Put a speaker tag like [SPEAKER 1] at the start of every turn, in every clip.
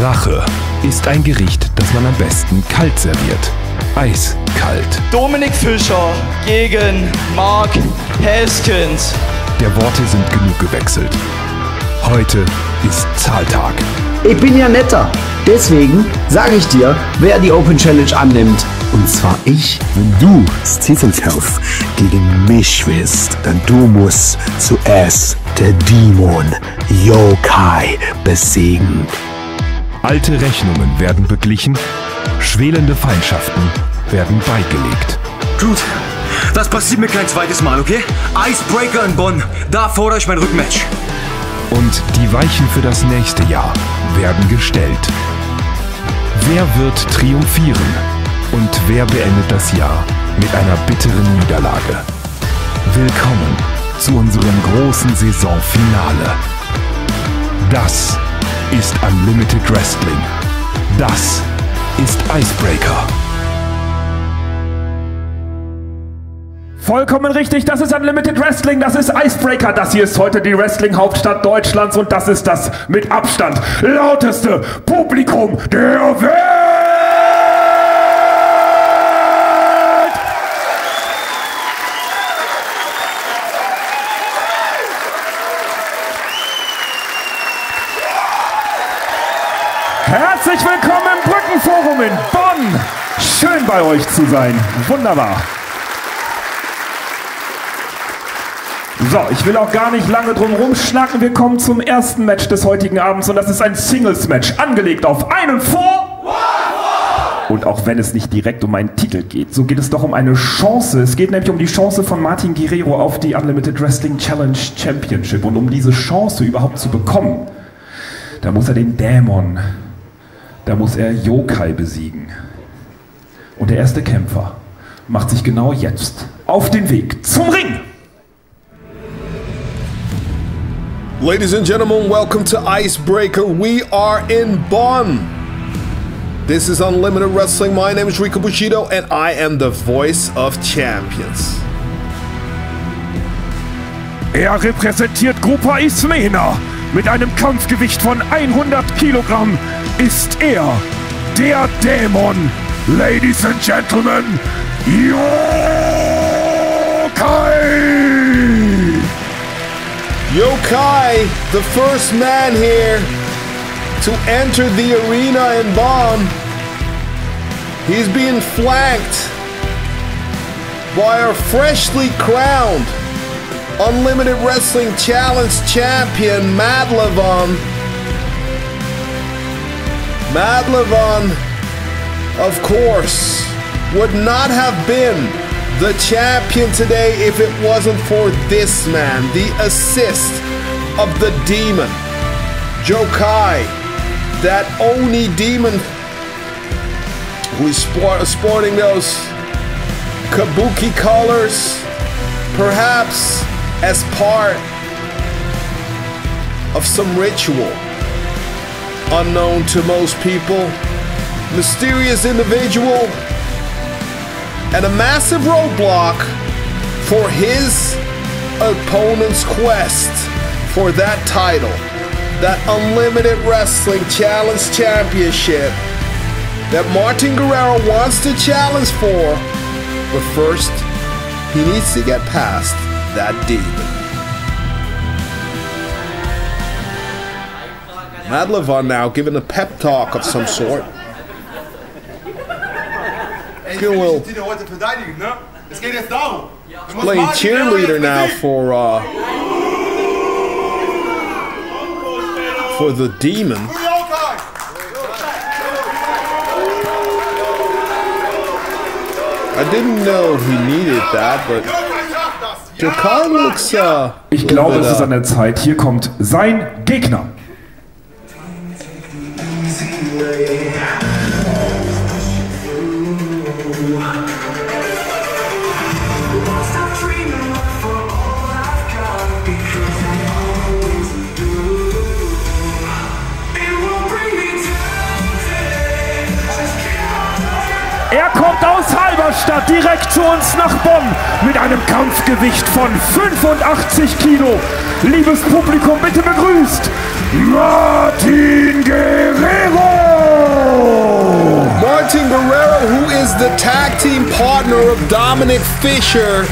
[SPEAKER 1] Rache ist ein Gericht, das man am besten kalt serviert. Eiskalt.
[SPEAKER 2] Dominik Fischer gegen Mark Haskins.
[SPEAKER 1] Der Worte sind genug gewechselt. Heute ist Zahltag.
[SPEAKER 3] Ich bin ja netter. Deswegen sage ich dir, wer die Open Challenge annimmt. Und zwar ich.
[SPEAKER 4] Wenn du das Titelkampf gegen mich willst, dann du musst zuerst der Dämon Yokai besiegen.
[SPEAKER 1] Alte Rechnungen werden beglichen, schwelende Feindschaften werden beigelegt.
[SPEAKER 5] Gut, das passiert mir kein zweites Mal, okay? IceBreaker in Bonn, da fordere ich mein Rückmatch.
[SPEAKER 1] Und die Weichen für das nächste Jahr werden gestellt. Wer wird triumphieren? Und wer beendet das Jahr mit einer bitteren Niederlage? Willkommen zu unserem großen Saisonfinale. Das ist Unlimited Wrestling. Das ist IceBreaker.
[SPEAKER 6] Vollkommen richtig, das ist Unlimited Wrestling, das ist IceBreaker, das hier ist heute die Wrestling-Hauptstadt Deutschlands und das ist das mit Abstand lauteste Publikum der Welt! Herzlich willkommen im Brückenforum in Bonn! Schön bei euch zu sein, wunderbar! So, ich will auch gar nicht lange drum rumschnacken. Wir kommen zum ersten Match des heutigen Abends und das ist ein Singles-Match, angelegt auf einen vor. Und auch wenn es nicht direkt um einen Titel geht, so geht es doch um eine Chance. Es geht nämlich um die Chance von Martin Guerrero auf die Unlimited Wrestling Challenge Championship. Und um diese Chance überhaupt zu bekommen, da muss er den Dämon, da muss er Yokai besiegen. Und der erste Kämpfer macht sich genau jetzt auf den Weg zum Ring.
[SPEAKER 7] Ladies and gentlemen, welcome to IceBreaker. We are in Bonn. This is Unlimited Wrestling. My name is Rico Bushido and I am the voice of champions.
[SPEAKER 6] Er repräsentiert Gruppe Ismena. Mit einem Kampfgewicht von 100 Kilogramm ist er der Dämon. Ladies and Gentlemen, Yokai!
[SPEAKER 7] Yokai, the first man here to enter the arena in Bonn. He's being flanked by our freshly crowned Unlimited Wrestling Challenge champion, Matt Levon. Matt Levon, of course, would not have been the champion today if it wasn't for this man, the assist of the demon, Yokai, that Oni demon who is sporting those kabuki colors, perhaps as part of some ritual unknown to most people. Mysterious individual and a massive roadblock for his opponent's quest for that title, that Unlimited Wrestling Challenge Championship that Martin Guerrero wants to challenge for. But first, he needs to get past that demon. Matt Levon now giving a pep talk of some sort. Playing cheerleader now for the demon. I didn't know he needed that, but Yokai looks
[SPEAKER 6] Ich glaube, es ist an der Zeit. Hier kommt sein Gegner. Er kommt aus Stadt direkt zu uns nach Bonn mit einem Kampfgewicht von 85 Kilo. Liebes Publikum, bitte begrüßt Martin Guerrero!
[SPEAKER 7] Martin Guerrero, who is the tag team partner of Dominic Fisher,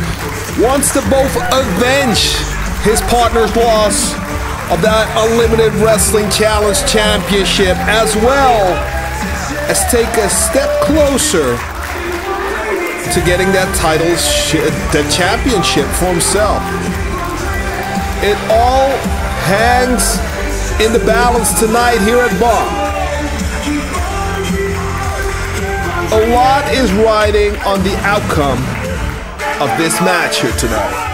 [SPEAKER 7] wants to both avenge his partner's loss of that Unlimited Wrestling Challenge Championship, as well as take a step closer to getting that title, the championship for himself. It all hangs in the balance tonight here at Bonn. A lot is riding on the outcome of this match here tonight.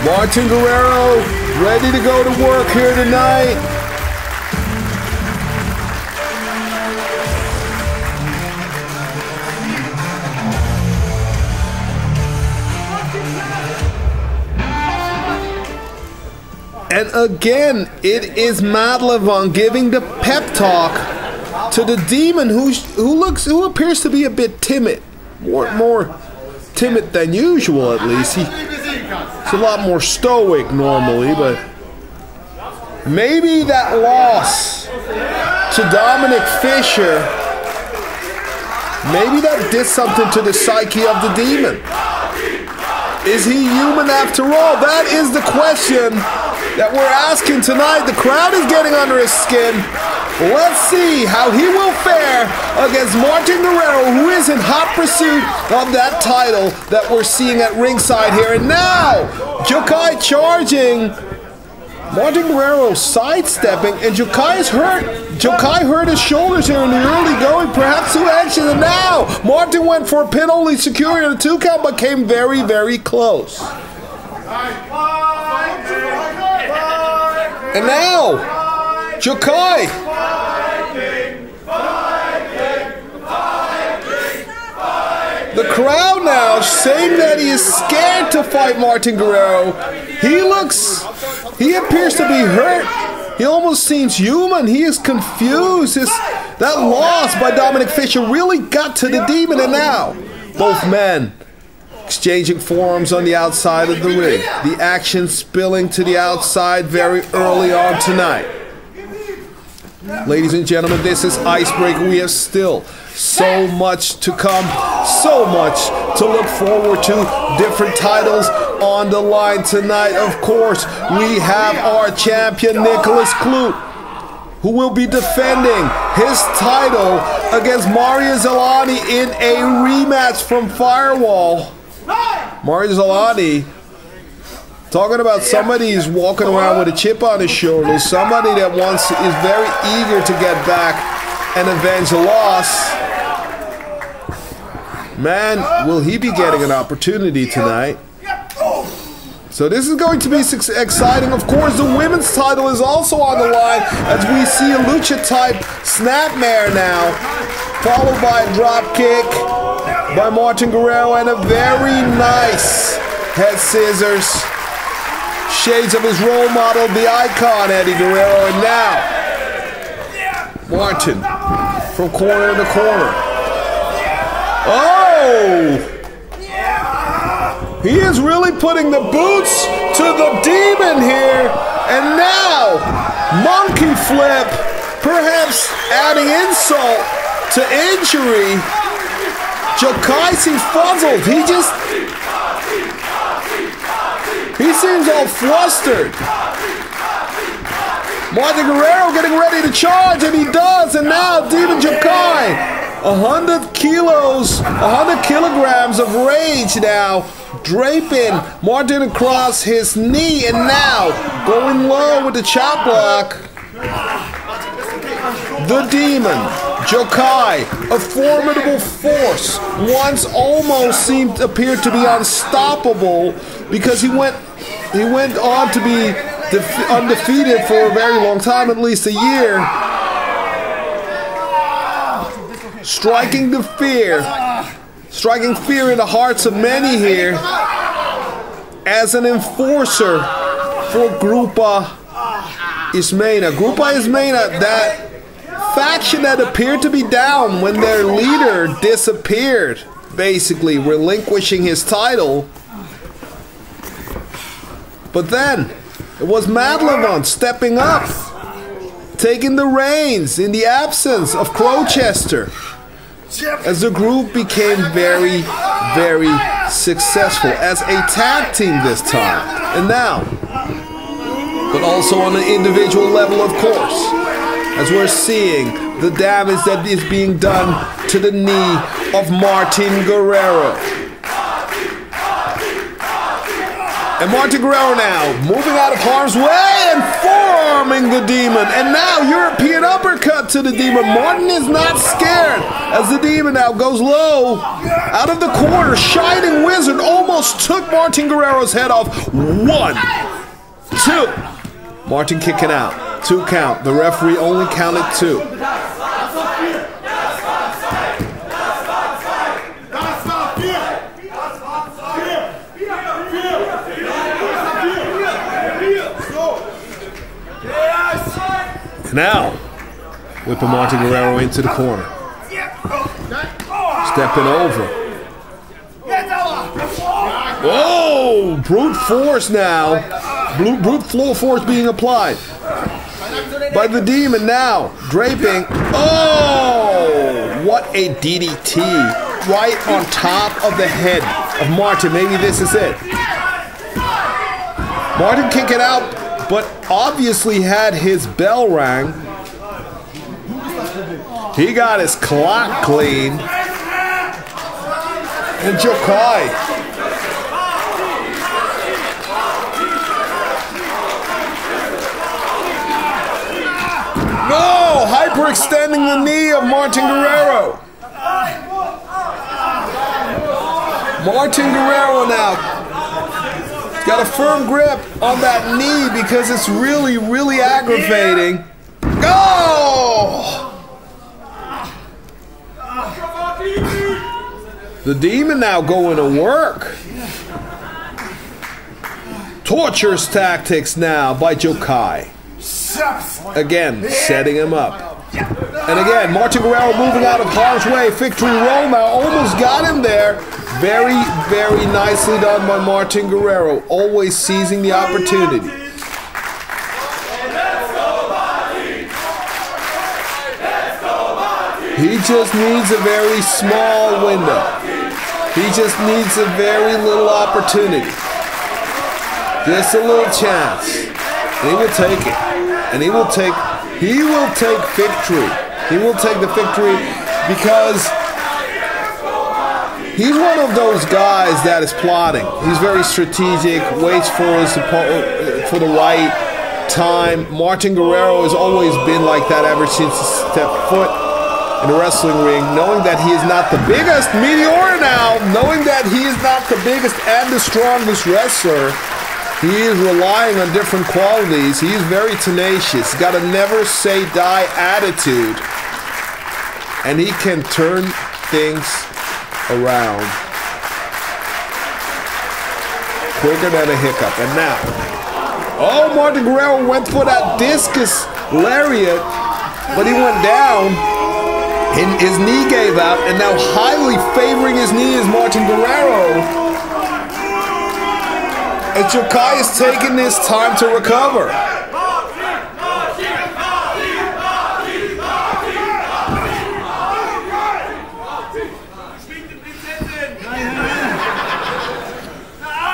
[SPEAKER 7] Martin Guerrero ready to go to work here tonight. And again, it is Madlevon giving the pep talk to the Demon, who appears to be a bit timid, more timid than usual at least. He's a lot more stoic normally, but maybe that loss to Dominic Fisher, maybe that did something to the psyche of the Demon. Is he human after all? That is the question that we're asking tonight. The crowd is getting under his skin. Let's see how he will fare against Martin Guerrero, who is in hot pursuit of that title that we're seeing at ringside here. And now, Jokai charging. Martin Guerrero sidestepping, and Jokai is hurt. Jokai hurt his shoulders here in the early going, perhaps 2 actions. And now, Martin went for a pin only, securing a 2 count, but came very, very close. And now, Jokai. The crowd now saying that he is scared to fight Martin Guerrero. He appears to be hurt. He almost seems human. He is confused. That loss by Dominic Fisher really got to the Demon, and now both men exchanging forearms on the outside of the ring. The action spilling to the outside very early on tonight. Ladies and gentlemen, this is IceBreaker. We have still so much to come, so much to look forward to. Different titles on the line tonight. Of course, we have our champion, Nicholas Kloot, who will be defending his title against Mario Zelani in a rematch from Firewall. Mario Zelani, talking about somebody who's walking around with a chip on his shoulder, somebody that is very eager to get back and avenge a loss. Man, will he be getting an opportunity tonight? So this is going to be exciting. Of course, the women's title is also on the line as we see a lucha-type snapmare now, followed by a drop kick by Martin Guerrero and a very nice head scissors. Shades of his role model, the icon Eddie Guerrero, and now Martin from corner to corner. Oh! He is really putting the boots to the Demon here, and now monkey flip, perhaps adding insult to injury. Jokai seems puzzled. He seems all flustered. Martin Guerrero getting ready to charge, and he does, and now Demon Jokai, 100 kilograms of rage now, draping Martin across his knee, and now going low with the chop block. The Demon, Jokai, a formidable force, once almost appeared to be unstoppable because he went on to be undefeated for a very long time, at least a year. Striking fear in the hearts of many here as an enforcer for Grupa Ismena. Grupa Ismena, that faction that appeared to be down when their leader disappeared, basically relinquishing his title. But then it was Madlavon stepping up, taking the reins in the absence of Crowchester, as the group became very, very successful as a tag team this time. And now, but also on an individual level, of course, as we're seeing the damage that is being done to the knee of Martin Guerrero. And Martin Guerrero now moving out of harm's way and forearming the Demon. And now European uppercut to the Demon. Martin is not scared as the Demon now goes low out of the corner. Shining Wizard almost took Martin Guerrero's head off. 1, 2. Martin kicking out. 2 count. The referee only counted 2. Now, whipping Martin Guerrero into the corner. Stepping over. Oh, brute force now. Brute force being applied by the Demon now. Draping. Oh, what a DDT. Right on top of the head of Martin. Maybe this is it. Martin kicking out, but obviously had his bell rang. He got his clock clean. And Jokai. No! Hyperextending the knee of Martin Guerrero. Martin Guerrero now got a firm grip on that knee because it's really, really aggravating. Oh! The Demon now going to work. Torturous tactics now by Jokai. Again, setting him up. And again, Martin Guerrero moving out of harm's way. Victory roll now, almost got him there. Very, very nicely done by Martin Guerrero, always seizing the opportunity. He just needs a very small window. He just needs a very little opportunity. Just a little chance. And he will take it. And he will take victory. He will take the victory because he's one of those guys that is plotting. He's very strategic, waits for the right time. Martin Guerrero has always been like that ever since he stepped foot in the wrestling ring, knowing that he is not the biggest Meteor now, knowing that he is not the biggest and the strongest wrestler. He is relying on different qualities. He is very tenacious. He's got a never say die attitude. And he can turn things around quicker than a hiccup. And now, oh, Martin Guerrero went for that discus lariat, but he went down and his knee gave out, and now highly favoring his knee is Martin Guerrero. And Jokai is taking this time to recover.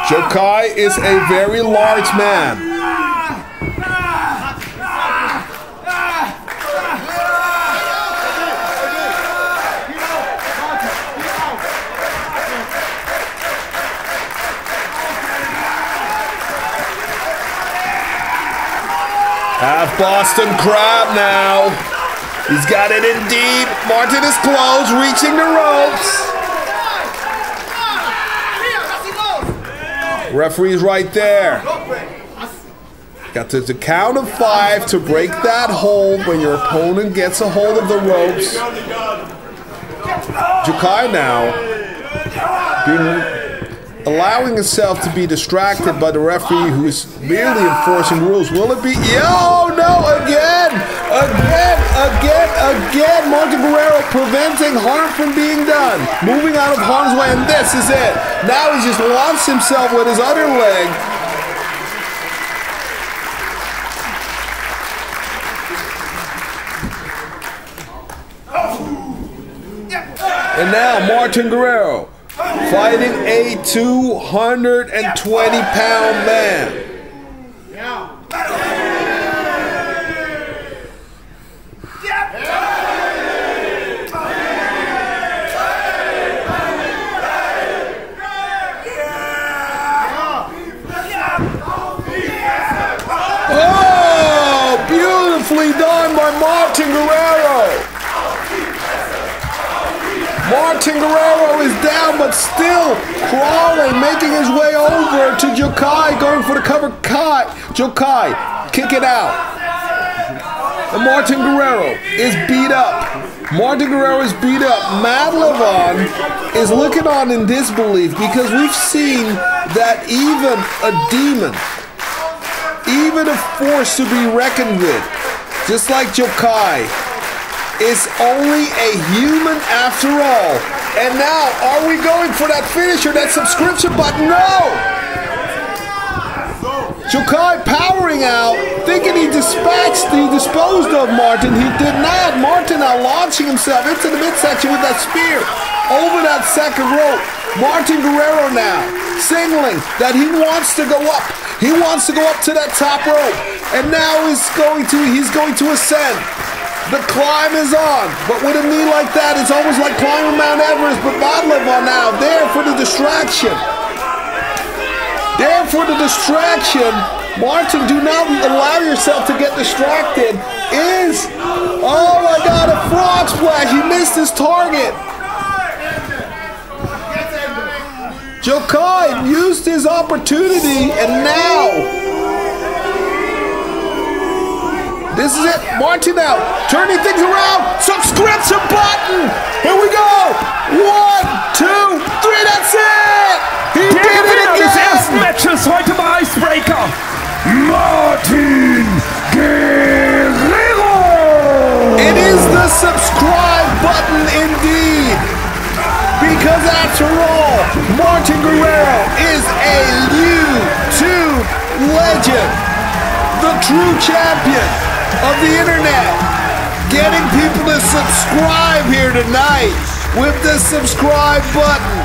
[SPEAKER 7] Jokai is a very large man. Half Boston Crab now. He's got it in deep. Martin is close, reaching the ropes. Referee's right there. Got the count of 5 to break that hold when your opponent gets a hold of the ropes. Jokai now allowing himself to be distracted by the referee who is merely enforcing rules. Will it be? Oh no, again! Martin Guerrero preventing harm from being done. Moving out of harm's way, and this is it. Now he just launches himself with his other leg. And now Martin Guerrero fighting a 220-pound man. Oh, beautifully done by Martin Guerrero. Martin Guerrero is down, but still crawling, making his way over to Jokai, going for the cover. Jokai, kick it out. And Martin Guerrero is beat up. Matt Levon is looking on in disbelief because we've seen that even a demon, even a force to be reckoned with, just like Jokai, is only a human after all. And now, are we going for that finisher, that subscription button? No! Jokai powering out, thinking he disposed of Martin. He did not. Martin now launching himself into the midsection with that spear over that second rope. Martin Guerrero now signaling that he wants to go up. He wants to go up to that top rope. And now he's going to ascend. The climb is on, but with a knee like that, it's almost like climbing Mount Everest. But Badlevon now there for the distraction. Martin, do not allow yourself to get distracted. Oh my God, a frog splash. He missed his target. Jokai used his opportunity, and now this is it. Martin now turning things around. Subscription button. Here we go. 1, 2, 3. That's it. He did it again.
[SPEAKER 6] Des ersten Matches heute bei IceBreaker, Martin Guerrero.
[SPEAKER 7] It is the subscribe button indeed. Because after all, Martin Guerrero is a YouTube legend. The true champion of the internet, getting people to subscribe here tonight with the subscribe button.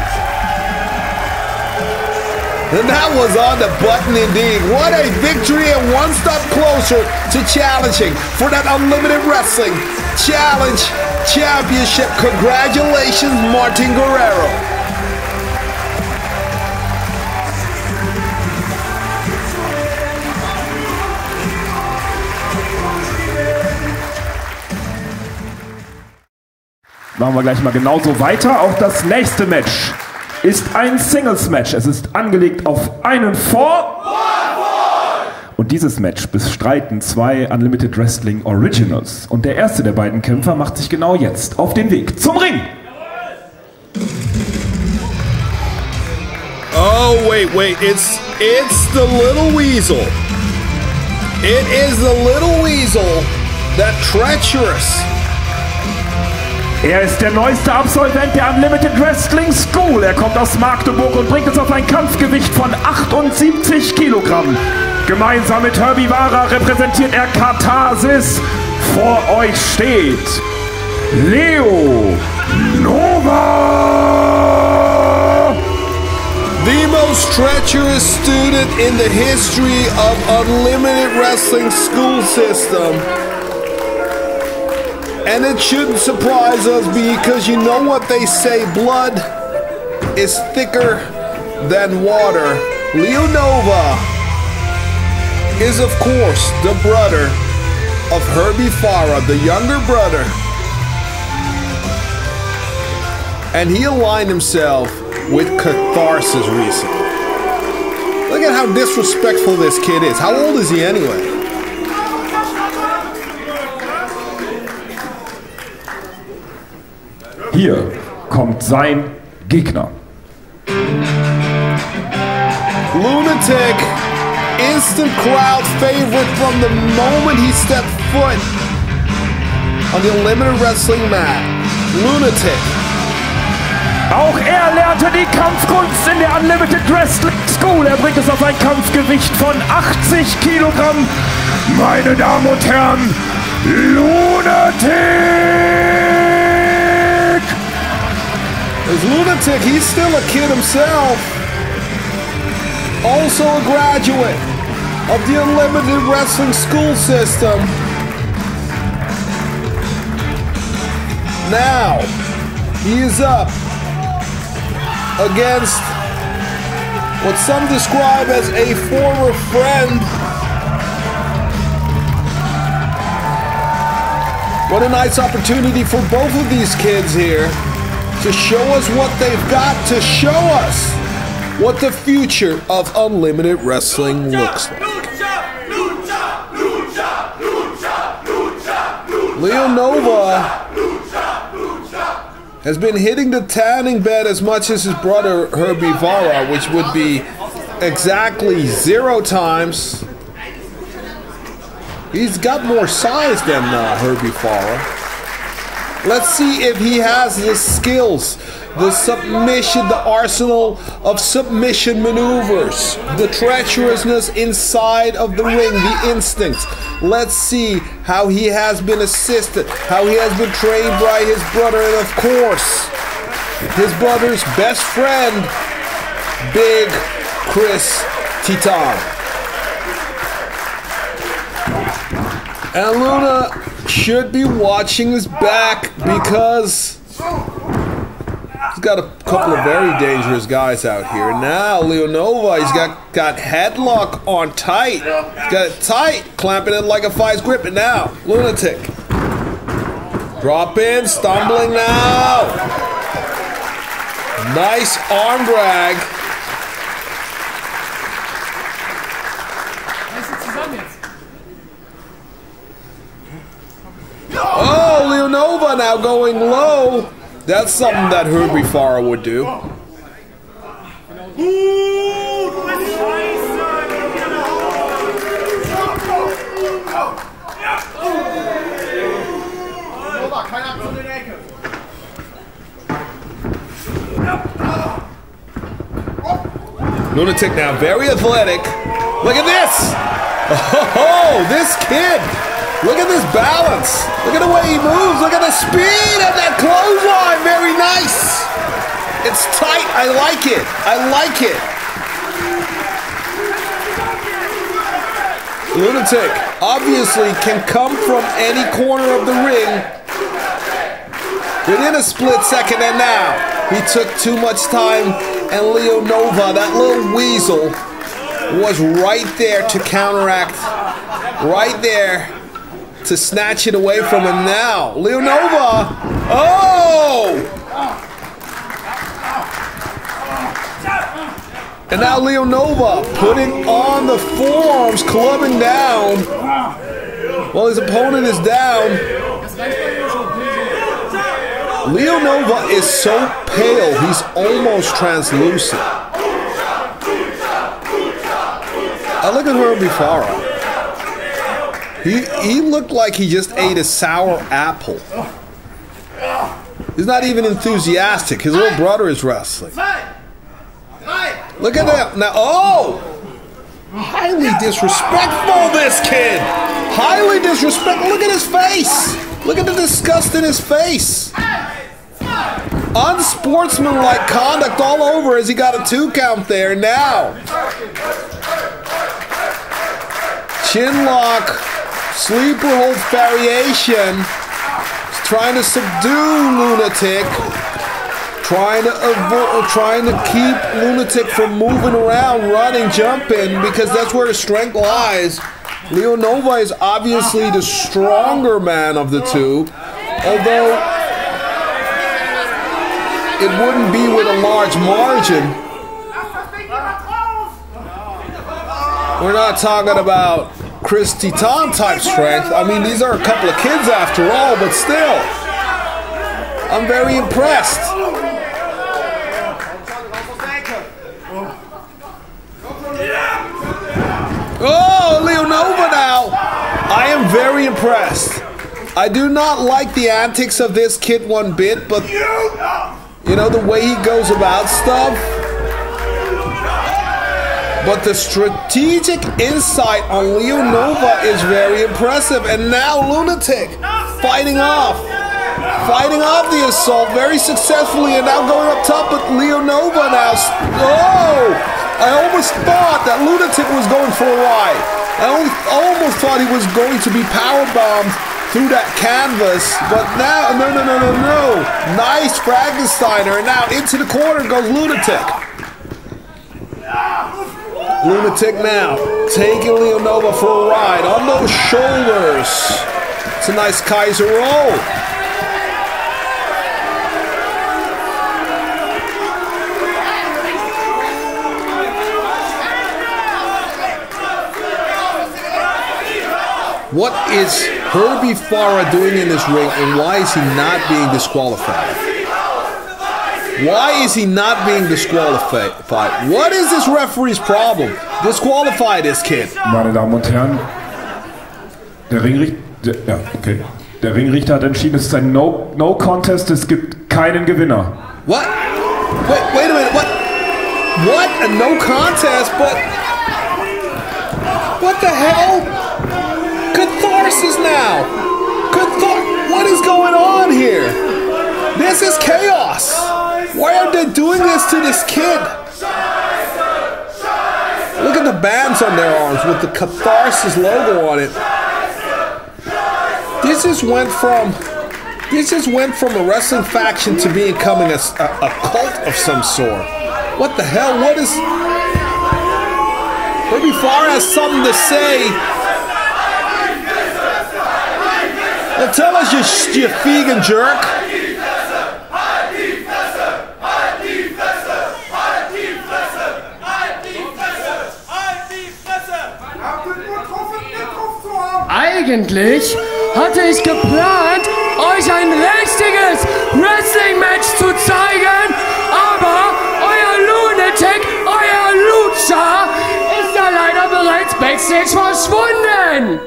[SPEAKER 7] And that was on the button indeed. What a victory, and one step closer to challenging for that Unlimited Wrestling Challenge Championship. Congratulations, Martin Guerrero.
[SPEAKER 6] Machen wir gleich mal genauso weiter. Auch das nächste Match ist ein Singles-Match. Es ist angelegt auf einen Fall. Und dieses Match bestreiten 2 Unlimited Wrestling Originals. Und der erste der beiden Kämpfer macht sich genau jetzt auf den Weg zum Ring.
[SPEAKER 7] Oh, wait. It's the little weasel. It is the little weasel, that treacherous.
[SPEAKER 6] Er ist der neueste Absolvent der Unlimited Wrestling School. Er kommt aus Magdeburg und bringt es auf ein Kampfgewicht von 78 Kilogramm. Gemeinsam mit Herbie Wara repräsentiert er Katharsis. Vor euch steht Leo Nova.
[SPEAKER 7] The most treacherous student in the history of Unlimited Wrestling School system. And it shouldn't surprise us because you know what they say, blood is thicker than water. Leo Nova is of course the brother of Herbie Farah, the younger brother. And he aligned himself with Catharsis recently. Look at how disrespectful this kid is. How old is he anyway?
[SPEAKER 6] Hier kommt sein Gegner.
[SPEAKER 7] Lunatic, instant crowd favorite from the moment he stepped foot on the Unlimited Wrestling mat. Lunatic.
[SPEAKER 6] Auch er lernte die Kampfkunst in der Unlimited Wrestling School. Er bringt es auf ein Kampfgewicht von 80 Kilogramm. Meine Damen und Herren, Lunatic!
[SPEAKER 7] As Lunatic, he's still a kid himself. Also a graduate of the Unlimited Wrestling School system. Now, he is up against what some describe as a former friend. What a nice opportunity for both of these kids here to show us what they've got, to show us what the future of Unlimited Wrestling looks like. Leo Nova has been hitting the tanning bed as much as his brother Herbie Vara, which would be exactly 0 times. He's got more size than Herbie Vara. Let's see if he has the skills, the submission, the arsenal of submission maneuvers, the treacherousness inside of the ring, the instincts. Let's see how he has been assisted, how he has been trained by his brother, and of course, his brother's best friend, Big Chris Titan. And Luna should be watching his back because he's got a couple of very dangerous guys out here. Now Leo Nova, he's got headlock on tight. He's got it tight, clamping it like a vice grip. And now Lunatic, drop in, stumbling now. Nice arm drag. Oh, Leo Nova now going low. That's something that Herbie Vara would do. Lunatic now very athletic. Look at this. Oh, this kid. Look at this balance. Look at the way he moves. Look at the speed of that clothesline. Very nice. It's tight. I like it. I like it. Lunatic obviously can come from any corner of the ring within a split second, and now he took too much time, and Leo Nova, that little weasel, was right there to counteract, right there to snatch it away from him. Now Leo Nova, oh! And now Leo Nova putting on the forearms, clubbing down while his opponent is down. Leo Nova is so pale, he's almost translucent. Look at Herbie Vara. He looked like he just ate a sour apple. He's not even enthusiastic. His little brother is wrestling. Look at that. Now, oh! Highly disrespectful, this kid. Highly disrespectful. Look at his face. Look at the disgust in his face. Unsportsmanlike conduct all over as he got a 2 count there. Now, chin lock, sleeper hold variation. He's trying to subdue Lunatic. Trying to keep Lunatic from moving around, running, jumping, because that's where the strength lies. Leo Nova is obviously the stronger man of the two, although it wouldn't be with a large margin. We're not talking about Chris Titan type strength. I mean, these are a couple of kids after all, but still. I'm very impressed. Oh, Leonova now. I am very impressed. I do not like the antics of this kid one bit, but you know, the way he goes about stuff. But the strategic insight on Leonova is very impressive. And now Lunatic fighting off the assault very successfully, and now going up top, but Leonova now. Oh! I almost thought that Lunatic was going for a ride. I almost thought he was going to be powerbombed through that canvas, but now, no. Nice Frankensteiner, and now into the corner goes Lunatic. Lunatic now taking Leonova for a ride on those shoulders. It's a nice Kaiser roll. What is Herbie Farah doing in this ring, and why is he not being disqualified? Why is he not being disqualified? What is this referee's problem? Disqualify this kid.
[SPEAKER 6] Meine Damen und Herren, der Ringrichter hat entschieden, es ist ein No-Contest, es gibt keinen Gewinner.
[SPEAKER 7] What? Wait a minute, what? What? A no contest, but... What the hell? Catharsis now! What is going on here? This is chaos! Why are they doing this to this kid? Look at the bands on their arms with the Catharsis logo on it. This just went from a wrestling faction to becoming a cult of some sort. What the hell? What is... Herbie Farr has something to say. Well, tell us, you vegan jerk.
[SPEAKER 8] Eigentlich hatte ich geplant, euch ein richtiges Wrestling-Match zu zeigen, aber euer Lunatic, euer Lucha, ist ja leider bereits backstage verschwunden.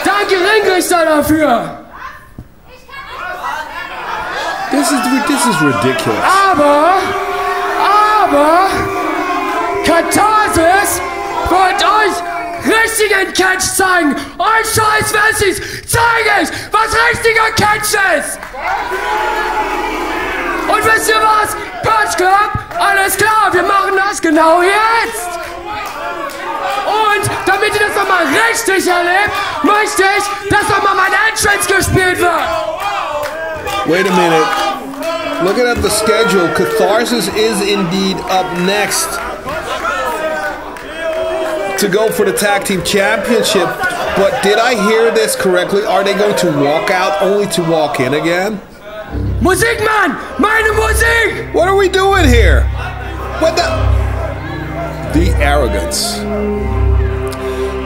[SPEAKER 8] Danke, Ringrichter, dafür.
[SPEAKER 7] This is ridiculous.
[SPEAKER 8] Aber Katharsis wird euch richtigen Catch zeigen. Euch scheiß Wessis zeige ich, was richtiger Catch ist. Und wisst ihr was? Punch Club, alles klar, wir machen das genau jetzt. Und damit ihr das nochmal richtig erlebt, möchte ich, dass nochmal mein Entrance gespielt wird.
[SPEAKER 7] Wait a minute. Looking at the schedule, Catharsis is indeed up next to go for the Tag Team Championship. But did I hear this correctly? Are they going to walk out only to walk in again?
[SPEAKER 8] Musik, Mann! Meine Musik!
[SPEAKER 7] What are we doing here? What the arrogance.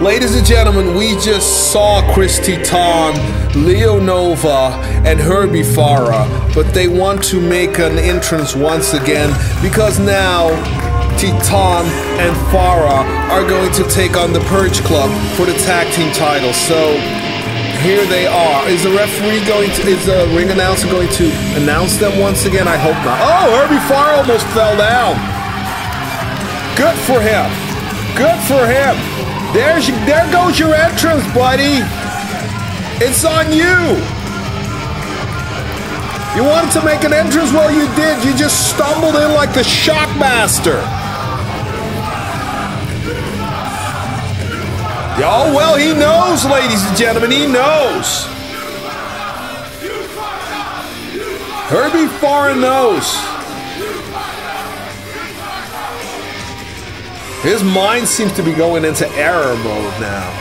[SPEAKER 7] Ladies and gentlemen, we just saw Chris Titan, Leo Nova, and Herbie Farah, but they want to make an entrance once again because now Titan and Farah are going to take on the Purge Club for the tag team titles. So here they are. Is the referee is the ring announcer going to announce them once again? I hope not. Oh, Herbie Farah almost fell down. Good for him. Good for him. There goes your entrance, buddy. It's on you. You wanted to make an entrance? Well, you did. You just stumbled in like the Shockmaster. Oh, well, he knows, ladies and gentlemen. He knows. Herbie Farah knows. His mind seems to be going into error mode now.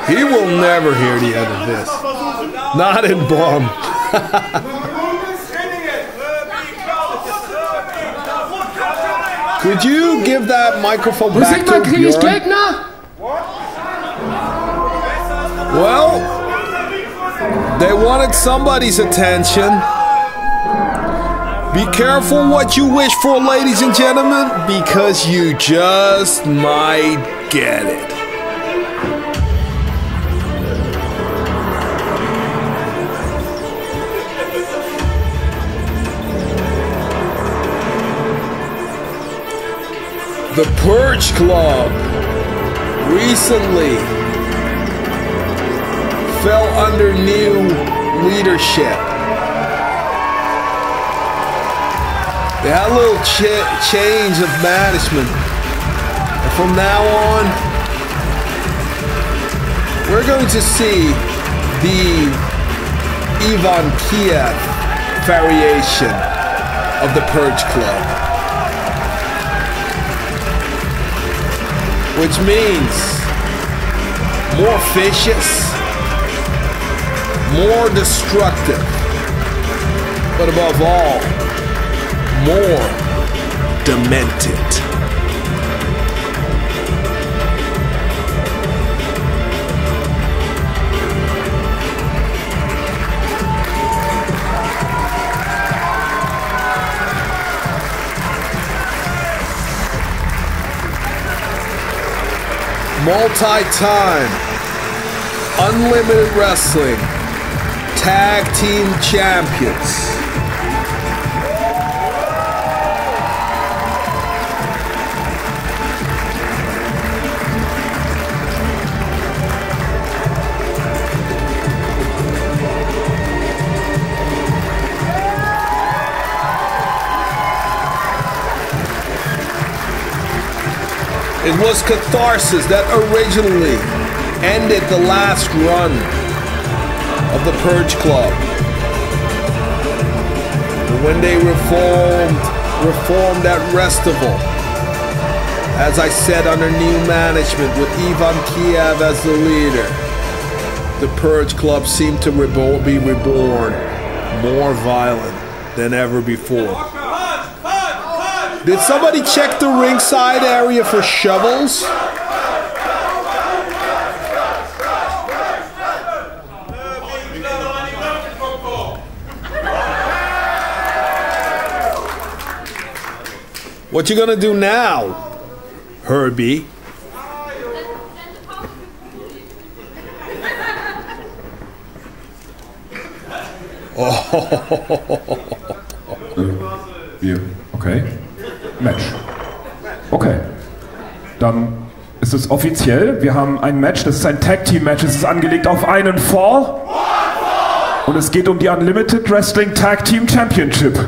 [SPEAKER 7] He will never hear the end of this. Not in Bonn. Could you give that microphone back to Björn? Well, they wanted somebody's attention. Be careful what you wish for, ladies and gentlemen, because you just might get it. The Purge Club recently fell under new leadership. They had a little change of management. And from now on, we're going to see the Ivan Kiev variation of the Purge Club. Which means more vicious, more destructive, but above all, more demented. Multi-time Unlimited Wrestling Tag Team Champions. It was Catharsis that originally ended the last run of the Purge Club. And when they reformed at Restival, as I said, under new management with Ivan Kiev as the leader, the Purge Club seemed to be reborn, more violent than ever before. Did somebody check the ringside area for shovels? What you gonna do now, Herbie?
[SPEAKER 6] Ja, okay. Match. Okay. Dann ist es offiziell. Wir haben ein Match. Das ist ein Tag-Team-Match. Es ist angelegt auf einen Fall. Und es geht um die Unlimited Wrestling Tag Team Championship.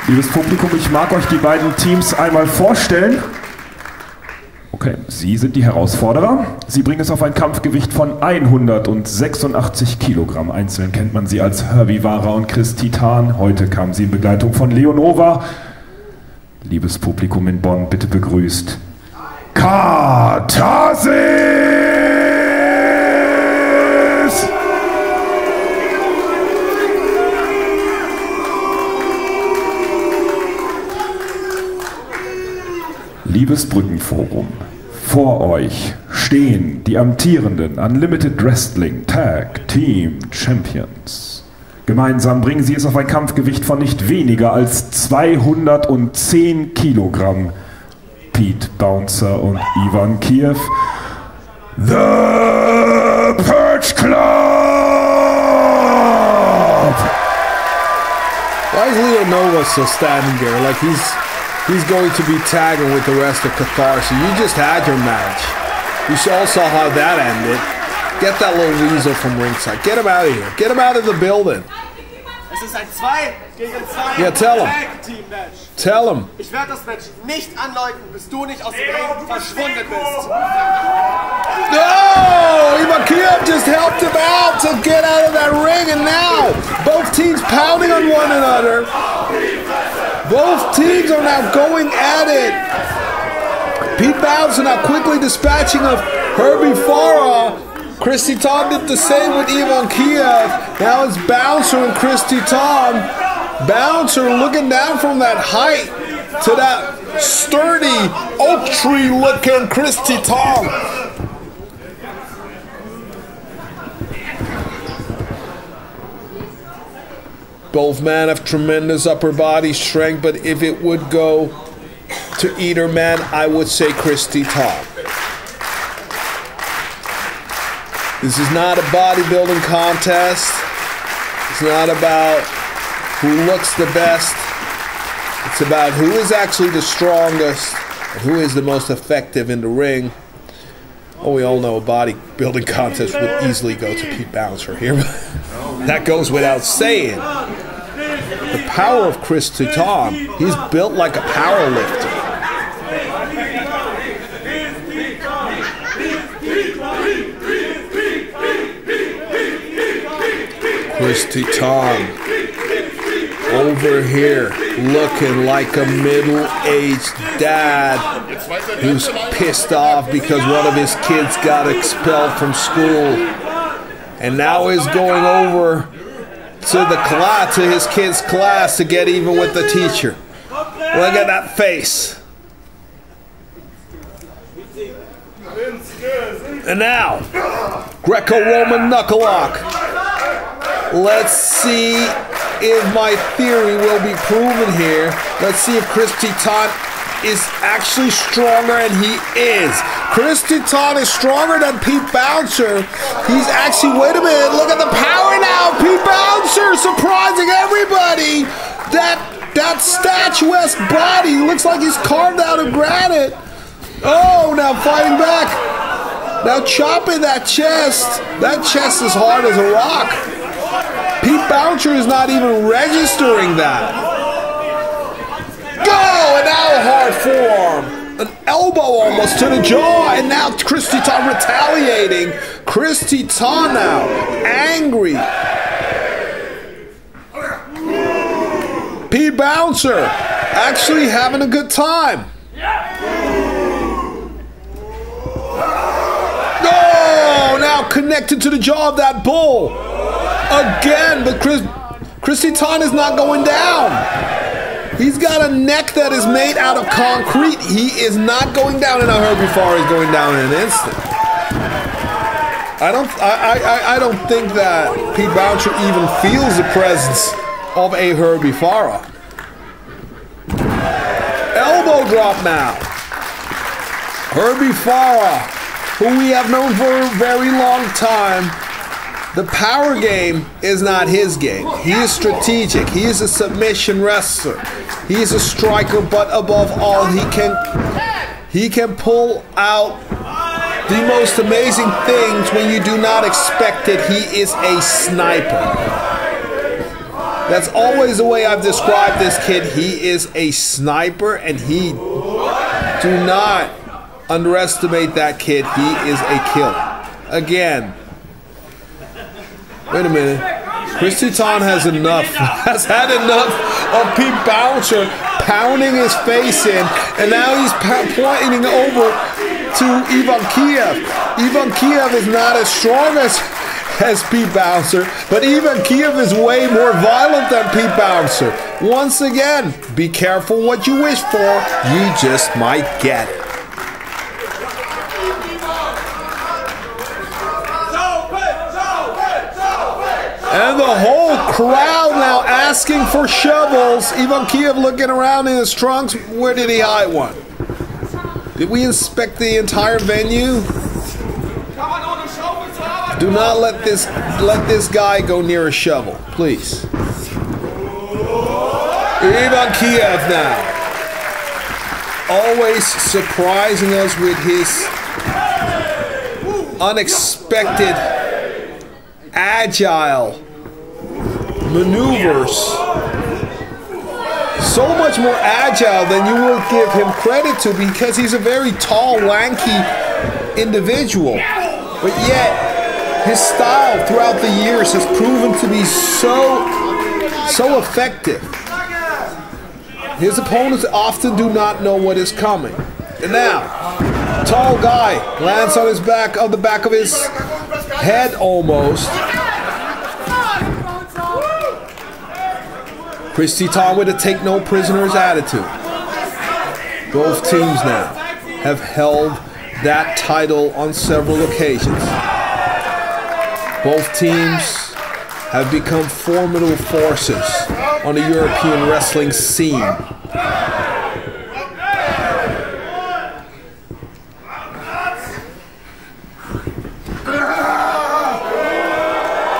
[SPEAKER 6] Liebes Publikum, ich mag euch die beiden Teams einmal vorstellen. Okay, Sie sind die Herausforderer. Sie bringen es auf ein Kampfgewicht von 186 Kilogramm. Einzeln kennt man sie als Herbie Wara und Chris Titan. Heute kamen sie in Begleitung von Leonova. Liebes Publikum in Bonn, bitte begrüßt Katharsis! Liebes Brückenforum, vor euch stehen die amtierenden Unlimited Wrestling Tag Team Champions. Gemeinsam bringen sie es auf ein Kampfgewicht von nicht weniger als 210 Kilogramm. Pete Bouncer und Ivan Kiev. The Purge Club!
[SPEAKER 7] Why is Leonova still standing there like he's going to be tagging with the rest of Catharsis? You just had your match. You all saw how that ended. Get that little weasel from ringside. Get him out of here. Get him out of the building.
[SPEAKER 9] Es ist ein 2 gegen 2
[SPEAKER 7] Yeah, tell him.
[SPEAKER 9] Tag-Team-Match.
[SPEAKER 7] Tell him.
[SPEAKER 9] Ich werde das Match nicht anleiten, bis du nicht aus dem Ring verschwunden bist.
[SPEAKER 7] No! Ivan Kiev just helped him out to get out of that ring, and now both teams pounding on one another. Both teams are now going at it. Pete Bouncer now quickly dispatching of Herbie Farah. Christy Tom did the same with Ivan Kiev. Now it's Bouncer and Christy Tom. Bouncer looking down from that height to that sturdy oak tree looking Christy Tom. Both men have tremendous upper body strength, but if it would go to either man, I would say Christy Tom. This is not a bodybuilding contest. It's not about who looks the best. It's about who is actually the strongest and who is the most effective in the ring. Oh, we all know a bodybuilding contest would easily go to Pete Bouncer here. That goes without saying. The power of Christy Tom, he's built like a power lifter. Christy Tom over here looking like a middle-aged dad who's pissed off because one of his kids got expelled from school and now is going over to the class, to his kid's class, to get even with the teacher. Look at that face. And now, Greco-Roman knuckle lock. Let's see if my theory will be proven here. Let's see if Christy Tom is actually stronger, and he is. Christy Tom is stronger than Pete Bouncer. He's actually, wait a minute, look at the power now. Pete Bouncer surprising everybody. That statuesque body looks like he's carved out of granite. Oh, now fighting back. Now chopping that chest. That chest is hard as a rock. Pete Bouncer is not even registering that. Go! And now a hard forearm. An elbow almost to the jaw. And now Christy Tom retaliating. Christy Tom now angry. Pete Bouncer actually having a good time. Oh, now connected to the jaw of that bull. Again, but Christy Tom is not going down. He's got a neck that is made out of concrete. He is not going down, and Herbie Farah is going down in an instant. I don't think that Pete Bouncer even feels the presence of a Herbie Farah. Elbow drop now. Herbie Farah, who we have known for a very long time. The power game is not his game. He is strategic. He is a submission wrestler. He is a striker, but above all, he can pull out the most amazing things when you do not expect it. He is a sniper. That's always the way I've described this kid. He is a sniper, and do not underestimate that kid. He is a killer. Again, wait a minute. Christy Tom has had enough of Pete Bouncer pounding his face in, and now he's pointing over to Ivan Kiev. Ivan Kiev is not as strong as Pete Bouncer, but Ivan Kiev is way more violent than Pete Bouncer. Once again, be careful what you wish for. You just might get it. And the whole crowd now asking for shovels. Ivan Kiev looking around in his trunks. Where did he hide one? Did we inspect the entire venue? Do not let this guy go near a shovel, please. Ivan Kiev now. Always surprising us with his unexpected, agile maneuvers. So much more agile than you will give him credit to, because he's a very tall, lanky individual. But yet, his style throughout the years has proven to be so effective. His opponents often do not know what is coming. And now, tall guy lands on his back, on the back of his head almost. Christy Tom with a take no prisoners attitude. Both teams now have held that title on several occasions. Both teams have become formidable forces on the European wrestling scene.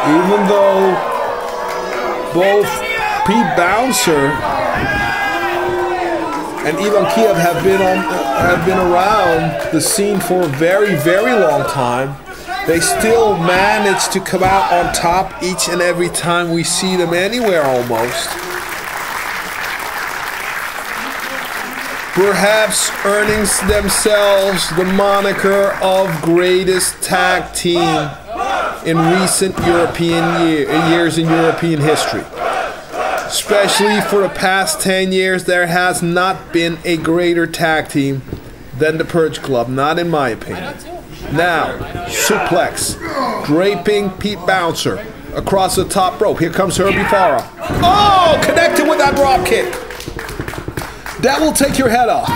[SPEAKER 7] Even though both Pete Bouncer and Ivan Kiev have been around the scene for a very, very long time, they still manage to come out on top each and every time we see them anywhere almost. Perhaps earning themselves the moniker of greatest tag team in recent European years in European history. Especially for the past 10 years, there has not been a greater tag team than the Purge Club, not in my opinion. Now, suplex, draping Pete Bouncer across the top rope. Here comes Herbie Farah. Oh, connected with that drop kick. That will take your head off.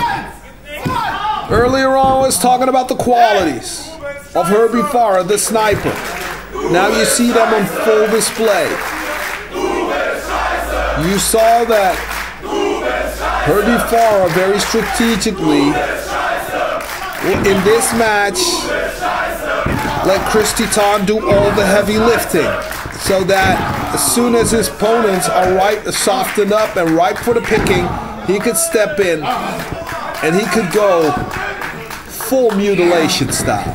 [SPEAKER 7] Earlier on, I was talking about the qualities of Herbie Farah, the sniper. Now you see them on full display. You saw that Herbie Farah very strategically in this match let Christy Ton do all the heavy lifting, so that as soon as his opponents are softened up and ripe for the picking, he could step in and he could go full mutilation style,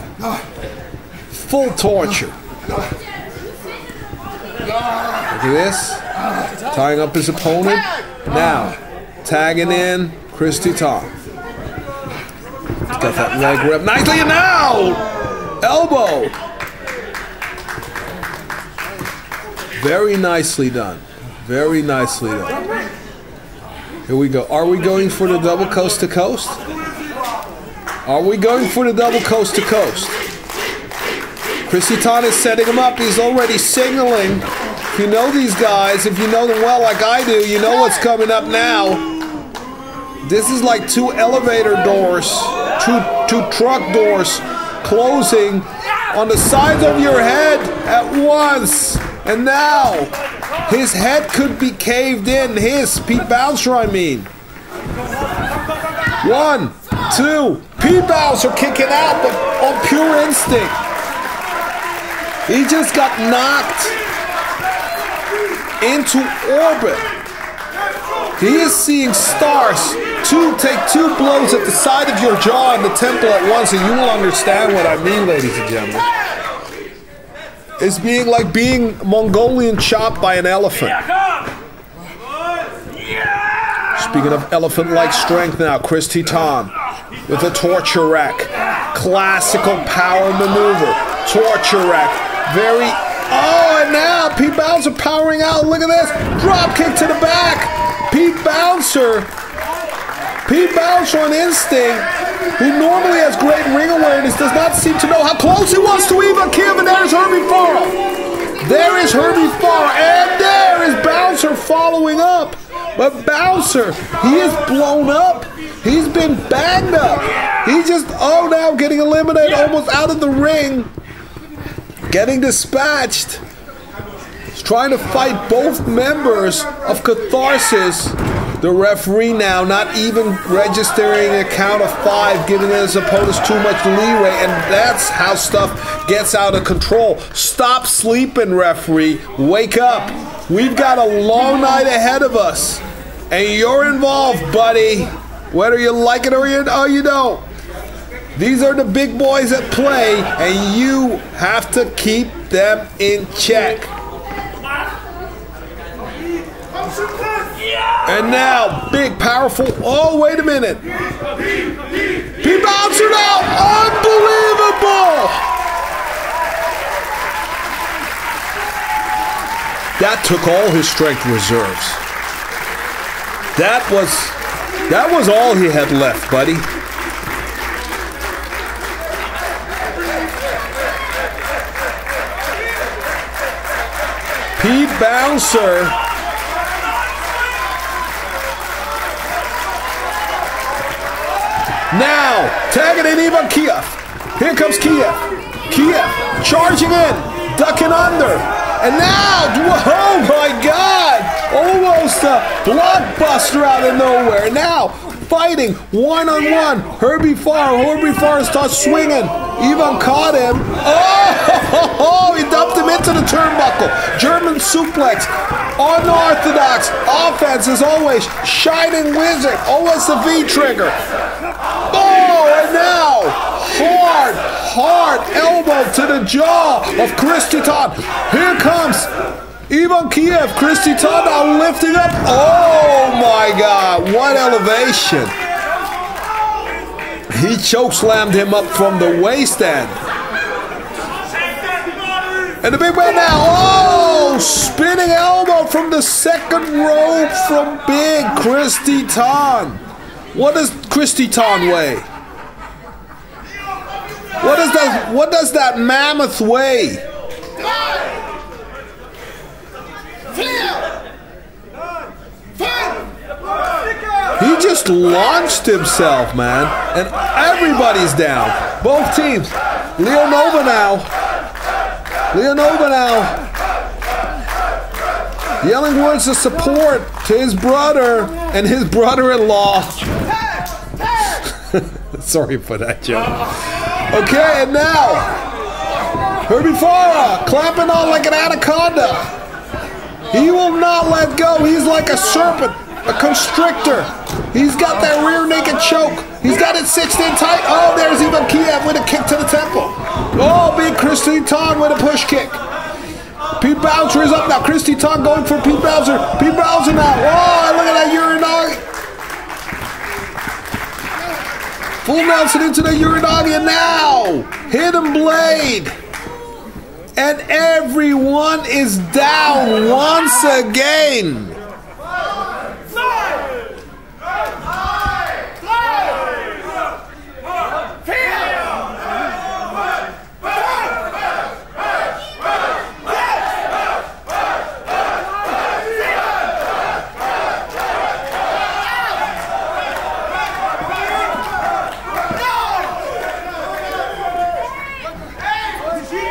[SPEAKER 7] full torture. Look at this. Tying up his opponent. Now, tagging in Christy Tom. Got that leg rep nicely, and now elbow. Very nicely done. Very nicely done. Here we go. Are we going for the double coast to coast? Are we going for the double coast to coast? Christy Ton is setting him up. He's already signaling. If you know these guys, if you know them well like I do, you know what's coming up now. This is like two elevator doors, two truck doors closing on the sides of your head at once. And now, his head could be caved in. Pete Bouncer, I mean. 1, 2, Pete Bouncer kicking out, but on pure instinct. He just got knocked into orbit. He is seeing stars. Take two blows at the side of your jaw and the temple at once, and you will understand what I mean, ladies and gentlemen. It's being Mongolian chopped by an elephant. Speaking of elephant-like strength now, Christy Ton with a torture rack. Classical power maneuver. Torture rack. Oh, and now Pete Bouncer powering out. Look at this. Drop kick to the back. Pete Bouncer on instinct, who normally has great ring awareness, does not seem to know how close he was to Ivan Kiev, and there's Herbie Farah. There is Herbie Farah, and there is Bouncer following up. But Bouncer, he is blown up. He's been banged up. He's just, now getting eliminated, almost out of the ring. Getting dispatched. He's trying to fight both members of Catharsis. The referee now not even registering a count of 5, giving his opponents too much leeway, and that's how stuff gets out of control. Stop sleeping, referee. Wake up. We've got a long night ahead of us, and you're involved, buddy. Whether you like it or you don't. These are the big boys at play, and you have to keep them in check. And now, big, powerful, wait a minute. Pete Bouncer now, unbelievable! That took all his strength reserves. That was all he had left, buddy. Pete Bouncer. Now, tagging in Ivan Kiev. Here comes Kiev. Kiev charging in, ducking under. And now, oh my God, almost a blockbuster out of nowhere. Now, fighting one-on-one. Herbie Farr starts swinging. Ivan caught him. Oh, he dumped him into the turnbuckle. German suplex. Unorthodox offense as always. Shining Wizard. Always the V-trigger. Oh, and now, hard elbow to the jaw of Chris Titan. Here comes Ivan Kiev. Chris Titan now lifting up. Oh my God, what elevation. He chokeslammed him up from the waist end. And the big man now, oh, spinning elbow from the second rope from big Chris Titan. What does Chris Titan weigh? What does that mammoth weigh? He just launched himself, man. And everybody's down. Both teams. Leo Nova now. Yelling words of support to his brother and his brother-in-law. Sorry for that joke. Okay, and now Herbie Farah clamping on like an anaconda. He will not let go. He's like a serpent, a constrictor. He's got that rear naked choke. He's got it 6'10" tight. Oh, there's Ivan Kiev with a kick to the temple. Oh, big Chris Titan with a push kick. Pete Bouncer is up now. Chris Titan going for Pete Bouncer. Pete Bouncer now. Oh, look at that Uranagi. Full Nelson into the Uranagi, and now hidden blade. And everyone is down once again.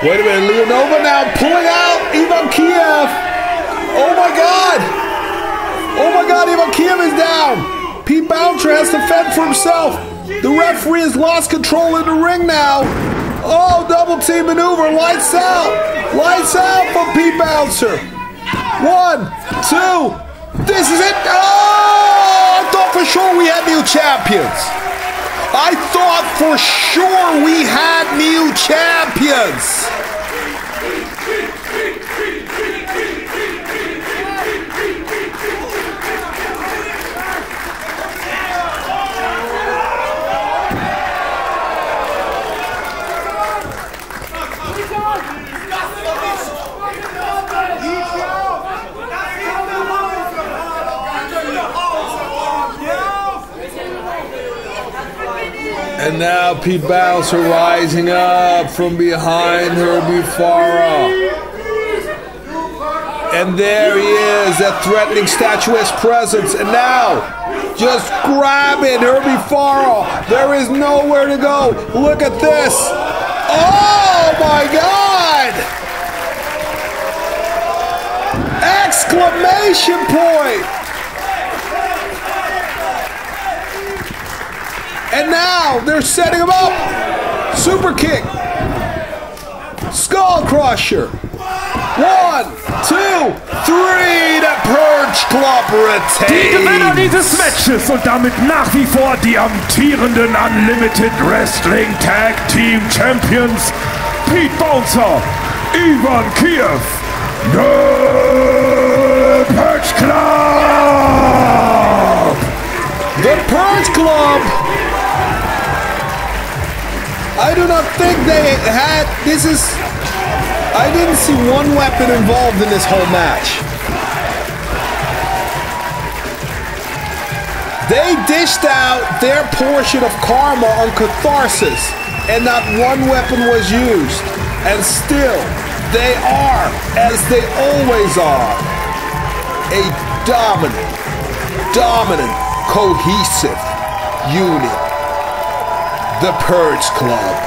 [SPEAKER 7] Wait a minute, Leonova now pulling out Ivan Kiev. Oh my God, Ivan Kiev is down. Pete Bouncer has to fend for himself. The referee has lost control in the ring now. Oh, double team maneuver, lights out from Pete Bouncer. 1, 2, this is it. Oh, I thought for sure we had new champions. I thought for sure we had new champions. And now Pete Bouncer rising up from behind Herbie Farah. And there he is, that threatening statuesque presence. And now, just grabbing Herbie Farah. There is nowhere to go. Look at this. Oh my God! Exclamation point! And now they're setting him up. Super kick. Skull crusher. 1, 2, 3. Der Purge Club retains.
[SPEAKER 6] Die Gewinner dieses Matches und damit nach wie vor die amtierenden Unlimited Wrestling Tag Team Champions Pete Bouncer, Ivan Kiev, The Purge Club.
[SPEAKER 7] The Purge Club. I do not think they had, I didn't see one weapon involved in this whole match. They dished out their portion of karma on Catharsis, and not one weapon was used. And still, They are, as they always are, a dominant, cohesive unit. The Purge Club.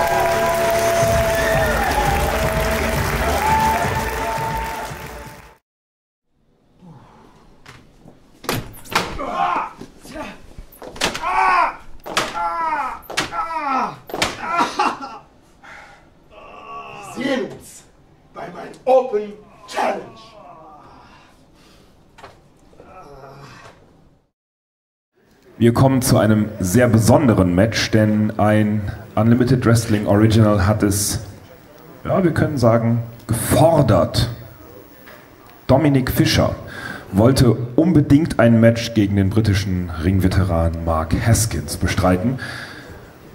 [SPEAKER 9] Wir sehen uns bei meinem Open Challenge.
[SPEAKER 6] Wir kommen zu einem sehr besonderen Match, denn ein Unlimited Wrestling Original hat es, ja, wir können sagen, gefordert. Dominic Fischer wollte unbedingt ein Match gegen den britischen Ringveteran Mark Haskins bestreiten.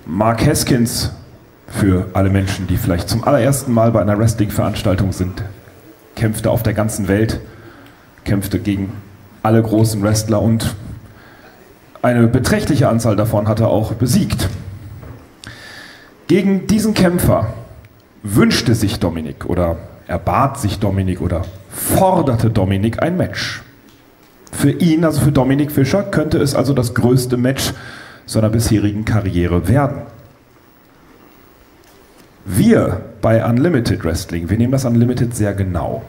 [SPEAKER 6] Mark Haskins, für alle Menschen, die vielleicht zum allerersten Mal bei einer Wrestling-Veranstaltung sind, kämpfte auf der ganzen Welt, kämpfte gegen alle großen Wrestler und eine beträchtliche Anzahl davon hat er auch besiegt. Gegen diesen Kämpfer wünschte sich Dominic oder erbat sich Dominic oder forderte Dominic ein Match. Für ihn, also für Dominic Fischer, könnte es also das größte Match seiner bisherigen Karriere werden. Wir bei Unlimited Wrestling, wir nehmen das Unlimited sehr genau.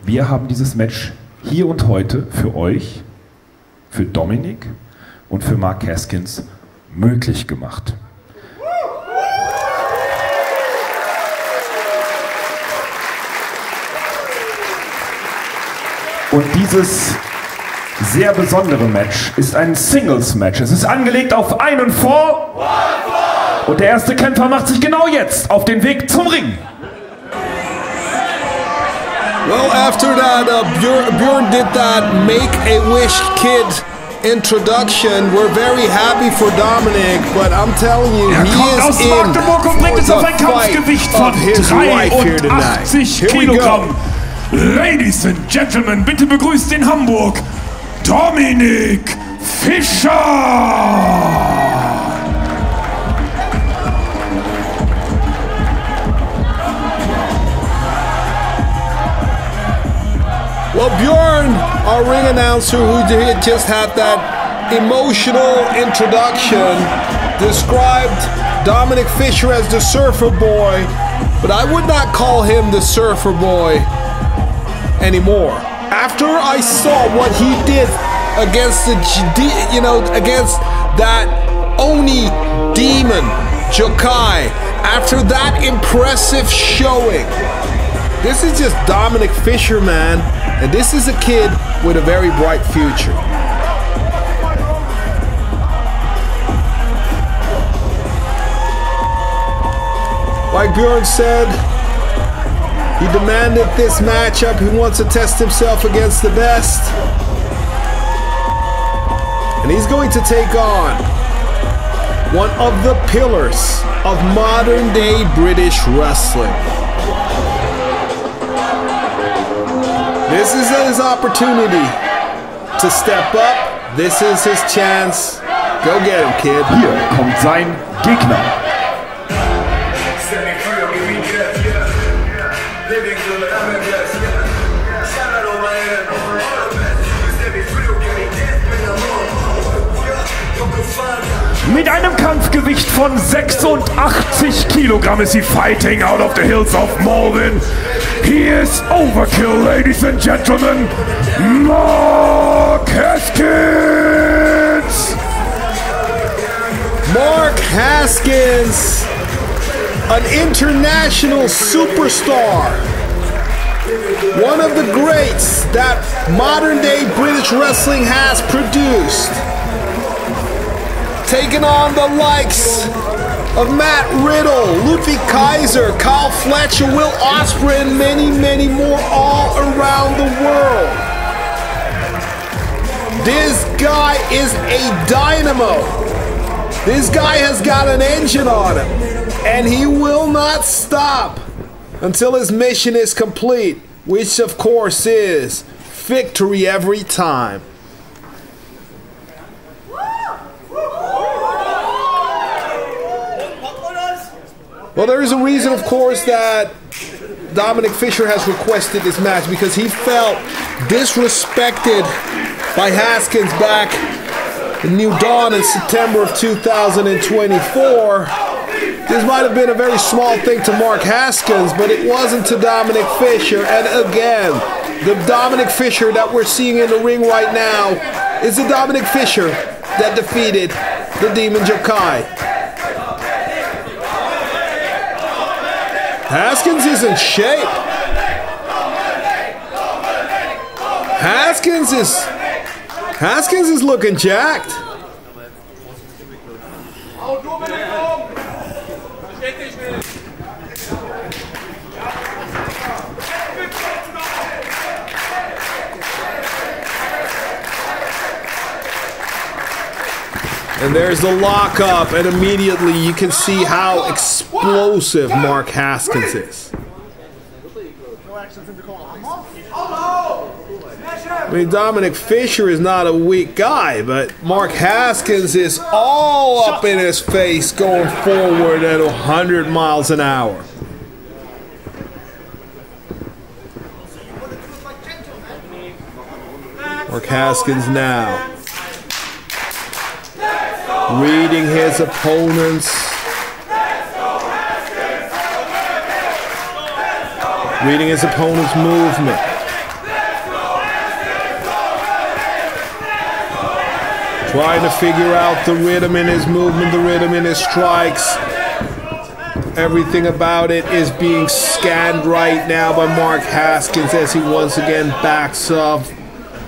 [SPEAKER 6] Wir haben dieses Match hier und heute für euch, für Dominic und für Mark Haskins möglich gemacht. Und dieses sehr besondere Match ist ein Singles-Match. Es ist angelegt auf einen Fall. Und der erste Kämpfer macht sich genau jetzt auf den Weg zum Ring.
[SPEAKER 7] Well, after that, Bjorn did that Make-A-Wish Kid introduction. We're very happy for Dominic, but I'm telling you, he is in for the fight of his life here tonight. Here we go.
[SPEAKER 6] Ladies and Gentlemen, bitte begrüßt in Hamburg Dominic Fischer!
[SPEAKER 7] Well, Bjorn, our ring announcer who just had that emotional introduction, described Dominic Fischer as the Surfer Boy, but I would not call him the Surfer Boy anymore. After I saw what he did against against that Oni demon, Jokai, after that impressive showing, this is just Dominic Fischer, man. And this is a kid with a very bright future. Like Bjorn said, he demanded this matchup. He wants to test himself against the best. And he's going to take on one of the pillars of modern day British wrestling. This is his opportunity to step up. This is his chance. Go get him, kid.
[SPEAKER 6] Hier kommt sein Gegner. Mit einem Kampfgewicht von 86 Kilogramm ist sie fighting out of the hills of Malvern. He is Overkill, ladies and gentlemen, Mark Haskins!
[SPEAKER 7] Mark Haskins, an international superstar. One of the greats that modern-day British wrestling has produced. Taking on the likes of Matt Riddle, Ludwig Kaiser, Kyle Fletcher, Will Ospreay, and many, many more all around the world. This guy is a dynamo. This guy has got an engine on him, and he will not stop until his mission is complete, which of course is victory every time. Well, there is a reason, of course, that Dominic Fisher has requested this match because he felt disrespected by Haskins back in New Dawn in September of 2024. This might have been a very small thing to Mark Haskins, but it wasn't to Dominic Fisher. And again, the Dominic Fisher that we're seeing in the ring right now is the Dominic Fisher that defeated the Demon Yokai. Haskins is in shape. Haskins is looking jacked. And there's the lockup, and immediately you can see how explosive Mark Haskins is. I mean, Dominic Fisher is not a weak guy, but Mark Haskins is all up in his face going forward at 100 miles an hour. Mark Haskins now reading his opponent's movement. Trying to figure out the rhythm in his movement, the rhythm in his strikes. Everything about it is being scanned right now by Mark Haskins as he once again backs up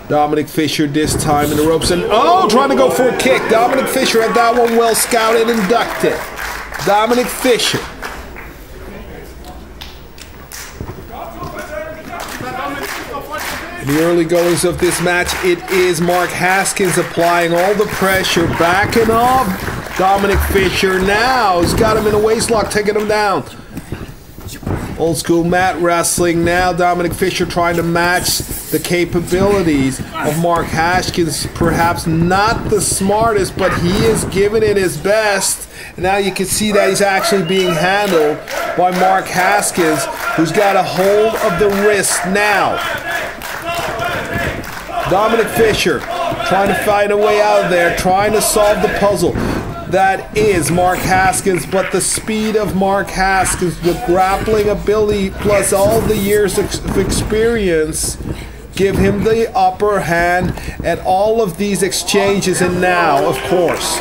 [SPEAKER 7] Dominic Fisher this time in the ropes. And trying to go for a kick. Dominic Fisher had that one well scouted and ducked it. Dominic Fisher. In the early goings of this match, it is Mark Haskins applying all the pressure, backing up Dominic Fisher. Now he's got him in a waistlock, taking him down. Old school mat wrestling now. Dominic Fisher trying to match the capabilities of Mark Haskins. Perhaps not the smartest, but he is giving it his best. And now you can see that he's actually being handled by Mark Haskins, who's got a hold of the wrist now. Dominic Fisher trying to find a way out of there, trying to solve the puzzle that is Mark Haskins, but the speed of Mark Haskins, the grappling ability, plus all the years of experience give him the upper hand at all of these exchanges. And now, of course,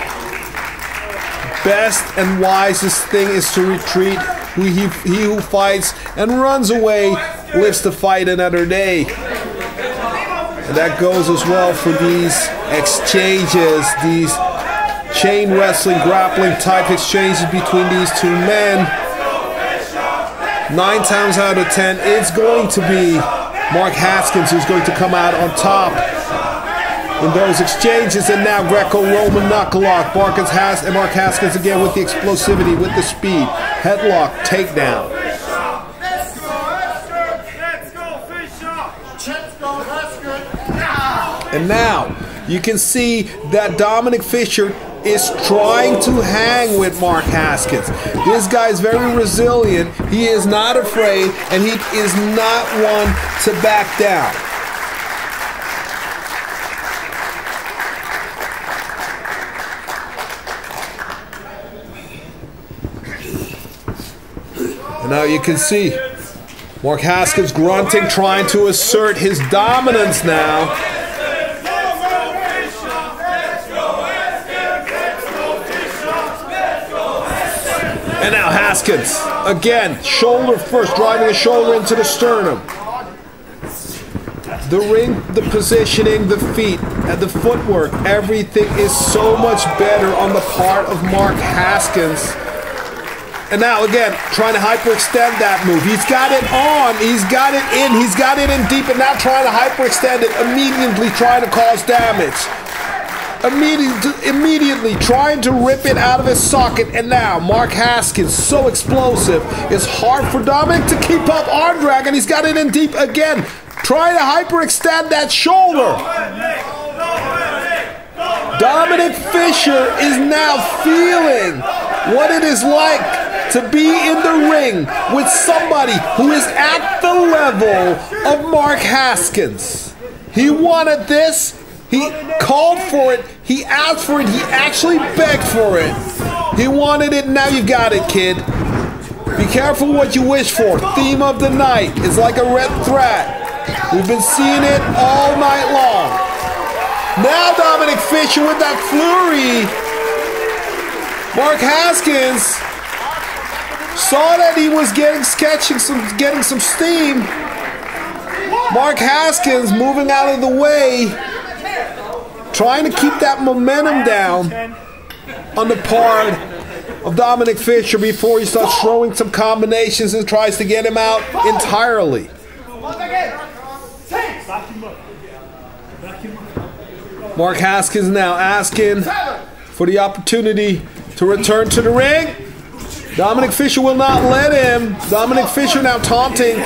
[SPEAKER 7] best and wisest thing is to retreat. He who fights and runs away lives to fight another day. And that goes as well for these exchanges, these chain wrestling, grappling type exchanges between these two men. 9 times out of 10, it's going to be Mark Haskins who's going to come out on top in those exchanges. And now Greco-Roman knuckle-lock. Mark Haskins again with the explosivity, with the speed. Headlock, takedown. And now you can see that Dominic Fisher is trying to hang with Mark Haskins. This guy is very resilient. He is not afraid, and he is not one to back down. And now you can see Mark Haskins grunting, trying to assert his dominance now. And now Haskins, again, shoulder first, driving the shoulder into the sternum. The ring, the positioning, the feet, and the footwork, everything is so much better on the part of Mark Haskins. And now again, trying to hyperextend that move. He's got it on, he's got it in, he's got it in deep, and now trying to hyperextend it, immediately trying to cause damage. Immediately trying to rip it out of his socket. And now Mark Haskins, so explosive, it's hard for Dominic to keep up. Arm drag, and he's got it in deep again, trying to hyperextend that shoulder. Dominic Fisher is now feeling what it is like to be in the ring with somebody who is at the level of Mark Haskins. He wanted this. He called for it. He asked for it. He actually begged for it. He wanted it. Now you got it, kid. Be careful what you wish for. Theme of the night is like a red thread. We've been seeing it all night long. Now Dominic Fisher with that flurry. Mark Haskins saw that he was getting some steam. Mark Haskins moving out of the way, trying to keep that momentum down on the part of Dominic Fisher before he starts throwing some combinations and tries to get him out entirely. Mark Haskins now asking for the opportunity to return to the ring. Dominic Fisher will not let him. Dominic Fisher now taunting,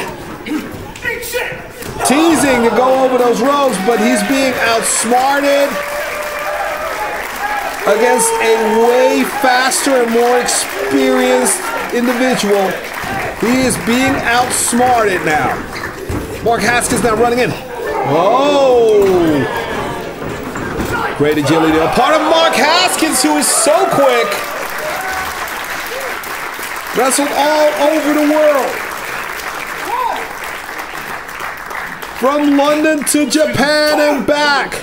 [SPEAKER 7] teasing to go over those ropes, but he's being outsmarted against a way faster and more experienced individual. He is being outsmarted now. Mark Haskins now running in. Oh! Great agility. A part of Mark Haskins, who is so quick. Wrestled all over the world. From London to Japan and back.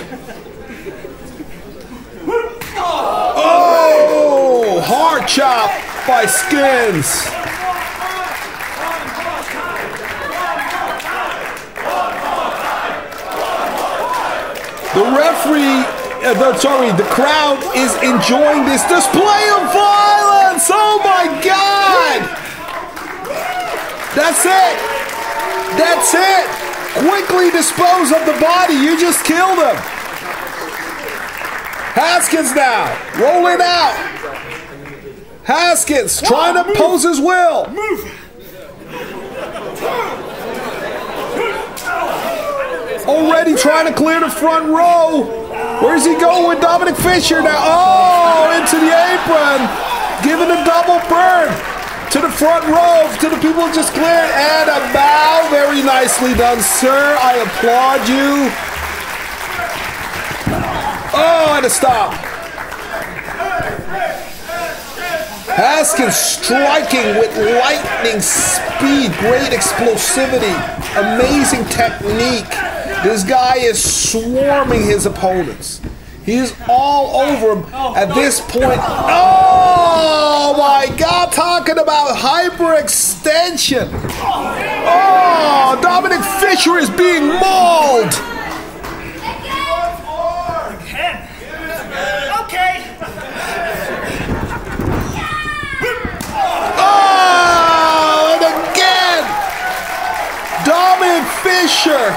[SPEAKER 7] Oh! Hard chop by Skins. The referee, the crowd is enjoying this display of violence. Oh my God! That's it. That's it. Quickly dispose of the body. You just killed him. Haskins now, rolling out. Haskins trying to pose his will. Already trying to clear the front row. Where's he going with Dominic Fisher now? Oh, into the apron. Giving a double burn to the front row, to the people just cleared. And a bow. Very nicely done, sir. I applaud you. Oh, and a stop. Haskins striking with lightning speed. Great explosivity. Amazing technique. This guy is swarming his opponents. He is all over him at this point. Oh my God, talking about hyperextension. Oh, Dominic Fisher is being mauled. Oh, and again, Dominic Fisher.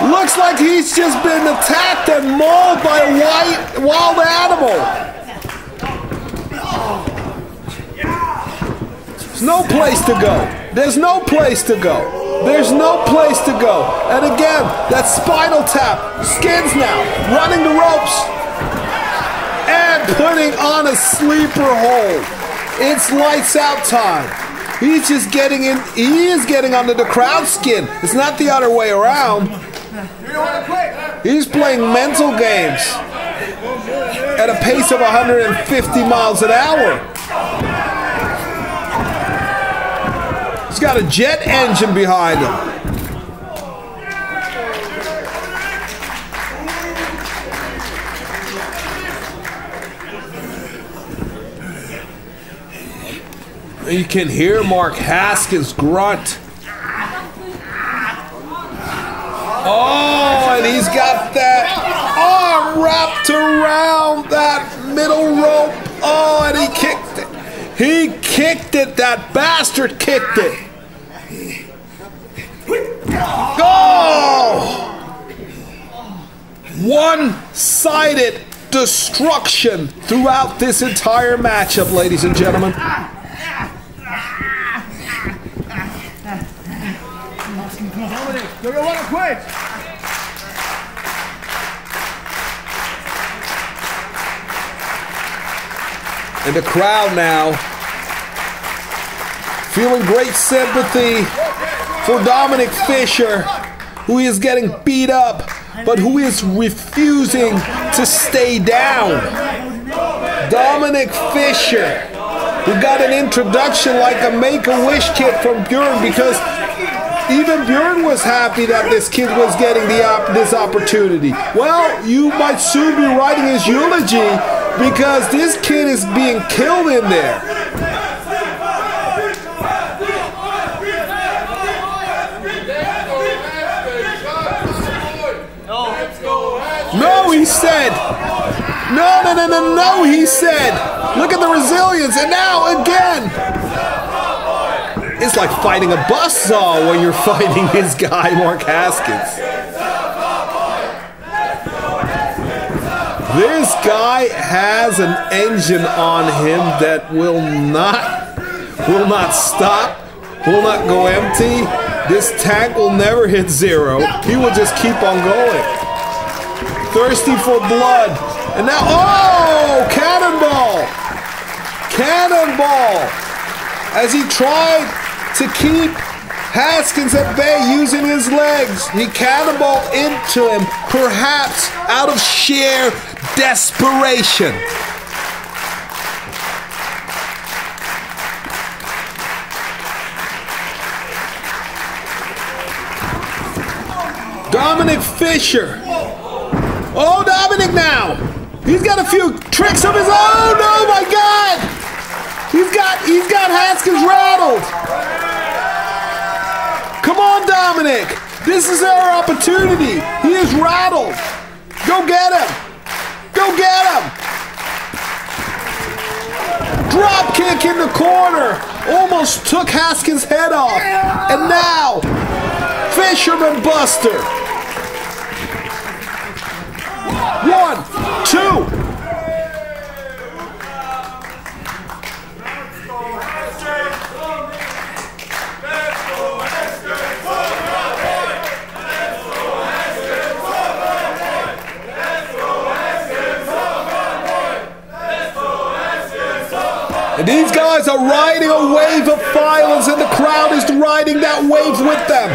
[SPEAKER 7] Looks like he's just been attacked and mauled by a wild animal. There's no place to go. There's no place to go. There's no place to go. And again, that spinal tap. Skins now, running the ropes. And putting on a sleeper hold. It's lights out time. He's just getting in. He is getting under the crowd skin. It's not the other way around. He's playing mental games at a pace of 150 miles an hour. He's got a jet engine behind him. You can hear Mark Haskins grunt. Oh, and he's got that arm wrapped around that middle rope. Oh, and he kicked it. He kicked it. That bastard kicked it. Oh! One-sided destruction throughout this entire matchup, ladies and gentlemen. And the crowd now feeling great sympathy for Dominic Fisher, who is getting beat up, but who is refusing to stay down. Dominic Fisher, who got an introduction like a Make-A-Wish kid from Bjorn, because even Bjorn was happy that this kid was getting this opportunity. Well, you might soon be writing his eulogy, because this kid is being killed in there. No, he said. No, he said. Look at the resilience, and now again. It's like fighting a buzzsaw when you're fighting this guy, Mark Haskins. This guy has an engine on him that will not stop, will not go empty. This tank will never hit zero. He will just keep on going. Thirsty for blood. And now, oh, cannonball! Cannonball! As he tried to keep Haskins at bay using his legs, he cannonballed into him, perhaps out of sheer desperation. Dominic Fisher. Oh, Dominic now. He's got a few tricks of his own. Oh my God. He's got Haskins rattled. Come on, Dominic. This is our opportunity. He is rattled. Go get him. Go get him. Drop kick in the corner. Almost took Haskins' head off. And now, Fisherman Buster. 1, 2. And these guys are riding a wave of violence, and the crowd is riding that wave with them.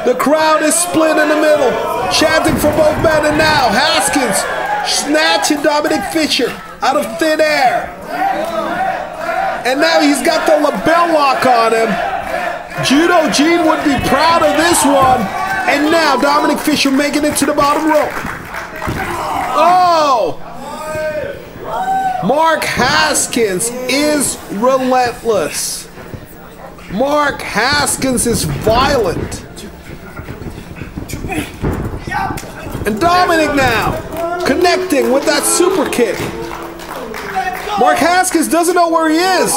[SPEAKER 7] The crowd is split in the middle, chanting for both men, and now Haskins snatching Dominic Fisher out of thin air. And now he's got the label lock on him. Judo Gene would be proud of this one. And now Dominic Fisher making it to the bottom rope. Oh! Mark Haskins is relentless. Mark Haskins is violent. And Dominic now connecting with that super kick. Mark Haskins doesn't know where he is.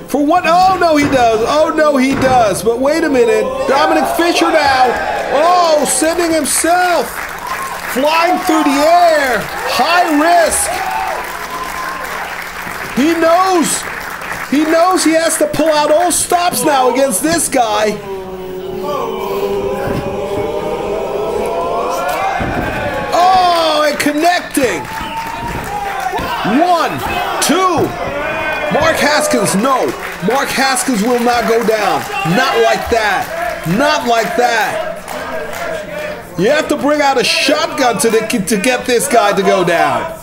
[SPEAKER 7] For what? Oh no, he does. Oh no, he does. But wait a minute. Dominic Fisher now. Oh, sending himself flying through the air. High risk. He knows he has to pull out all stops now against this guy. Oh, and connecting. 1, 2. Mark Haskins, no. Mark Haskins will not go down. Not like that. Not like that. You have to bring out a shotgun to get this guy to go down.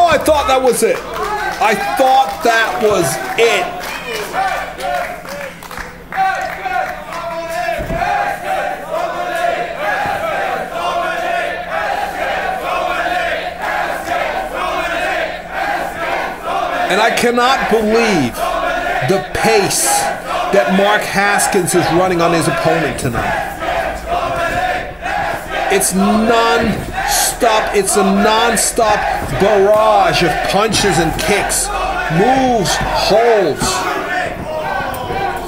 [SPEAKER 7] I thought that was it. I thought that was it. And I cannot believe the pace that Mark Haskins is running on his opponent tonight. It's non-stop. It's a non-stop barrage of punches and kicks moves, holds,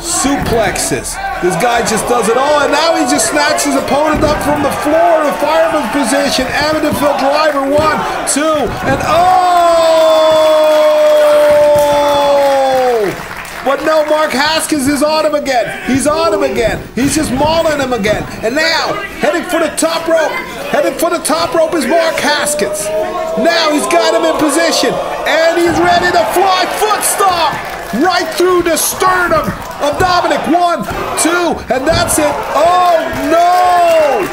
[SPEAKER 7] suplexes. This guy just does it all, and now he just snatches his opponent up from the floor in a fireman's position. Amityville driver, 1, 2, and oh! But no, Mark Haskins is on him again. He's on him again. He's just mauling him again. And now, heading for the top rope. Heading for the top rope is Mark Haskins. Now he's got him in position, and he's ready to fly foot stomp right through the sternum of Dominic. 1, 2, and that's it. Oh no!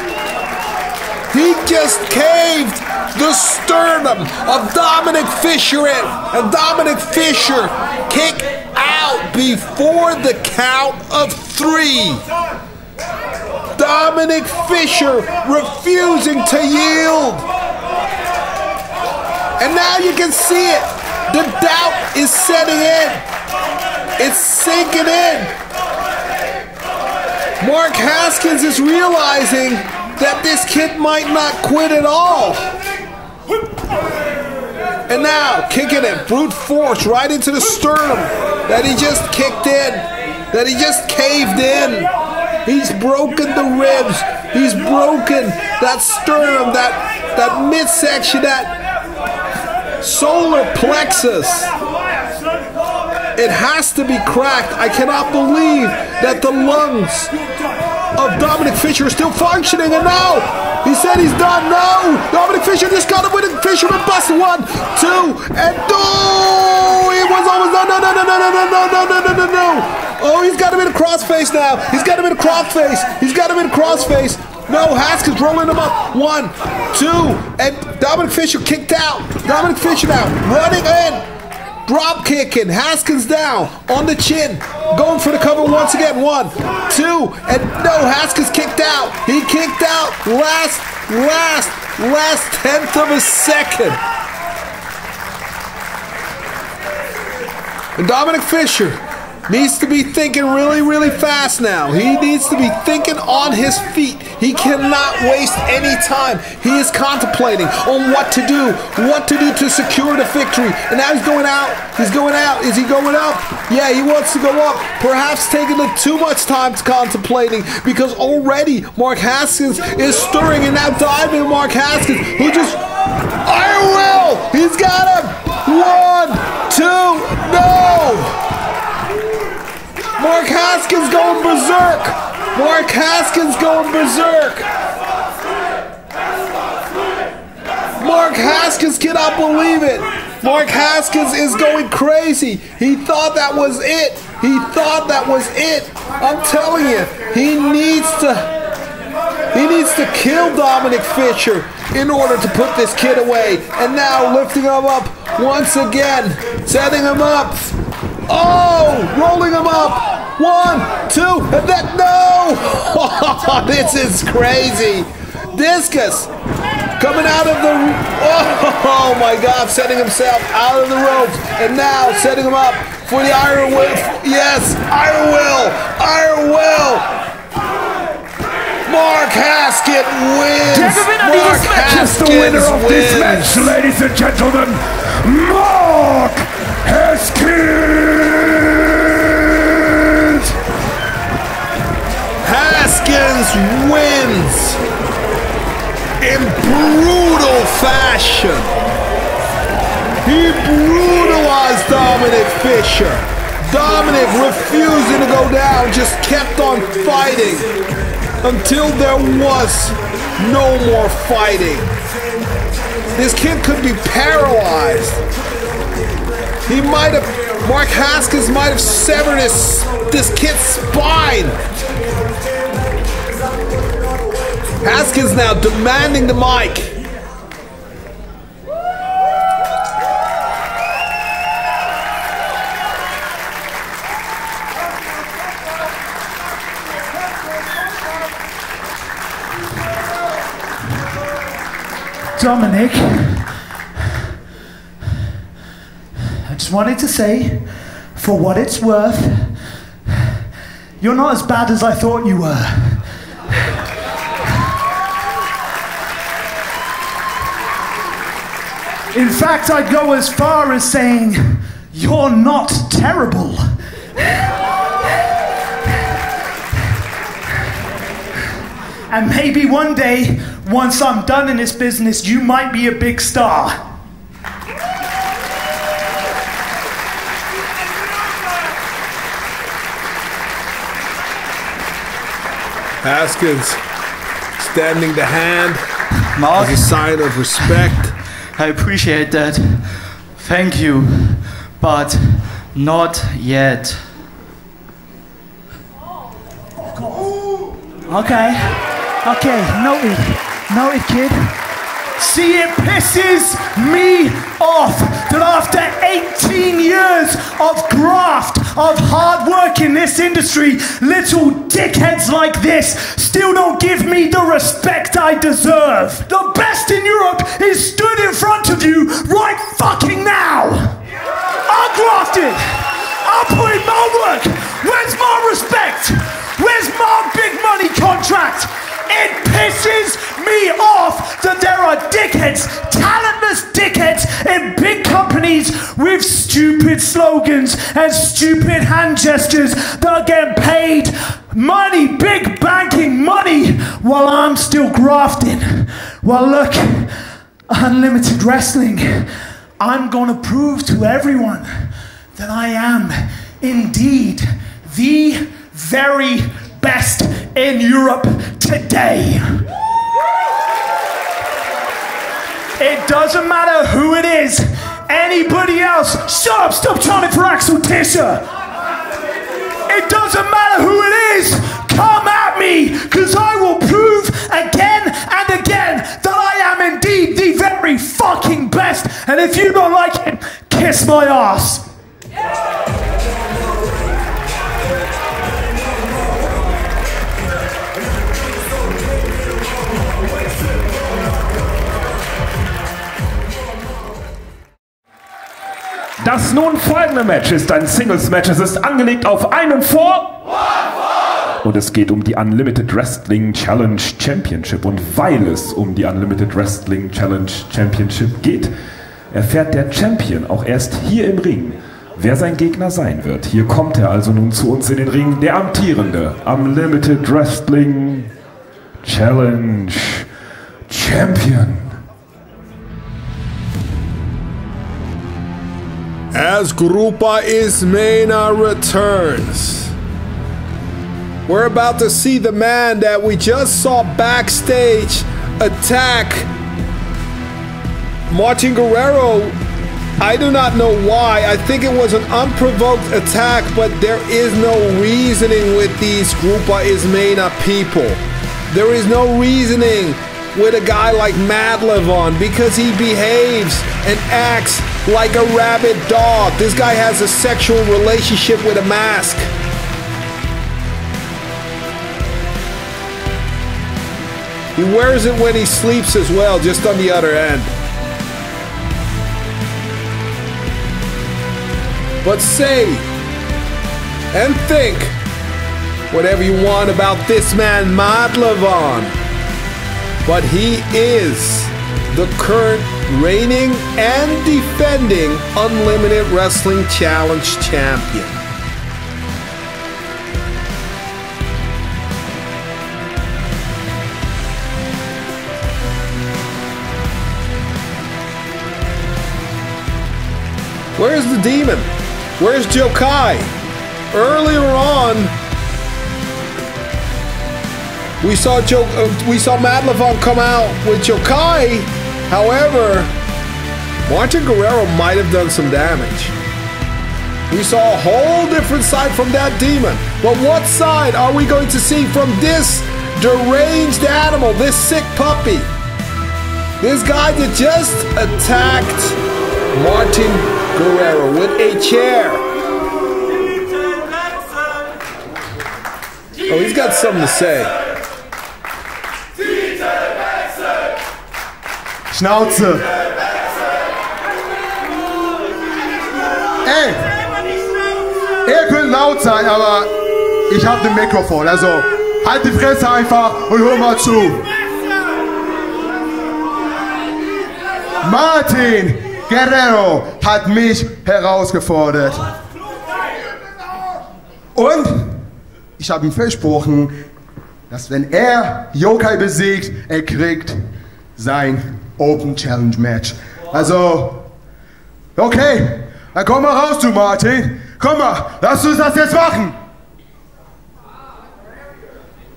[SPEAKER 7] He just caved the sternum of Dominic Fisher in, and Dominic Fisher kicked out before the count of 3. Dominic Fisher refusing to yield. And now you can see it. The doubt is setting in. It's sinking in. Mark Haskins is realizing that this kid might not quit at all. And now, kicking it, brute force right into the sternum that he just kicked in, that he just caved in. He's broken the ribs. He's broken that sternum, that midsection, that solar plexus. It has to be cracked. I cannot believe that the lungs of Dominic Fisher are still functioning, and now he said he's done. No! Dominic Fisher just got him with a fisherman busted. 1, 2, and oh! It was almost done. No. Oh, he's got him in a crossface now. He's got him in a crossface. No, Haskins rolling him up. 1, 2, and Dominic Fisher kicked out. Dominic Fisher now running in. Drop kicking, Haskins down on the chin, going for the cover once again. 1, 2, and no, Haskins kicked out. He kicked out last tenth of a second. And Dominic Fisher needs to be thinking really fast now. He needs to be thinking on his feet. He cannot waste any time. He is contemplating on what to do to secure the victory. And now he's going out. Is he going up? Yeah, he wants to go up. Perhaps taking too much time to contemplating, because already Mark Haskins is stirring, and now diving Mark Haskins, who just Iron Will. He's got him. 1, 2, no. Mark Haskins going berserk. Mark Haskins going berserk. Mark Haskins cannot believe it. Mark Haskins is going crazy. He thought that was it. I'm telling you, he needs to kill Dominic Fisher in order to put this kid away. And now lifting him up once again, setting him up. Oh, rolling him up. 1, 2, and then no! This is crazy. Discus coming out of the, oh my God, setting himself out of the ropes, and now setting him up for the Iron Will. Yes, Iron Will. Mark Haskins wins. Mark Haskins
[SPEAKER 6] the winner of this match, ladies and gentlemen, Mark Haskins.
[SPEAKER 7] Haskins wins in brutal fashion. He brutalized Dominic Fisher. Dominic refusing to go down, just kept on fighting until there was no more fighting. This kid could be paralyzed. Mark Haskins might have severed this kid's spine. Haskins now demanding the mic.
[SPEAKER 10] Dominic, I just wanted to say, for what it's worth, you're not as bad as I thought you were. In fact, I'd go as far as saying You're not terrible. And maybe one day, once I'm done in this business, you might be a big star.
[SPEAKER 7] Haskins, extending the hand as a sign of respect.
[SPEAKER 2] I appreciate that. Thank you. But not yet.
[SPEAKER 10] Okay, noted, kid. See, it pisses me off that after 18 years of graft, of hard work in this industry, little dickheads like this still don't give me the respect I deserve. The best in Europe is stood in front of you right fucking now. I'm grafted. I'm putting my work. Where's my respect? Where's my big money contract? It pisses me off that there are dickheads, talentless dickheads in big companies with stupid slogans and stupid hand gestures that are getting paid money, big banking money, while I'm still grafting. Well, look, Unlimited Wrestling, I'm gonna prove to everyone that I am indeed the very best in Europe today. It doesn't matter who it is, anybody else. Shut up, stop trying for Axel Tischer. It doesn't matter who it is, come at me, because I will prove again and again that I am indeed the very fucking best. And if you don't like it, kiss my ass.
[SPEAKER 6] Das nun folgende Match ist ein Singles-Match. Es ist angelegt auf einen Fall. Und es geht um die Unlimited Wrestling Challenge Championship. Und weil es um die Unlimited Wrestling Challenge Championship geht, erfährt der Champion auch erst hier im Ring, wer sein Gegner sein wird. Hier kommt er also nun zu uns in den Ring, der amtierende Unlimited Wrestling Challenge Champion.
[SPEAKER 7] As Grupa Ismena returns, we're about to see the man that we just saw backstage attack Martin Guerrero. I do not know why. I think it was an unprovoked attack, but there is no reasoning with these Grupa Ismena people. There is no reasoning with a guy like Matt Levon because he behaves and acts like a rabid dog. This guy has a sexual relationship with a mask. He wears it when he sleeps as well, just on the other end. But say and think whatever you want about this man, Matt Levon. But he is the current reigning and defending Unlimited Wrestling Challenge champion. Where's the demon? Where's Joe Kai? Earlier on, we saw Matt Levon come out with Joe Kai. However, Martin Guerrero might have done some damage. We saw a whole different side from that demon. But what side are we going to see from this deranged animal, this sick puppy? This guy that just attacked Martin Guerrero with a chair. Oh, he's got something to say.
[SPEAKER 11] Schnauze! Ey! Ihr könnt laut sein, aber ich hab den Mikrofon, also halt die Fresse einfach und hör mal zu. Martin, Guerrero hat mich herausgefordert. Und ich habe ihm versprochen, dass wenn er Yokai besiegt, er kriegt sein Open Challenge Match. Also, okay, dann komm mal raus, du Martin. Komm mal, lass uns das jetzt machen.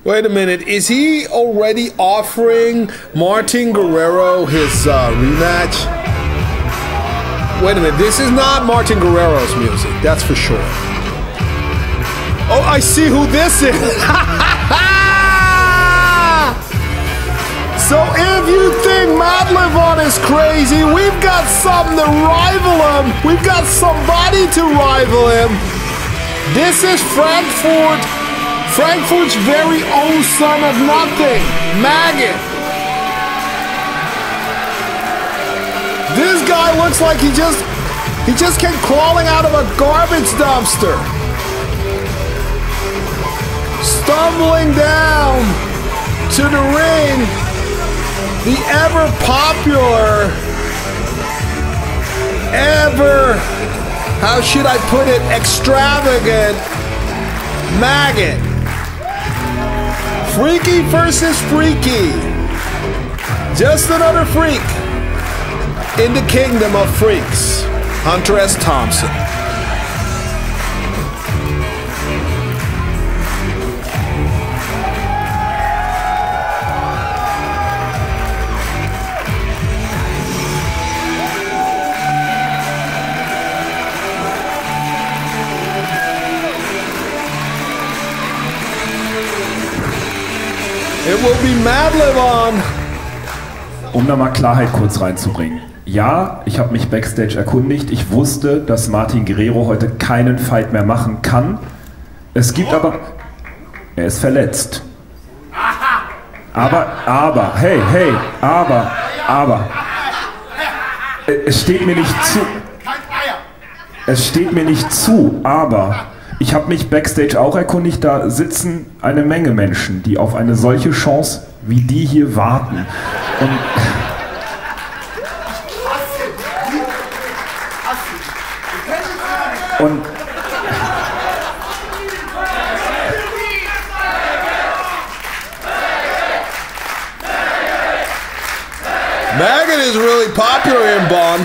[SPEAKER 7] Wait a minute, is he already offering Martin Guerrero his rematch? Wait a minute, this is not Martin Guerrero's music, that's for sure. Oh, I see who this is. So if you think Matt Levon is crazy, we've got something to rival him. We've got somebody to rival him. This is Frankfurt's very own son of nothing, Maggot. This guy looks like he just came crawling out of a garbage dumpster. Stumbling down to the ring, the ever popular, how should I put it, extravagant Maggot. Freaky versus freaky. Just another freak in the kingdom of freaks. Hunter S. Thompson. It will be Matt Levon.
[SPEAKER 6] Um da mal Klarheit kurz reinzubringen. Ja, ich habe mich backstage erkundigt. Ich wusste, dass Martin Guerrero heute keinen Fight mehr machen kann. Es gibt aber... Er ist verletzt. Aber, hey, aber... Es steht mir nicht zu... Es steht mir nicht zu, aber... Ich habe mich backstage auch erkundigt, da sitzen eine Menge Menschen, die auf eine solche Chance wie die hier warten. Und
[SPEAKER 7] Maggot is really popular in Bonn.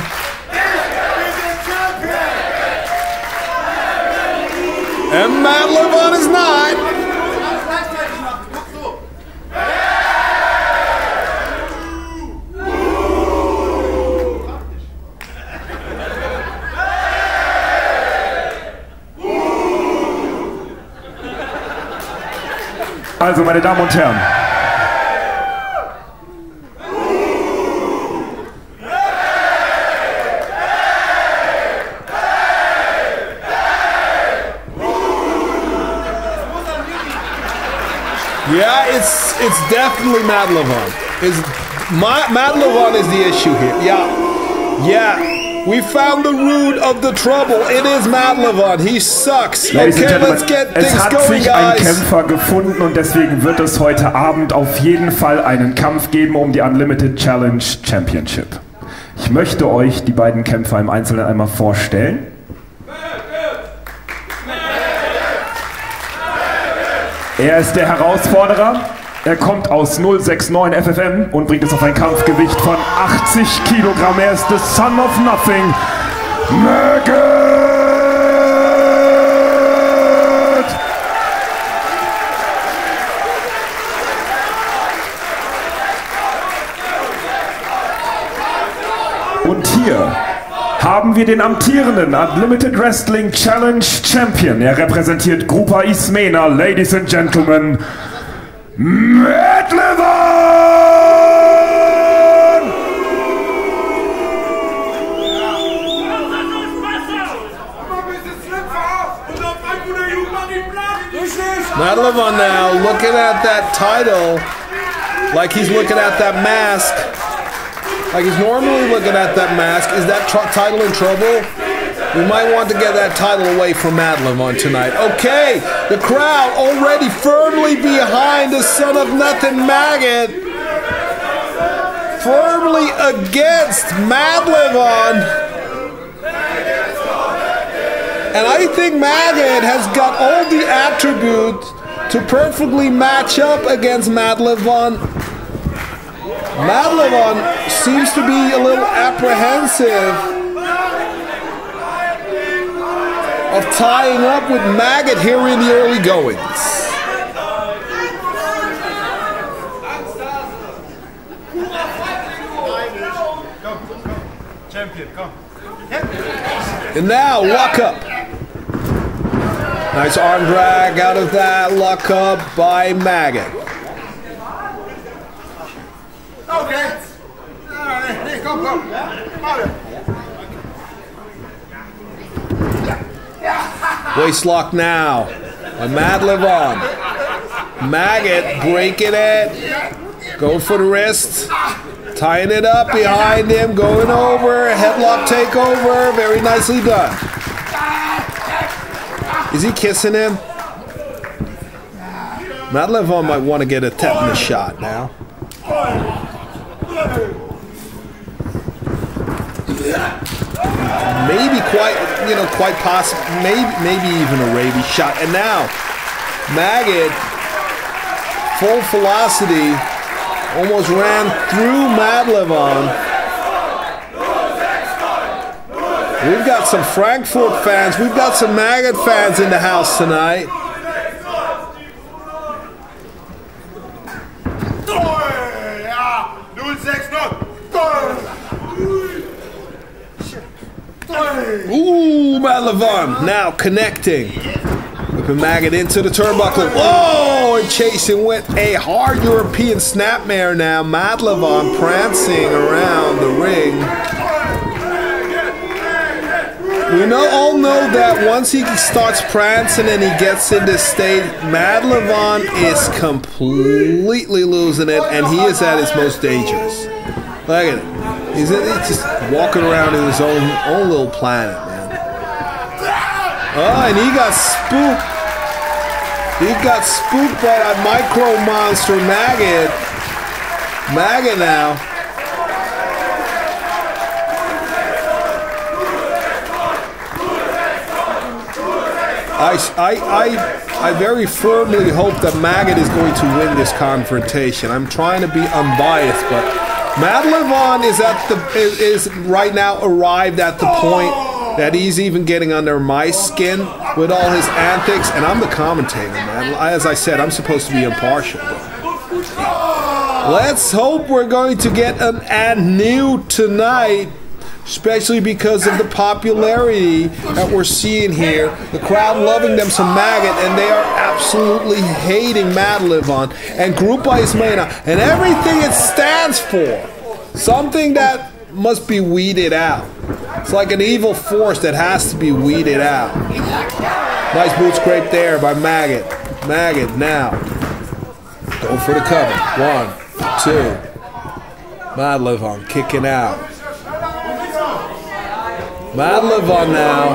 [SPEAKER 7] And Matt Levon is not.
[SPEAKER 6] Also, meine Damen und Herren.
[SPEAKER 7] Yeah, it's definitely Matt Levon. Matt Levon is the issue here. Yeah. We found the root of the trouble. It is Matt Levon. He sucks. Okay, let's get things going, guys.
[SPEAKER 6] Es hat sich ein Kämpfer gefunden und deswegen wird es heute Abend auf jeden Fall einen Kampf geben um die Unlimited Challenge Championship. Ich möchte euch die beiden Kämpfer im Einzelnen einmal vorstellen. Er ist der Herausforderer. Er kommt aus 069 FFM und bringt es auf ein Kampfgewicht von 80 Kilogramm. Er ist the son of nothing. Maggot! Und hier haben wir den amtierenden Unlimited Wrestling Challenge Champion. Er repräsentiert Grupa Ismena, Ladies and Gentlemen, Matt Levon!
[SPEAKER 7] Matt Levon now looking at that title like he's looking at that mask. Like he's normally looking at that mask. Is that title in trouble? We might want to get that title away from Matt Levon tonight. Okay, the crowd already firmly behind the son of nothing Maggot. firmly against Madlevon. And I think Maggot has got all the attributes to perfectly match up against Madlevon. Madlevon seems to be a little apprehensive of tying up with Maggot here in the early goings. And now, luck up. Nice arm drag out of that. Luck up by Maggot.
[SPEAKER 9] Okay. All right, go.
[SPEAKER 7] Waist lock now by Madlevon. Maggot breaking it. Going for the wrist. Tying it up behind him. Going over. Headlock takeover. Very nicely done. Is he kissing him? Madlevon might want to get a tetanus shot now. Maybe quite possible. Maybe even a rabies shot. And now, Maggot, full velocity, almost ran through Madlevon. We've got some Frankfurt fans. We've got some Maggot fans in the house tonight. Ooh, Madlevon now connecting. Whipping Maggot into the turnbuckle. Oh, and chasing with a hard European snapmare now. Madlevon prancing around the ring. We all know that once he starts prancing and he gets in this state, Madlevon is completely losing it, and he is at his most dangerous. Look at it. He's just walking around in his own little planet, man. Oh, and he got spooked. He got spooked by that micro monster Maggot. Maggot now. I very firmly hope that Maggot is going to win this confrontation. I'm trying to be unbiased, but Madlevon is right now arrived at the point that he's even getting under my skin with all his antics, and I'm the commentator, man. As I said, I'm supposed to be impartial. Let's hope we're going to get an and new tonight, especially because of the popularity that we're seeing here. The crowd loving them some Maggot, and they are absolutely hating Madlevon and Grupa Ismena and everything it stands for. Something that must be weeded out. It's like an evil force that has to be weeded out. Nice boot scrape there by Maggot. Maggot now. Go for the cover. 1, 2. Madlevon kicking out. Madlevon now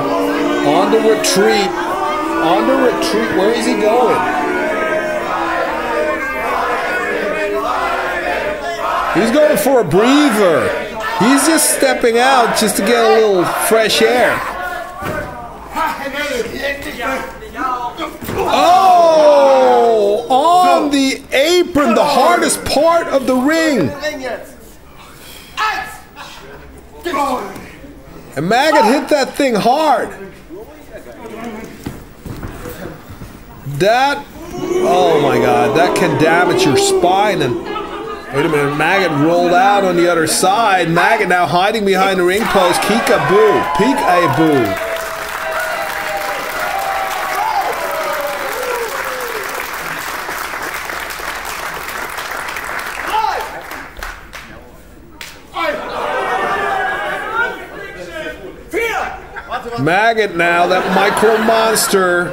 [SPEAKER 7] on the retreat. On the retreat. Where is he going? He's going for a breather. He's just stepping out just to get a little fresh air. Oh! On the apron, the hardest part of the ring. And Maggot hit that thing hard. That, oh my God, that can damage your spine. And wait a minute, Maggot rolled out on the other side. Maggot now hiding behind the ring post. Peek-a-boo, peek-a-boo. Maggot now, that micro monster.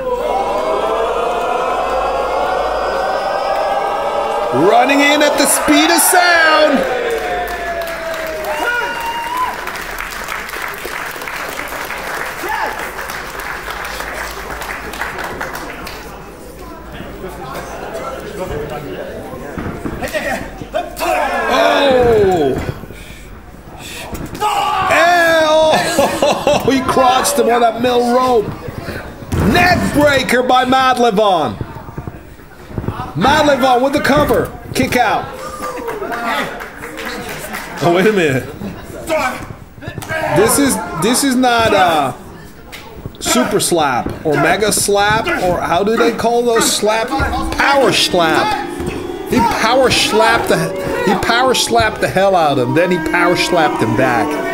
[SPEAKER 7] Running in at the speed of sound. Oh! crotched him on that middle rope. Neck breaker by Madlevon. Madlevon with the cover. Kick out. Oh, wait a minute. This is not super slap or mega slap, or how do they call those slap? Power slap. He power slapped the hell out of him. Then he power slapped him back.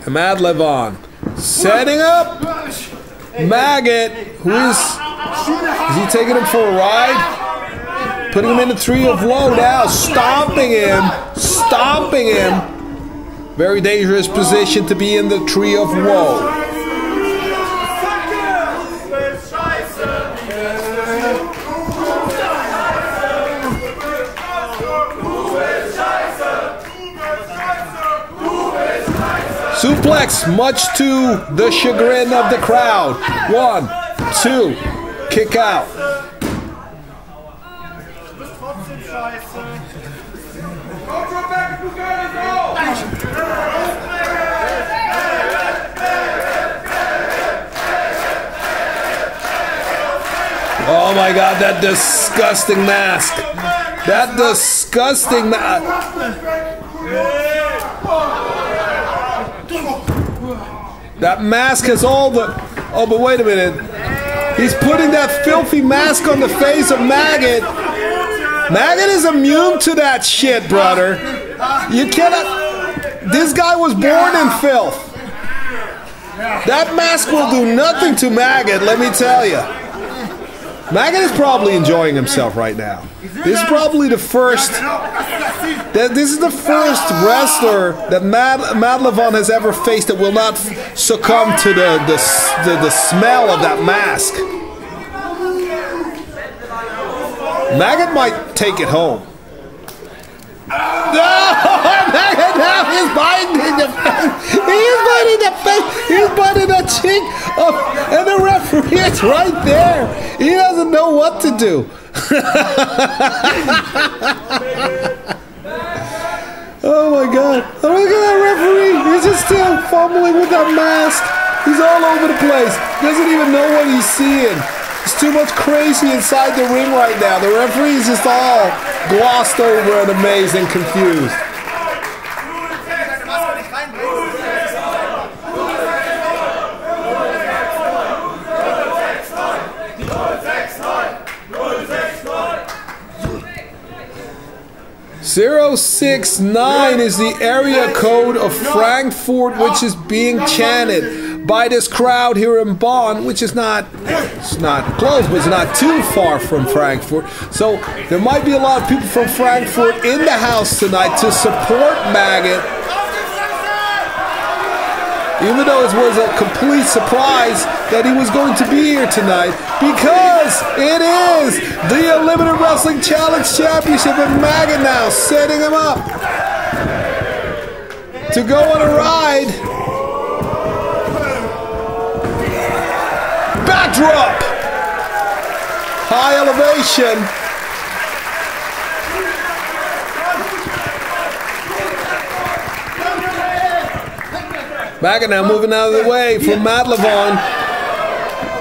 [SPEAKER 7] Madlevon setting up Maggot, who is he taking him for a ride? Putting him in the tree of woe now, stomping him. Very dangerous position to be in the tree of woe. Suplex, much to the chagrin of the crowd. 1, 2, kick out. Oh my God, that disgusting mask. That disgusting mask. That mask has all the... Oh, but wait a minute. He's putting that filthy mask on the face of Maggot. Maggot is immune to that shit, brother. You cannot... This guy was born in filth. That mask will do nothing to Maggot, let me tell you. Maggot is probably enjoying himself right now. This is probably the first... This is the first wrestler that Madlevon has ever faced that will not succumb to the smell of that mask. Maggot might take it home. No! Maggot now is biting the face. He's biting the face. He's biting the cheek. And the referee is right there. He doesn't know what to do. Oh my God. Oh, look at that referee. He's just still fumbling with that mask. He's all over the place. Doesn't even know what he's seeing. There's too much crazy inside the ring right now. The referee is just all glossed over and amazed and confused. .069 is the area code of Frankfurt, which is being chanted by this crowd here in Bonn, which is it's not close, but it's not too far from Frankfurt. So there might be a lot of people from Frankfurt in the house tonight to support Maggot. Even though it was a complete surprise that he was going to be here tonight, because it is the Unlimited Wrestling Challenge Championship, and Maggot now setting him up to go on a ride. Backdrop, high elevation. Maggot now moving out of the way from Madlevon,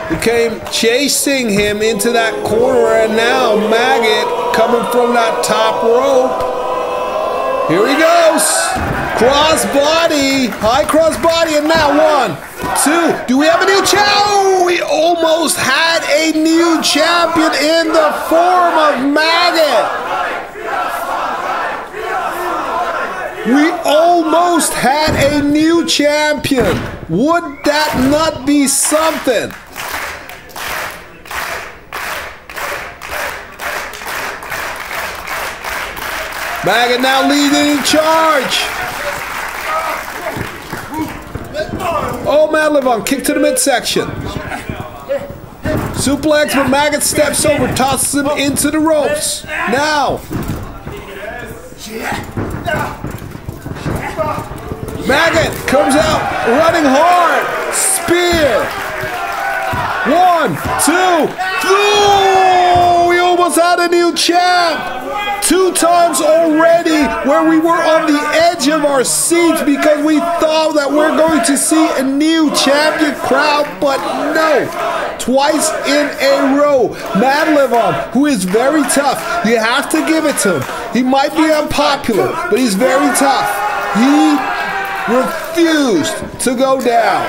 [SPEAKER 7] who came chasing him into that corner, and now Maggot coming from that top rope. Here he goes. Cross body, high cross body, and now 1, 2. Do we have a new champion? Oh, we almost had a new champion in the form of Maggot. We almost had a new champion. Would that not be something? Maggot now leading in charge. Oh, Madlevon, kick to the midsection. Suplex, but Maggot steps over, tosses him into the ropes. Now. Maggot comes out running hard. Spear. 1, 2, 3. We almost had a new champ. 2 times already where we were on the edge of our seats because we thought that we're going to see a new champion crowd, but no. Twice in a row. Madlevon, who is very tough. You have to give it to him. He might be unpopular, but he's very tough. He refused to go down.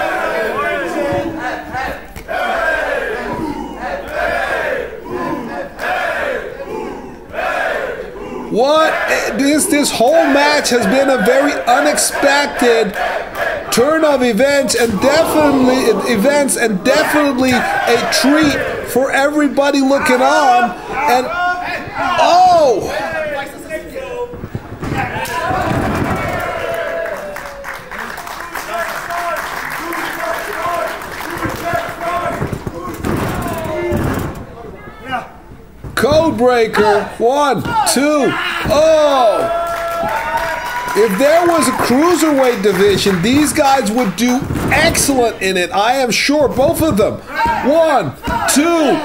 [SPEAKER 7] What? This whole match has been a very unexpected turn of events and definitely a treat for everybody looking on. And oh! Codebreaker, 1, 2, oh! If there was a cruiserweight division, these guys would do excellent in it. I am sure, both of them. 1, 2.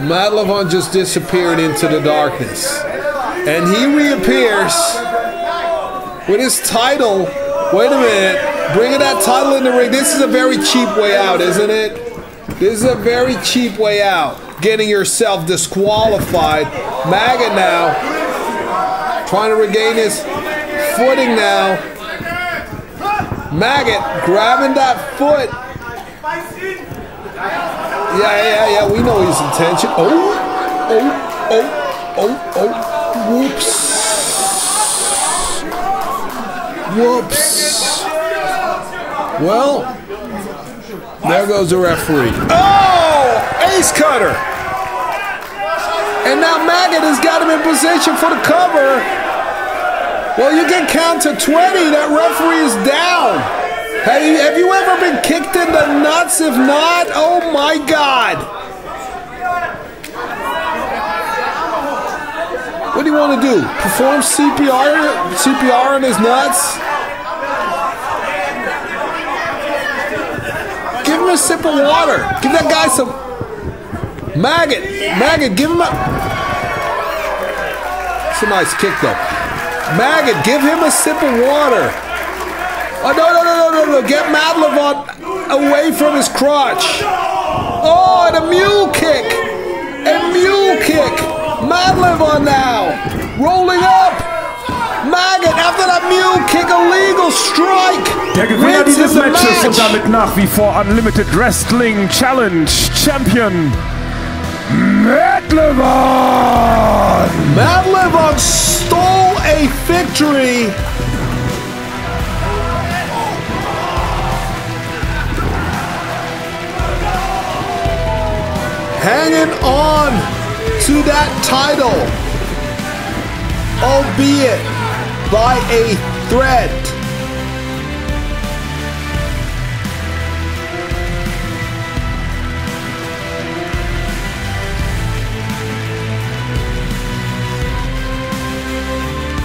[SPEAKER 7] Madlevon just disappeared into the darkness. And he reappears with his title. Wait a minute. Bringing that title in the ring. This is a very cheap way out, isn't it? This is a very cheap way out. Getting yourself disqualified. Maggot now. Trying to regain his footing now. Maggot grabbing that foot. Yeah, we know his intention. Oh. Whoops. Well, there goes the referee. Oh, ace cutter. And now Maggot has got him in position for the cover. Well, you can count to 20. That referee is down. Have you ever been kicked in the nuts? If not, oh my God. What do you want to do? Perform CPR on his nuts? Give him a sip of water. Give that guy some... Maggot, give him a... It's a nice kick though. Maggot, give him a sip of water. Oh, no. Get Madlevon away from his crotch. Oh, and a mule kick. Madlevon now. Rolling up. Maggot after that mule kick, a legal strike.
[SPEAKER 6] Der Gewinner dieses Matches und damit nach wie vor Unlimited Wrestling Challenge Champion Madlevon.
[SPEAKER 7] Madlevon stole a victory. Hanging on to that title, albeit by a thread.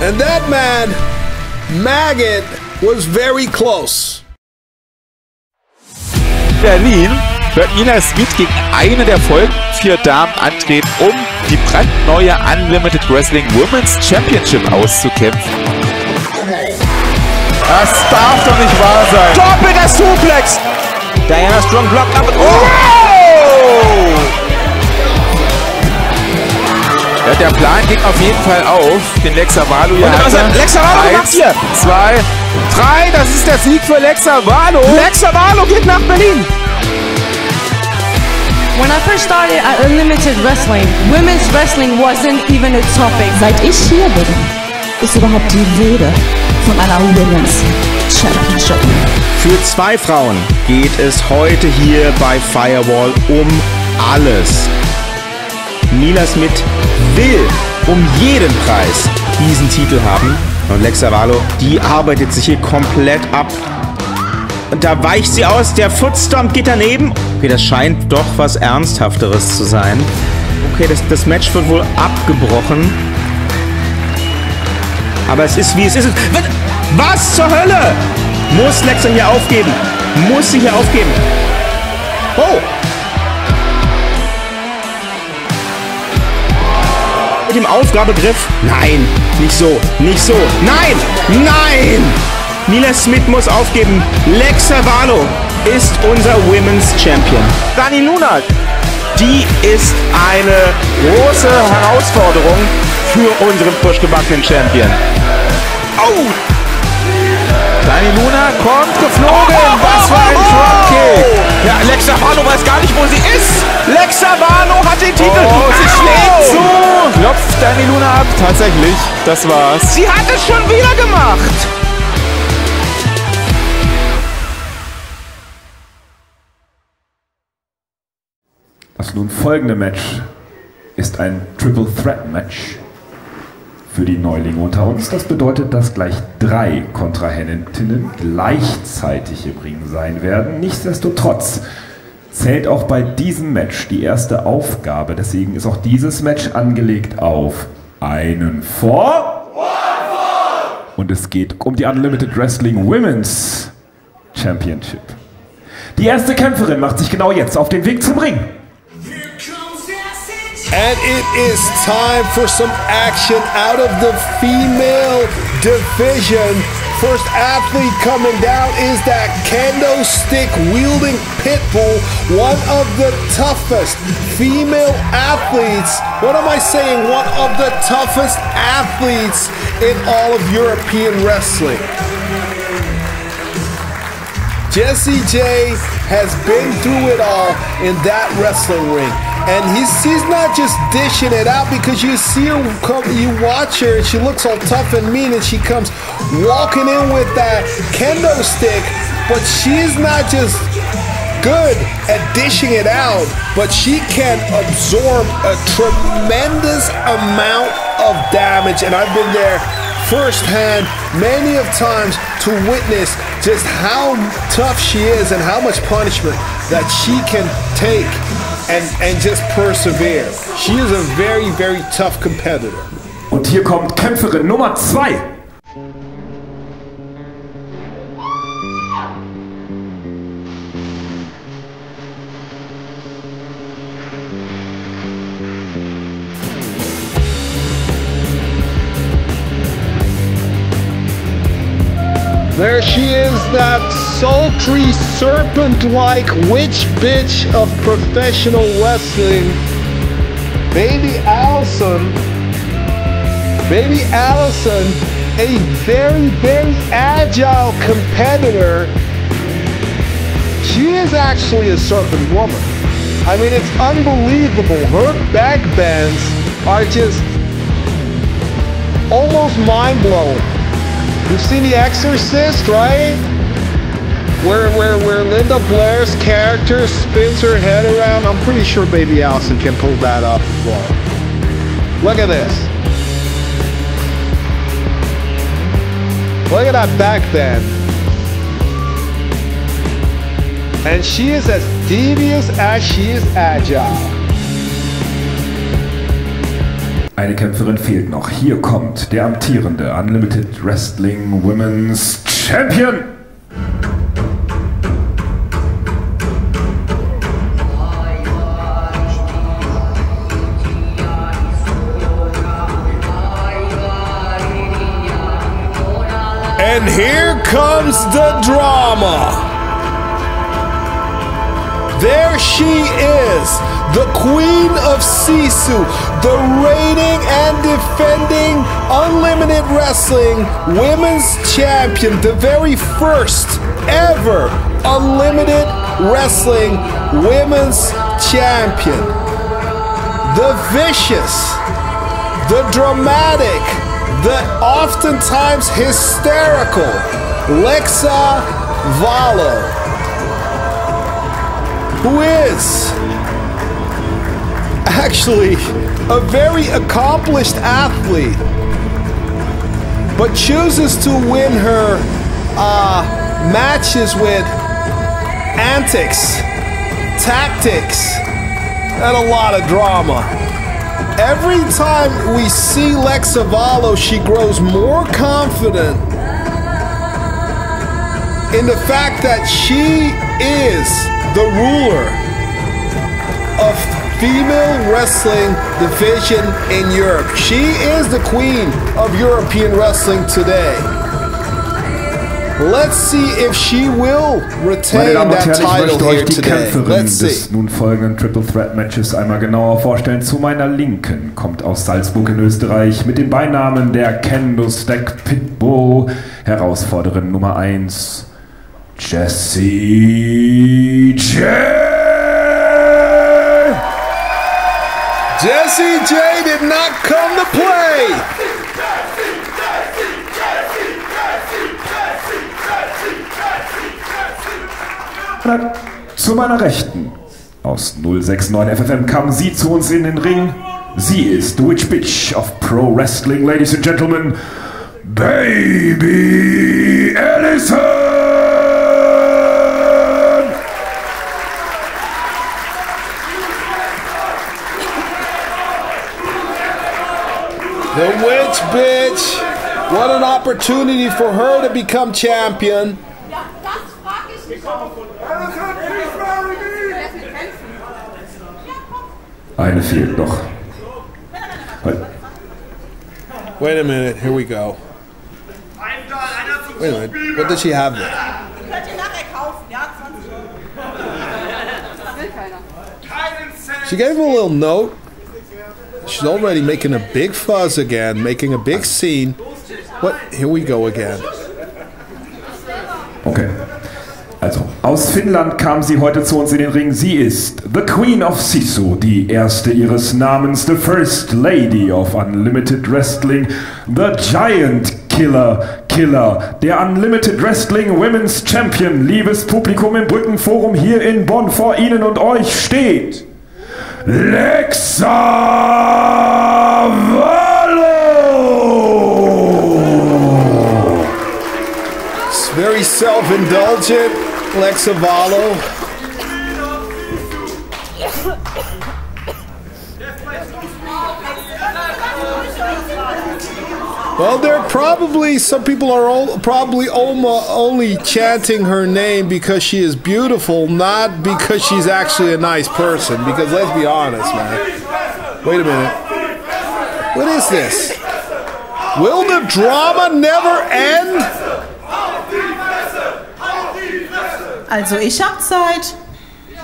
[SPEAKER 7] And that man, Maggot, was very close.
[SPEAKER 12] Berlin wird Nina Smith gegen eine der folgenden 4 Damen antreten, um die brandneue Unlimited Wrestling Women's Championship auszukämpfen. Das darf doch nicht wahr sein. Doppelter Suplex! Diana Strong blockt ab und... Oh! Ja, der Plan ging auf jeden Fall auf. Den Lexa Valo hier hatte. Lexa Valo macht hier. 2, 3, das ist der Sieg für Lexa Valo. Lexa Valo geht nach Berlin.
[SPEAKER 13] When I first started at Unlimited Wrestling, women's wrestling wasn't even a topic.
[SPEAKER 14] Seit ich hier bin, ist überhaupt die Rede von einer Women's Championship.
[SPEAKER 15] Für 2 Frauen geht es heute hier bei Firewall um alles.
[SPEAKER 12] Mila Smith will um jeden Preis diesen Titel haben. Und Lexa Valo, die arbeitet sich hier komplett ab. Und da weicht sie aus, der Footstomp geht daneben. Okay, das scheint doch was Ernsthafteres zu sein. Okay, das Match wird wohl abgebrochen. Aber es ist wie es ist. Was zur Hölle? Muss Lexa hier aufgeben? Muss sie hier aufgeben? Oh! Mit dem Aufgabegriff? Nein, nicht so, nicht so. Nein, nein! Mila Smith muss aufgeben. Lexa Valo ist unser Women's Champion. Dani Luna, die ist eine große Herausforderung für unseren frisch gebackenen Champion. Oh! Dani Luna kommt geflogen. Was für ein Dropkick. Ja, Lexa Valo weiß gar nicht, wo sie ist. Lexa Valo hat den Titel. Oh, sie schlägt zu.
[SPEAKER 15] Klopft Dani Luna ab. Tatsächlich, das war's.
[SPEAKER 12] Sie hat es schon wieder gemacht.
[SPEAKER 6] Das nun folgende Match ist ein Triple Threat Match für die Neulinge unter uns. Das bedeutet, dass gleich 3 Kontrahentinnen gleichzeitig im Ring sein werden. Nichtsdestotrotz zählt auch bei diesem Match die erste Aufgabe. Deswegen ist auch dieses Match angelegt auf einen Fall. Und es geht um die Unlimited Wrestling Women's Championship. Die erste Kämpferin macht sich genau jetzt auf den Weg zum Ring.
[SPEAKER 7] And it is time for some action out of the female division. First athlete coming down is that kendo stick wielding pitbull, one of the toughest female athletes. What am I saying? One of the toughest athletes in all of European wrestling. Jessie J has been through it all in that wrestling ring. And she's not just dishing it out, because you see her, you watch her, and she looks all tough and mean, and she comes walking in with that kendo stick, but she's not just good at dishing it out, but she can absorb a tremendous amount of damage. And I've been there firsthand many of times to witness just how tough she is and how much punishment that she can take and just persevere. She is a very, very tough competitor.
[SPEAKER 6] Und hier kommt Kämpferin Nummer 2.
[SPEAKER 7] There she is, that sultry, serpent-like witch bitch of professional wrestling. Baby Allison. Baby Allison, a very, very agile competitor. She is actually a serpent woman. I mean, it's unbelievable. Her back bends are just almost mind-blowing. You've seen The Exorcist, right? Where Linda Blair's character spins her head around. I'm pretty sure Baby Allison can pull that off as well. Look at this. Look at that back bend. And she is as devious as she is agile.
[SPEAKER 6] Eine Kämpferin fehlt noch. Hier kommt der amtierende Unlimited Wrestling Women's Champion.
[SPEAKER 7] And here comes the drama. There she is, the Queen of Sisu, the reigning and defending Unlimited Wrestling Women's Champion, the very first ever Unlimited Wrestling Women's Champion. The vicious, the dramatic, the oftentimes hysterical Lexa Valo, who is actually a very accomplished athlete, but chooses to win her matches with antics, tactics, and a lot of drama. Every time we see Lexa Valo, she grows more confident in the fact that she is the ruler of female wrestling division in Europe. She is the queen of European wrestling today. Let's see if she will retain that title here today. Let's see.
[SPEAKER 6] Des nun folgenden Triple Threat Matches einmal genauer vorstellen. Zu meiner Linken kommt aus Salzburg in Österreich mit den Beinamen der Kendo Stack Pitbull. Herausforderin Nummer 1, Jessie J.
[SPEAKER 7] Jessie J did not come to play.
[SPEAKER 6] Zu meiner Rechten, aus 069 FFM, kam sie zu uns in den Ring. Sie ist the Witch Bitch of Pro Wrestling, ladies and gentlemen, Baby Allison!
[SPEAKER 7] The Witch Bitch, what an opportunity for her to become champion.
[SPEAKER 6] Eine fehlt noch.
[SPEAKER 7] Wait a minute, here we go. Wait a minute, what does she have there? She gave him a little note. She's already making a big fuzz again, making a big scene. What? Here we go again.
[SPEAKER 6] Okay. Also, aus Finnland kam sie heute zu uns in den Ring. Sie ist the Queen of Sisu, die erste ihres Namens, the First Lady of Unlimited Wrestling, the Giant Killer, der Unlimited Wrestling Women's Champion. Liebes Publikum im Brückenforum hier in Bonn, vor Ihnen und euch steht Lexa Valo!
[SPEAKER 7] It's very self-indulgent, Lexa Valo. Well, there are probably some people are only chanting her name because she is beautiful, not because she's actually a nice person. Because let's be honest, man. Wait a minute. What is this? Will the drama never end?
[SPEAKER 14] Also ich hab Zeit.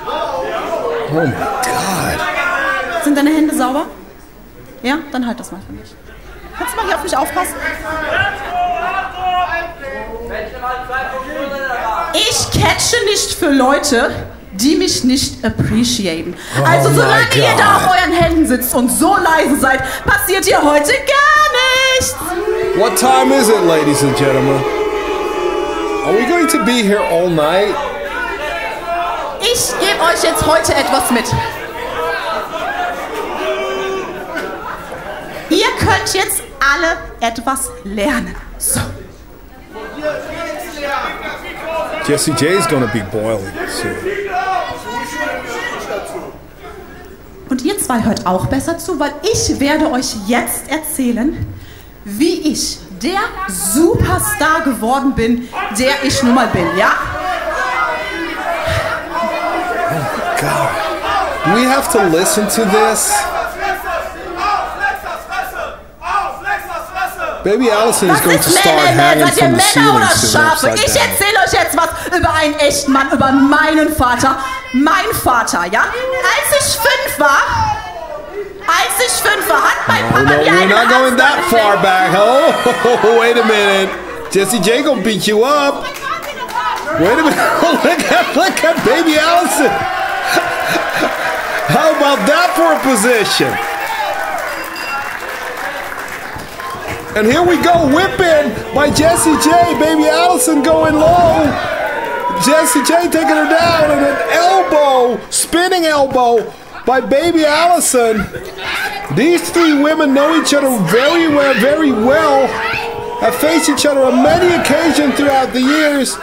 [SPEAKER 7] Oh my God.
[SPEAKER 14] Sind deine Hände sauber? Ja, dann halt das mal für mich. Kannst du mal hier auf mich aufpassen? Ich catche nicht für Leute, die mich nicht appreciaten. Also solange ihr da auf euren Händen sitzt und so leise seid, passiert hier heute gar nichts.
[SPEAKER 7] What time is it, ladies and gentlemen? Are we going to be here all night?
[SPEAKER 14] Ich gebe euch jetzt heute etwas mit. Ihr könnt jetzt alle etwas lernen. So.
[SPEAKER 7] Jessie J is gonna be boiling soon.
[SPEAKER 14] Und ihr zwei hört auch besser zu, weil ich werde euch jetzt erzählen, wie ich der Superstar geworden bin, der ich nun mal bin, ja?
[SPEAKER 7] Oh God. Do we have to listen to this? Baby Allison is going to start hanging from the ceiling soon upside
[SPEAKER 14] Ich
[SPEAKER 7] down.
[SPEAKER 14] erzähle euch jetzt was über einen echten Mann, über meinen Vater. Mein Vater, ja? Als ich 5 war, hat mein Papa mir
[SPEAKER 7] We're
[SPEAKER 14] einen
[SPEAKER 7] not going that far back. Oh, wait a minute. Jessie J gonna beat you up. Wait a minute. Look at Baby Allison. How about that for a position? And here we go, whipping by Jessie J. Baby Allison going low. Jessie J taking her down, and an elbow, spinning elbow by Baby Allison. These three women know each other very well, have faced each other on many occasions throughout the years,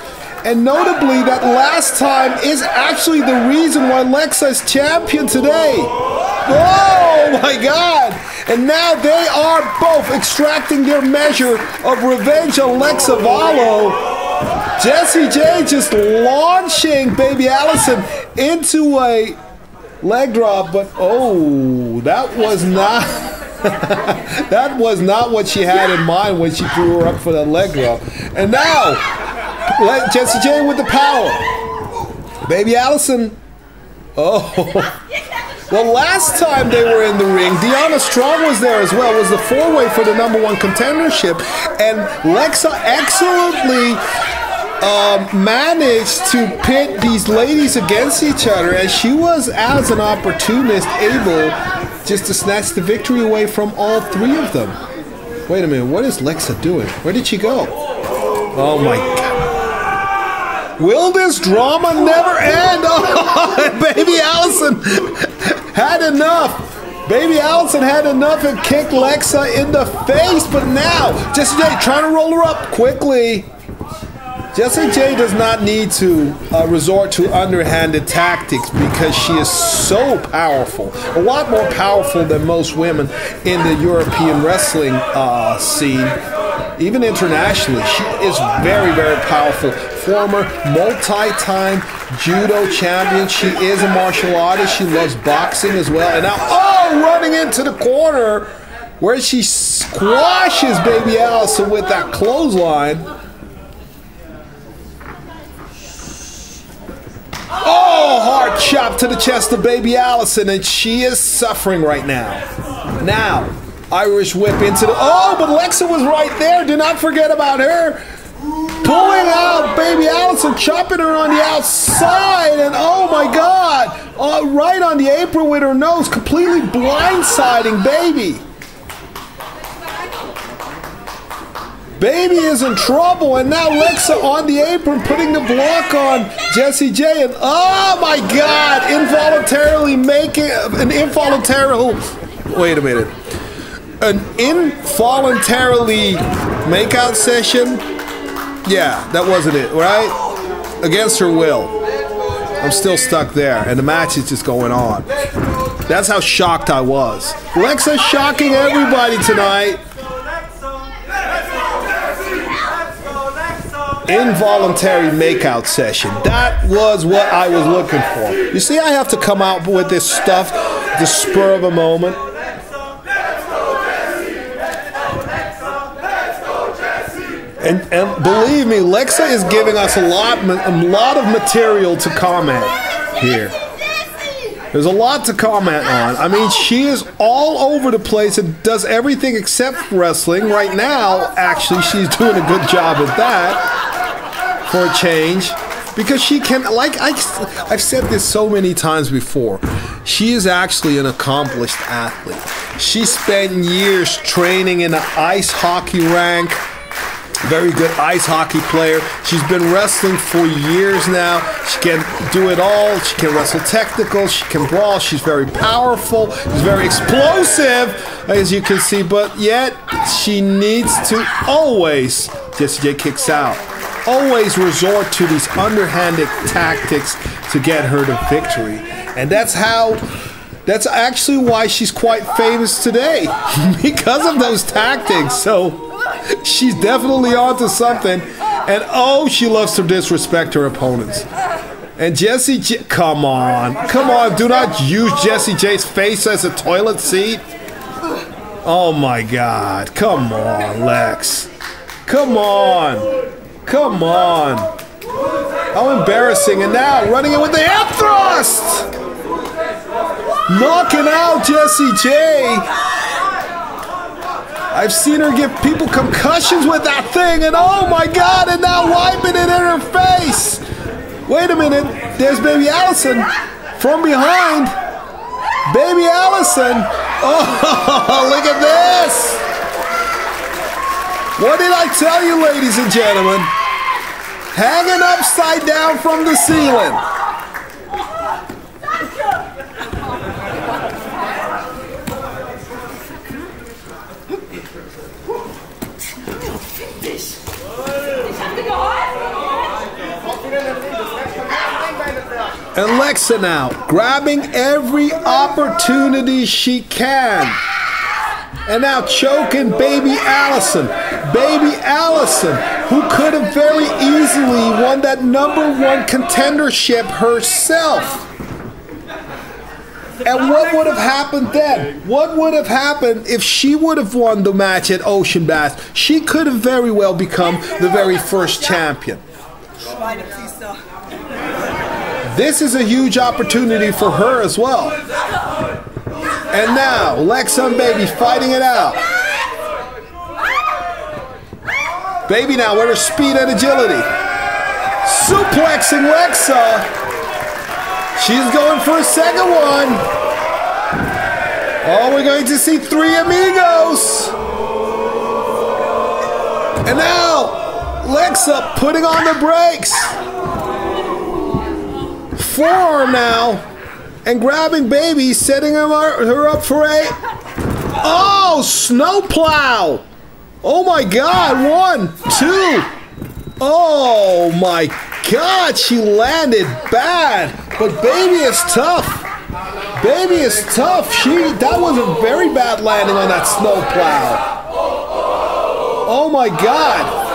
[SPEAKER 7] and notably that last time is actually the reason why Lexa is champion today. Oh my God! And now they are both extracting their measure of revenge on Lexa Valo. Jessie J just launching Baby Allison into a leg drop, but oh, that was not that was not what she had in mind when she threw her up for that leg drop. And now Jessie J with the power. Baby Allison. Oh. Well, last time they were in the ring, Deanna Strong was there as well. It was the four-way for the #1 contendership. And Lexa excellently managed to pit these ladies against each other. And she was, as an opportunist, able just to snatch the victory away from all three of them. Wait a minute, what is Lexa doing? Where did she go? Oh my God. Will this drama never end? Oh, Baby Allison had enough. Baby Allison had enough and kicked Lexa in the face, but now Jessie J trying to roll her up quickly. Jessie J does not need to resort to underhanded tactics because she is so powerful, a lot more powerful than most women in the European wrestling scene. Even internationally, she is very powerful. Former multi-time judo champion. She is a martial artist. She loves boxing as well. And now, oh, running into the corner where she squashes Baby Allison with that clothesline. Oh, hard chop to the chest of Baby Allison, and she is suffering right now. Now, Irish whip into the... Oh, but Lexa was right there. Do not forget about her. Pulling out Baby Allison, chopping her on the outside, and oh my God, right on the apron with her nose, completely blindsiding Baby. Baby is in trouble, and now Lexa on the apron putting the block on Jessie J, and oh my God, involuntarily making an involuntarily, wait a minute, an involuntarily makeout session. Yeah, that wasn't it, right? Against her will. I'm still stuck there, and the match is just going on. That's how shocked I was. Lexa shocking everybody tonight. Involuntary makeout session. That was what I was looking for. You see, I have to come out with this stuff, the spur of a moment. And believe me, Lexa is giving us a lot of material to comment here. There's a lot to comment on. I mean, she is all over the place and does everything except wrestling. Right now, actually, she's doing a good job at that for a change. Because she can, like I've said this so many times before, she is actually an accomplished athlete. She spent years training in the ice hockey rank. Very good ice hockey player. She's been wrestling for years now. She can do it all. She can wrestle technical. She can brawl. She's very powerful. She's very explosive, as you can see. But yet, she needs to always, Jessie J kicks out, always resort to these underhanded tactics to get her the victory. And that's actually why she's quite famous today. Because of those tactics. So she's definitely onto something, and oh, she loves to disrespect her opponents. And Jessie J, come on, do not use Jessie J's face as a toilet seat. Oh my God, come on, Lex. Come on. How embarrassing, and now running in with the hip thrust. Knocking out Jessie J. I've seen her give people concussions with that thing, and oh my God, and now wiping it in her face. Wait a minute, there's Baby Allison from behind. Baby Allison. Oh, look at this. What did I tell you, ladies and gentlemen? Hanging upside down from the ceiling. And Lexa now, grabbing every opportunity she can. And now choking Baby Allison. Baby Allison, who could have very easily won that #1 contendership herself. And what would have happened then? What would have happened if she would have won the match at Ocean Bath? She could have very well become the very first champion. This is a huge opportunity for her as well. And now, Lexa and Baby fighting it out. Baby now with her speed and agility. Suplexing Lexa. She's going for a second one. Oh, we're going to see 3 amigos. And now, Lexa putting on the brakes. Forearm now. And grabbing Baby, setting her up for a... Oh, snowplow. Oh my God, 1, 2. Oh my God, she landed bad. But Baby is tough. Baby is tough. That was a very bad landing on that snowplow. Oh my God.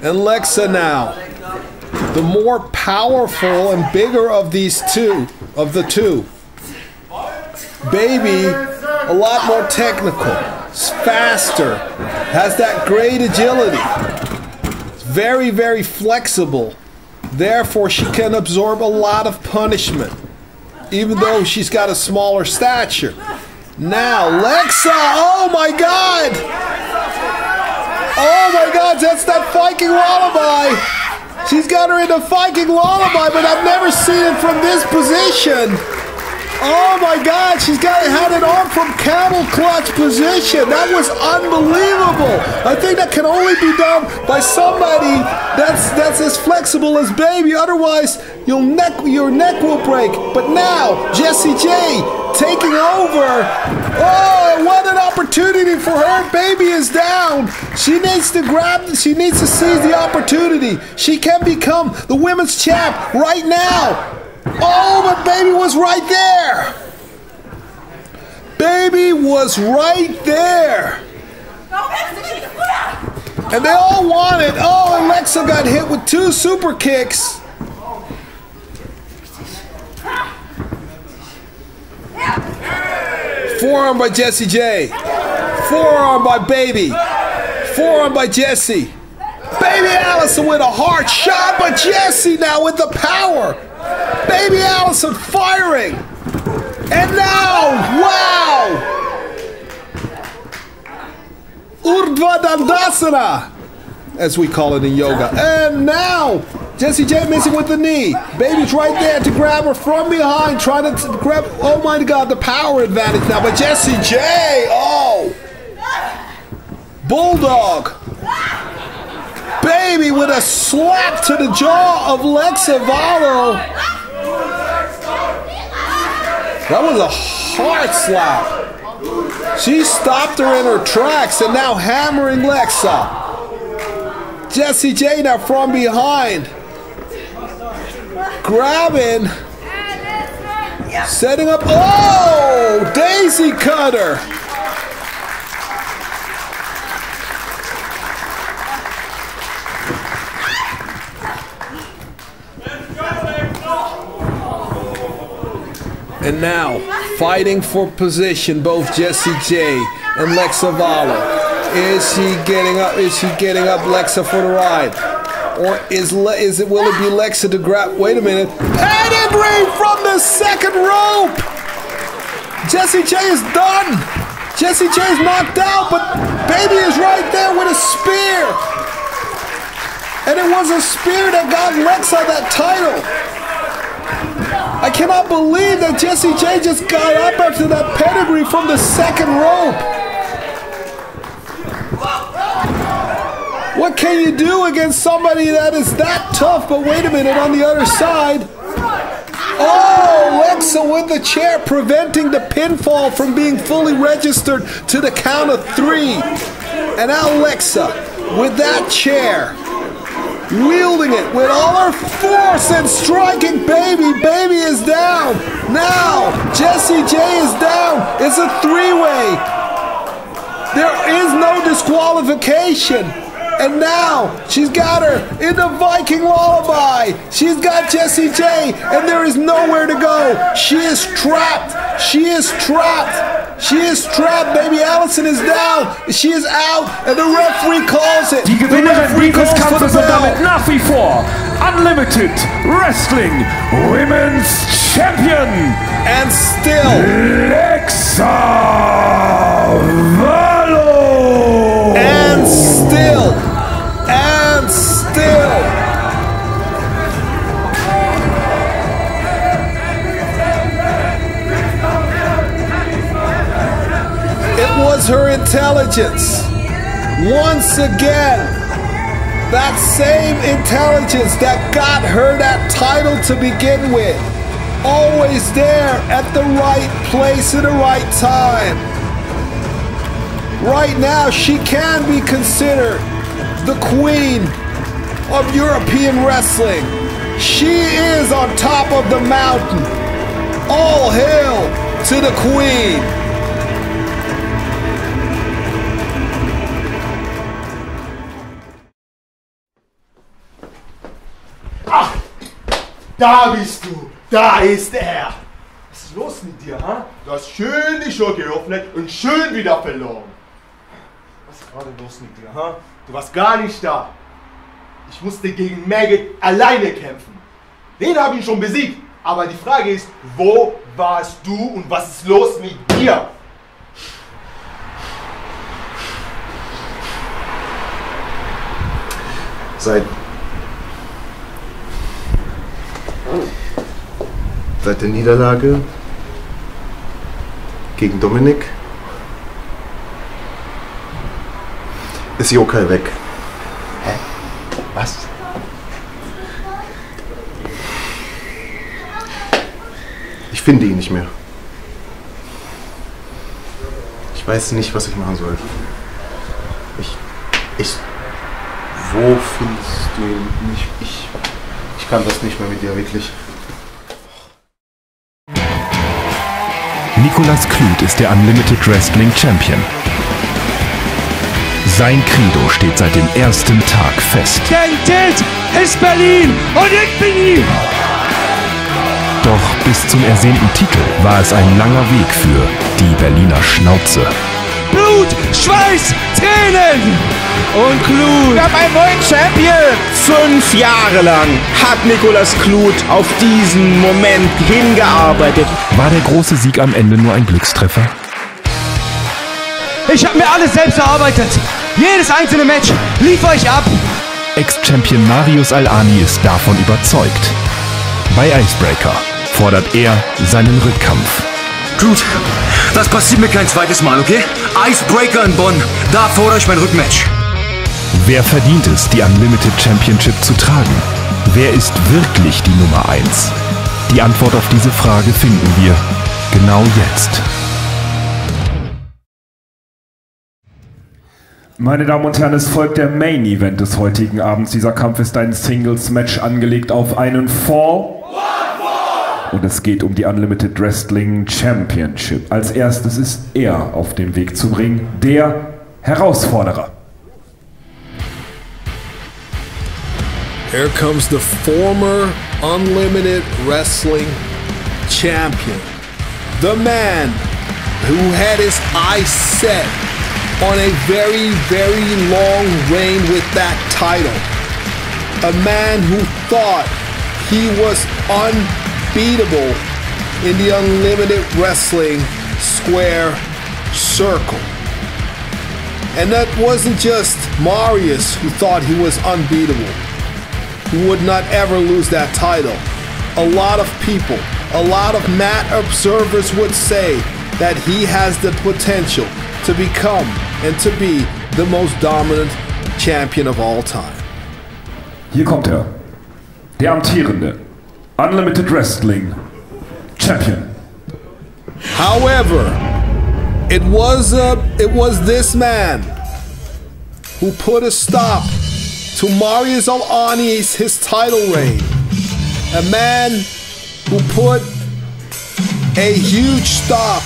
[SPEAKER 7] And Lexa now, the more powerful and bigger of the two. Baby, a lot more technical, faster, has that great agility. It's very, very flexible. Therefore, she can absorb a lot of punishment, even though she's got a smaller stature. Now, Lexa, oh my God! Oh my God, that's that Viking lullaby. She's got her in a Viking lullaby, but I've never seen it from this position. Oh my God, had an arm from camel clutch position. That was unbelievable. I think that can only be done by somebody that's as flexible as Baby. Otherwise, your neck will break. But now, Jessie J taking over. Oh, what an opportunity for her. Baby is down. She needs to seize the opportunity. She can become the women's champ right now. Oh, but Baby was right there. Baby was right there. And they all want it. Oh, and Lexa got hit with 2 super kicks. Forearm by Jessie J. Forearm by Baby. Forearm by Jessie. Baby Allison with a hard shot, but Jessie now with the power. Baby Allison firing. And now, wow! Urdhva Dandasana, as we call it in yoga. And now, Jessie J missing with the knee. Baby's right there to grab her from behind, trying to grab, oh my God, the power advantage now. But Jessie J, oh! Bulldog. Baby with a slap to the jaw of Lexa Valo. That was a hard slap. She stopped her in her tracks and now hammering Lexa. Jessie J now from behind. Grabbing. Setting up. Oh! Daisy cutter. And now, fighting for position, both Jessie J and Lexa Valo. Is she getting up? Is she getting up Lexa for the ride? Or will it be Lexa to grab? Wait a minute. Pedigree from the second rope! Jessie J is done! Jessie J is knocked out, but Baby is right there with a spear! And it was a spear that got Lexa that title! I cannot believe that Jessie J just got up after that pedigree from the second rope. What can you do against somebody that is that tough? But wait a minute, on the other side, Oh, Alexa with the chair, preventing the pinfall from being fully registered to the count of 3. And now Alexa with that chair, wielding it with all her force and striking Baby. Baby is down. Now, Jessie J is down. It's a 3-way. There is no disqualification. And now, she's got her in the Viking Lullaby. She's got Jessie J, and there is nowhere to go. She is trapped. She is trapped. She is trapped. Baby Allison is down. She is out, and the referee calls it.
[SPEAKER 6] Die Gewinnerin dieses Kampfes und damit nach wie vor Unlimited Wrestling Women's Champion.
[SPEAKER 7] And still,
[SPEAKER 6] Alexa Valo.
[SPEAKER 7] And still. And still. It was her intelligence. Once again, that same intelligence that got her that title to begin with. Always there at the right place at the right time. Right now, she can be considered the queen of European wrestling. She is on top of the mountain. All hail to the queen.
[SPEAKER 9] Ach, da bist du. Da ist er. Was ist los mit dir, ha? Du hast schön die Show geöffnet und schön wieder verloren. Was ist gerade los mit dir, ha? Du warst gar nicht da. Ich musste gegen Maggot alleine kämpfen. Den habe ich schon besiegt. Aber die Frage ist, wo warst du und was ist los mit dir?
[SPEAKER 11] Seit der Niederlage gegen Dominik ist Yokai weg.
[SPEAKER 9] Hä? Was?
[SPEAKER 11] Ich finde ihn nicht mehr. Ich weiß nicht, was ich machen soll. Wo findest du ihn? Ich kann das nicht mehr mit dir, wirklich.
[SPEAKER 1] Nicolas Kluth ist der Unlimited Wrestling Champion. Sein Credo steht seit dem ersten Tag fest.
[SPEAKER 8] Gentet ist Berlin und ich bin hier.
[SPEAKER 1] Doch bis zum ersehnten Titel war es ein langer Weg für die Berliner Schnauze.
[SPEAKER 8] Blut, Schweiß, Tränen und Kluth.
[SPEAKER 12] Wir haben einen neuen Champion. 5 Jahre lang hat Nicolas Kluth auf diesen Moment hingearbeitet.
[SPEAKER 1] War der große Sieg am Ende nur ein Glückstreffer?
[SPEAKER 8] Ich habe mir alles selbst erarbeitet. Jedes einzelne Match liefere ich ab.
[SPEAKER 1] Ex-Champion Marius Al-Ani ist davon überzeugt. Bei IceBreaker fordert er seinen Rückkampf.
[SPEAKER 5] Gut, das passiert mir kein zweites Mal, okay? IceBreaker in Bonn, da fordere ich mein Rückmatch.
[SPEAKER 1] Wer verdient es, die Unlimited Championship zu tragen? Wer ist wirklich die Nummer 1? Die Antwort auf diese Frage finden wir genau jetzt.
[SPEAKER 6] Meine Damen und Herren, es folgt der Main Event des heutigen Abends. Dieser Kampf ist ein Singles-Match angelegt auf einen Fall. Und es geht um die Unlimited Wrestling Championship. Als erstes ist er auf dem Weg zum Ring, der Herausforderer.
[SPEAKER 7] Here comes the former Unlimited Wrestling Champion. The man who had his eyes set on a very, very long reign with that title. A man who thought he was unbeatable in the Unlimited Wrestling Square Circle. And that wasn't just Marius who thought he was unbeatable, who would not ever lose that title. A lot of people, a lot of mat observers would say that he has the potential to become and to be the most dominant champion of all time.
[SPEAKER 6] Hier kommt er, der amtierende Unlimited Wrestling Champion.
[SPEAKER 7] However, it was this man who put a stop to Marius Al-Ani's his title reign. A man who put a huge stop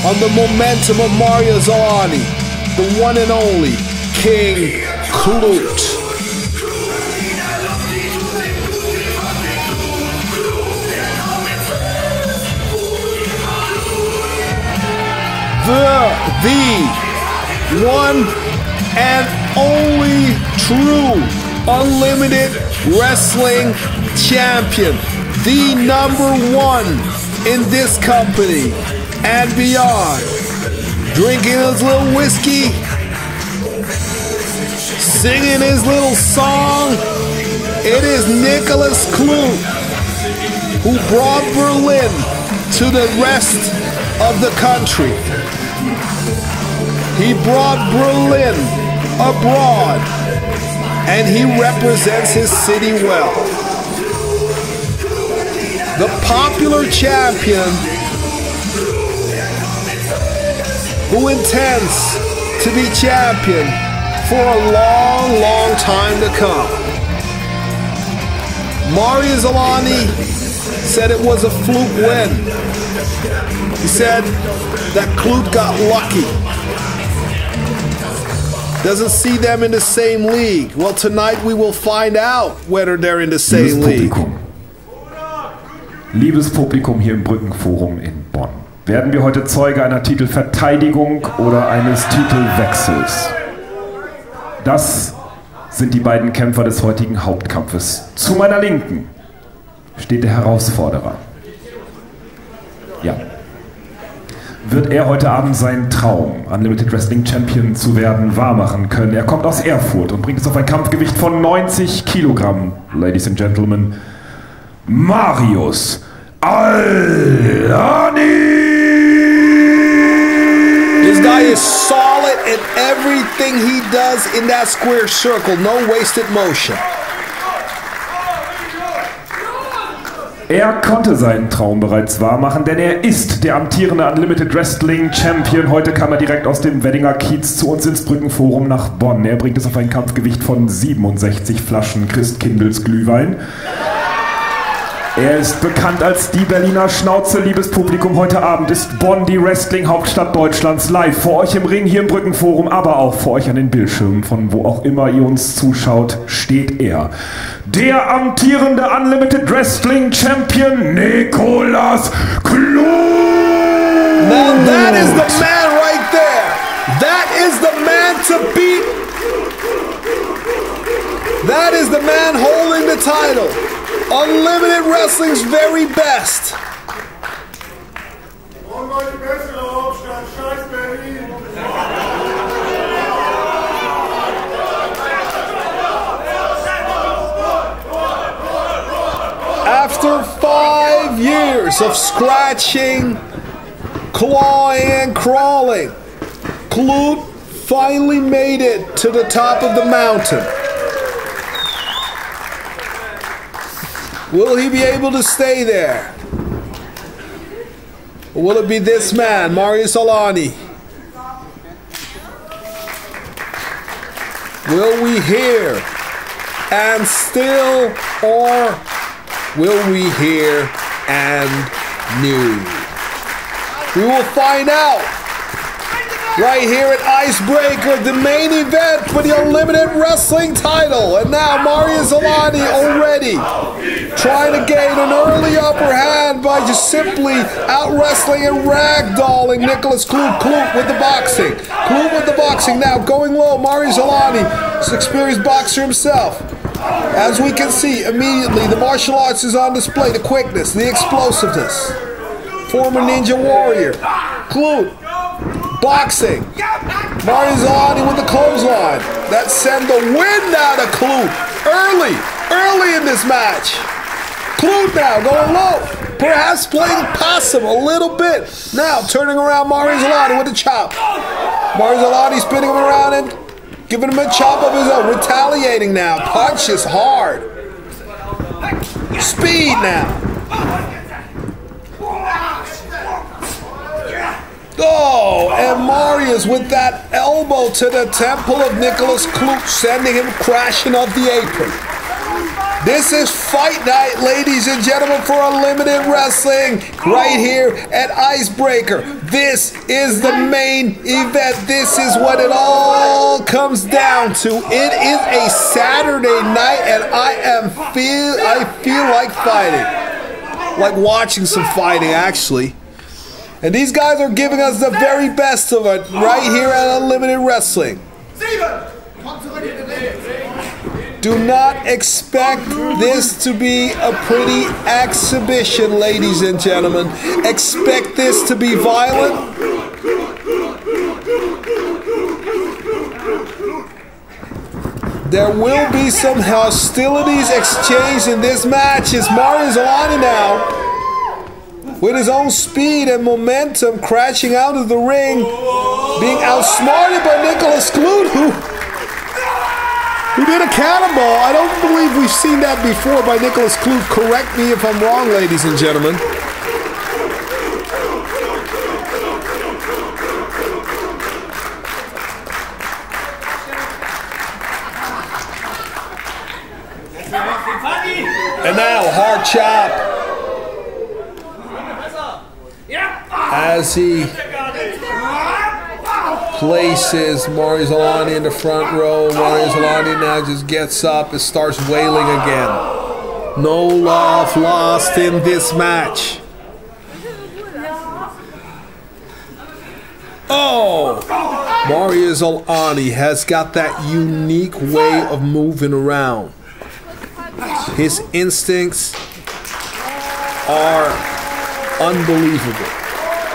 [SPEAKER 7] on the momentum of Marius Al-Ani, the one and only King Klut. The one and only true unlimited wrestling champion, the #1 in this company and beyond, drinking his little whiskey, singing his little song. It is Nicholas Klut, who brought Berlin to the rest of the country. He brought Berlin abroad, and he represents his city well. The popular champion who intends to be champion for a long, long time to come. Marius Al-Ani said it was a fluke win. He said that Klut got lucky. Doesn't see them in the same league. Well, tonight we will find out whether they're in the same league.
[SPEAKER 6] Liebes Publikum hier im Brückenforum in Bonn. Werden wir heute Zeuge einer Titelverteidigung oder eines Titelwechsels? Das sind die beiden Kämpfer des heutigen Hauptkampfes. Zu meiner Linken steht der Herausforderer. Ja. Wird er heute Abend seinen Traum, Unlimited Wrestling Champion zu werden, wahrmachen können? Er kommt aus Erfurt und bringt es auf ein Kampfgewicht von 90 Kilogramm. Ladies and Gentlemen, Marius Al-Ani!
[SPEAKER 7] This guy is solid in everything he does in that square circle. No wasted motion.
[SPEAKER 6] Er konnte seinen Traum bereits wahrmachen, denn er ist der amtierende Unlimited Wrestling Champion. Heute kam er direkt aus dem Weddinger Kiez zu uns ins Brückenforum nach Bonn. Er bringt es auf ein Kampfgewicht von 67 Flaschen Christkindls Glühwein. Er ist bekannt als die Berliner Schnauze. Liebes Publikum, heute Abend ist Bonn die Wrestling-Hauptstadt Deutschlands, live vor euch im Ring hier im Brückenforum, aber auch vor euch an den Bildschirmen, von wo auch immer ihr uns zuschaut, steht er. Der amtierende Unlimited Wrestling Champion Nicholas Klut!
[SPEAKER 7] Now that is the man right there. That is the man to beat. That is the man holding the title. Unlimited Wrestling's very best. After 5 years of scratching, clawing, and crawling, Klut finally made it to the top of the mountain. Will he be able to stay there? Or will it be this man, Marius Al-Ani? Will we hear and still, or will we hear and new? We will find out right here at IceBreaker, the main event for the Unlimited Wrestling title. And now Marius Al-Ani already trying to gain an early upper hand by just simply out-wrestling and ragdolling Nicholas Klut. Klut with the boxing. Klut with the boxing now going low. Marius Al-Ani is an experienced boxer himself. As we can see immediately, the martial arts is on display. The quickness, the explosiveness. Former ninja warrior. Klut. Boxing. Marius Al-Ani with the clothesline. That sent the wind out of Klut. Early in this match. Klut now going low. Perhaps playing possum a little bit. Now turning around Marius Al-Ani with the chop. Marius Al-Ani spinning him around and giving him a chop of his own. Retaliating now. Punches hard. Speed now. Oh, and Marius with that elbow to the temple of Nicholas Klute, sending him crashing off the apron. This is Fight Night, ladies and gentlemen, for Unlimited Wrestling, right here at IceBreaker. This is the main event. This is what it all comes down to. It is a Saturday night, and I feel like fighting, like watching some fighting, actually. And these guys are giving us the very best of it right here at Unlimited Wrestling. Do not expect this to be a pretty exhibition, ladies and gentlemen. Expect this to be violent. There will be some hostilities exchanged in this match as Marius Alani now, with his own speed and momentum, crashing out of the ring, being outsmarted by Nicholas Klute, who did a cannonball. I don't believe we've seen that before by Nicholas Klute. Correct me if I'm wrong, ladies and gentlemen. And now, hard chop. As he places Marius Alani in the front row, Marius Alani now just gets up and starts wailing again. No love lost in this match. Oh! Marius Alani has got that unique way of moving around. His instincts are unbelievable.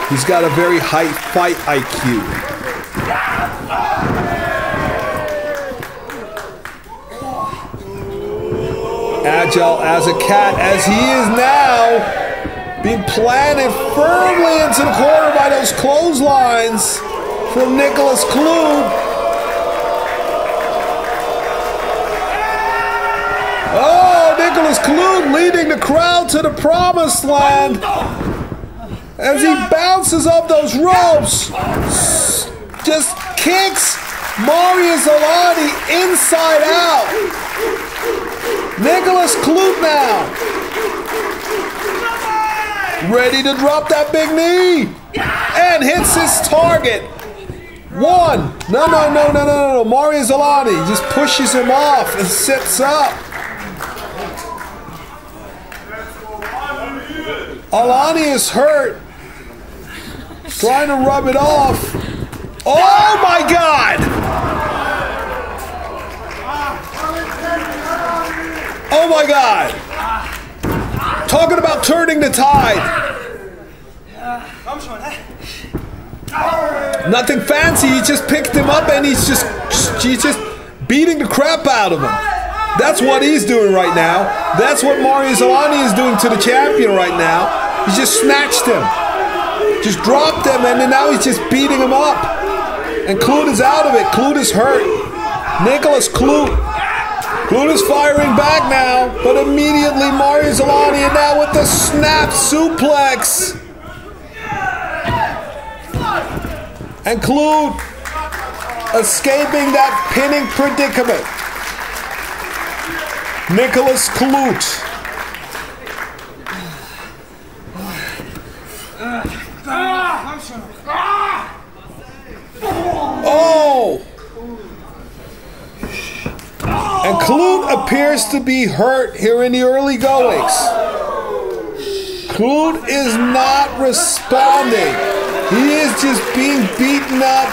[SPEAKER 7] He's got a very high fight IQ. Agile as a cat, as he is now being planted firmly into the corner by those clotheslines from Nicholas Klute. Oh, Nicholas Klute leading the crowd to the promised land as he bounces up those ropes, just kicks Marius Alani inside out. Nicholas Klute now, ready to drop that big knee, and hits his target. One, no, Marius Alani just pushes him off and sits up. Alani is hurt, trying to rub it off. Oh my God! Oh my God! Talking about turning the tide. Nothing fancy, he just picked him up and he's just beating the crap out of him. That's what he's doing right now. That's what Marius Alani is doing to the champion right now. He just snatched him, just dropped him, and then now he's just beating him up. And Klute is out of it. Klute is hurt. Nicholas Klute. Klute is firing back now, but immediately Marius Alani and now with the snap suplex. And Klute escaping that pinning predicament. Nicholas Klute. Oh! And Klute appears to be hurt here in the early goings. Klute is not responding. He is just being beaten up.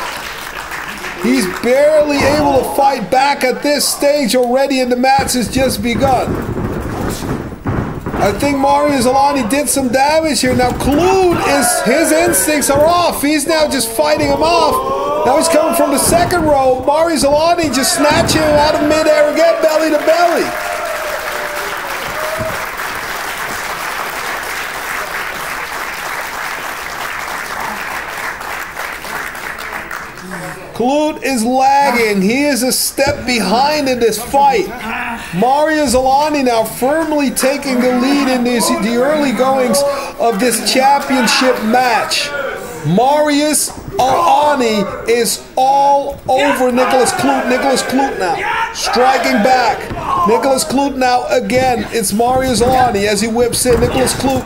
[SPEAKER 7] He's barely able to fight back at this stage already, and the match has just begun. I think Marius Alani did some damage here. Now Klute his instincts are off. He's now just fighting him off. Now he's coming from the second row. Marius Alani just snatching him out of midair again, belly to belly. Klute is lagging. He is a step behind in this fight. Marius Alani now firmly taking the lead in the early goings of this championship match. Marius Al-Ani is all over Nicholas Klute. Nicholas Klute now striking back. Nicholas Klute now again. It's Marius Al-Ani as he whips in. Nicholas Klute.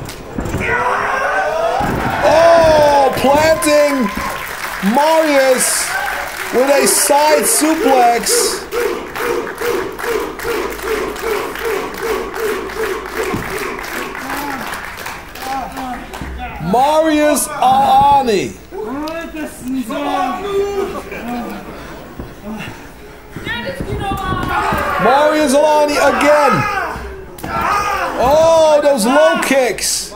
[SPEAKER 7] Oh, planting Marius with a side suplex. Marius Al-Ani. Marius Al-Ani again. Oh, those low kicks.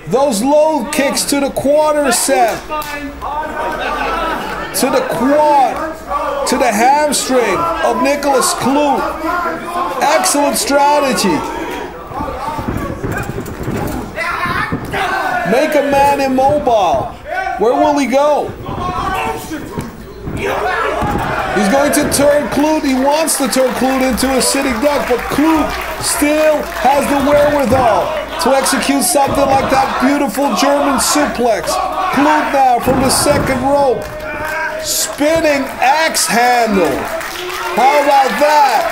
[SPEAKER 7] Those low kicks to the quadricep. To the quad. To the hamstring of Nicholas Klute. Excellent strategy. Make a man immobile. Where will he go? He's going to turn Klute. He wants to turn Klute into a sitting duck, but Klute still has the wherewithal to execute something like that beautiful German suplex. Klute now from the second rope. Spinning axe handle. How about that?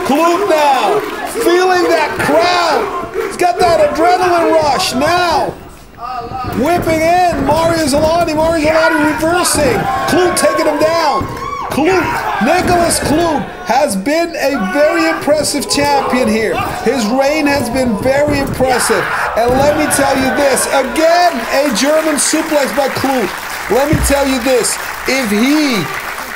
[SPEAKER 7] Klute now feeling that crowd. He's got that adrenaline rush now. Whipping in Marius Al-Ani. Marius Al-Ani reversing. Klute taking him down. Klute, Nicholas Klute has been a very impressive champion here. His reign has been very impressive. And let me tell you this, again, a German suplex by Klute. Let me tell you this, if he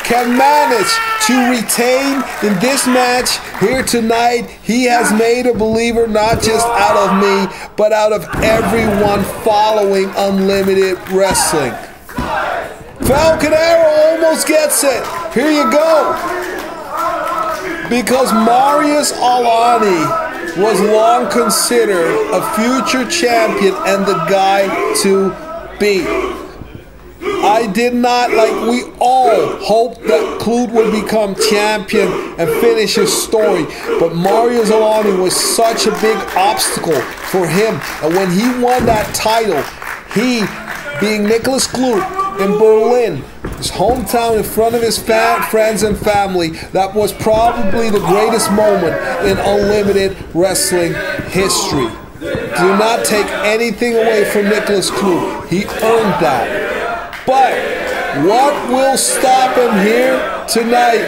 [SPEAKER 7] can manage to retain in this match here tonight, he has made a believer not just out of me, but out of everyone following Unlimited Wrestling. Falcon Arrow almost gets it. Here you go. Because Marius Al-Ani was long considered a future champion and the guy to beat. I did not, like we all, hope that Klute would become champion and finish his story. But Marius Al-Ani was such a big obstacle for him. And when he won that title, he, being Nicholas Klute in Berlin, his hometown, in front of his friends and family, that was probably the greatest moment in Unlimited Wrestling history. Do not take anything away from Nicholas Klute. He earned that. But what will stop him here tonight?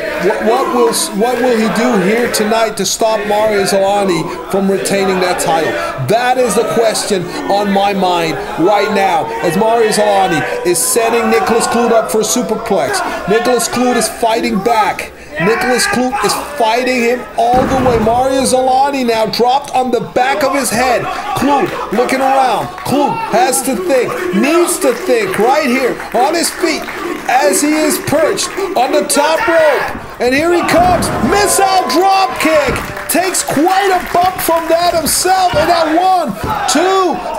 [SPEAKER 7] What will he do here tonight to stop Marius Al-Ani from retaining that title? That is the question on my mind right now, as Marius Al-Ani is setting Nicholas Klute up for a superplex. Nicholas Klute is fighting back. Nicholas Klute is fighting him all the way. Marius Al-Ani now dropped on the back of his head. Klute looking around. Klute has to think, needs to think right here on his feet as he is perched on the top rope. And here he comes. Missile drop kick. Takes quite a bump from that himself. And that 1, 2,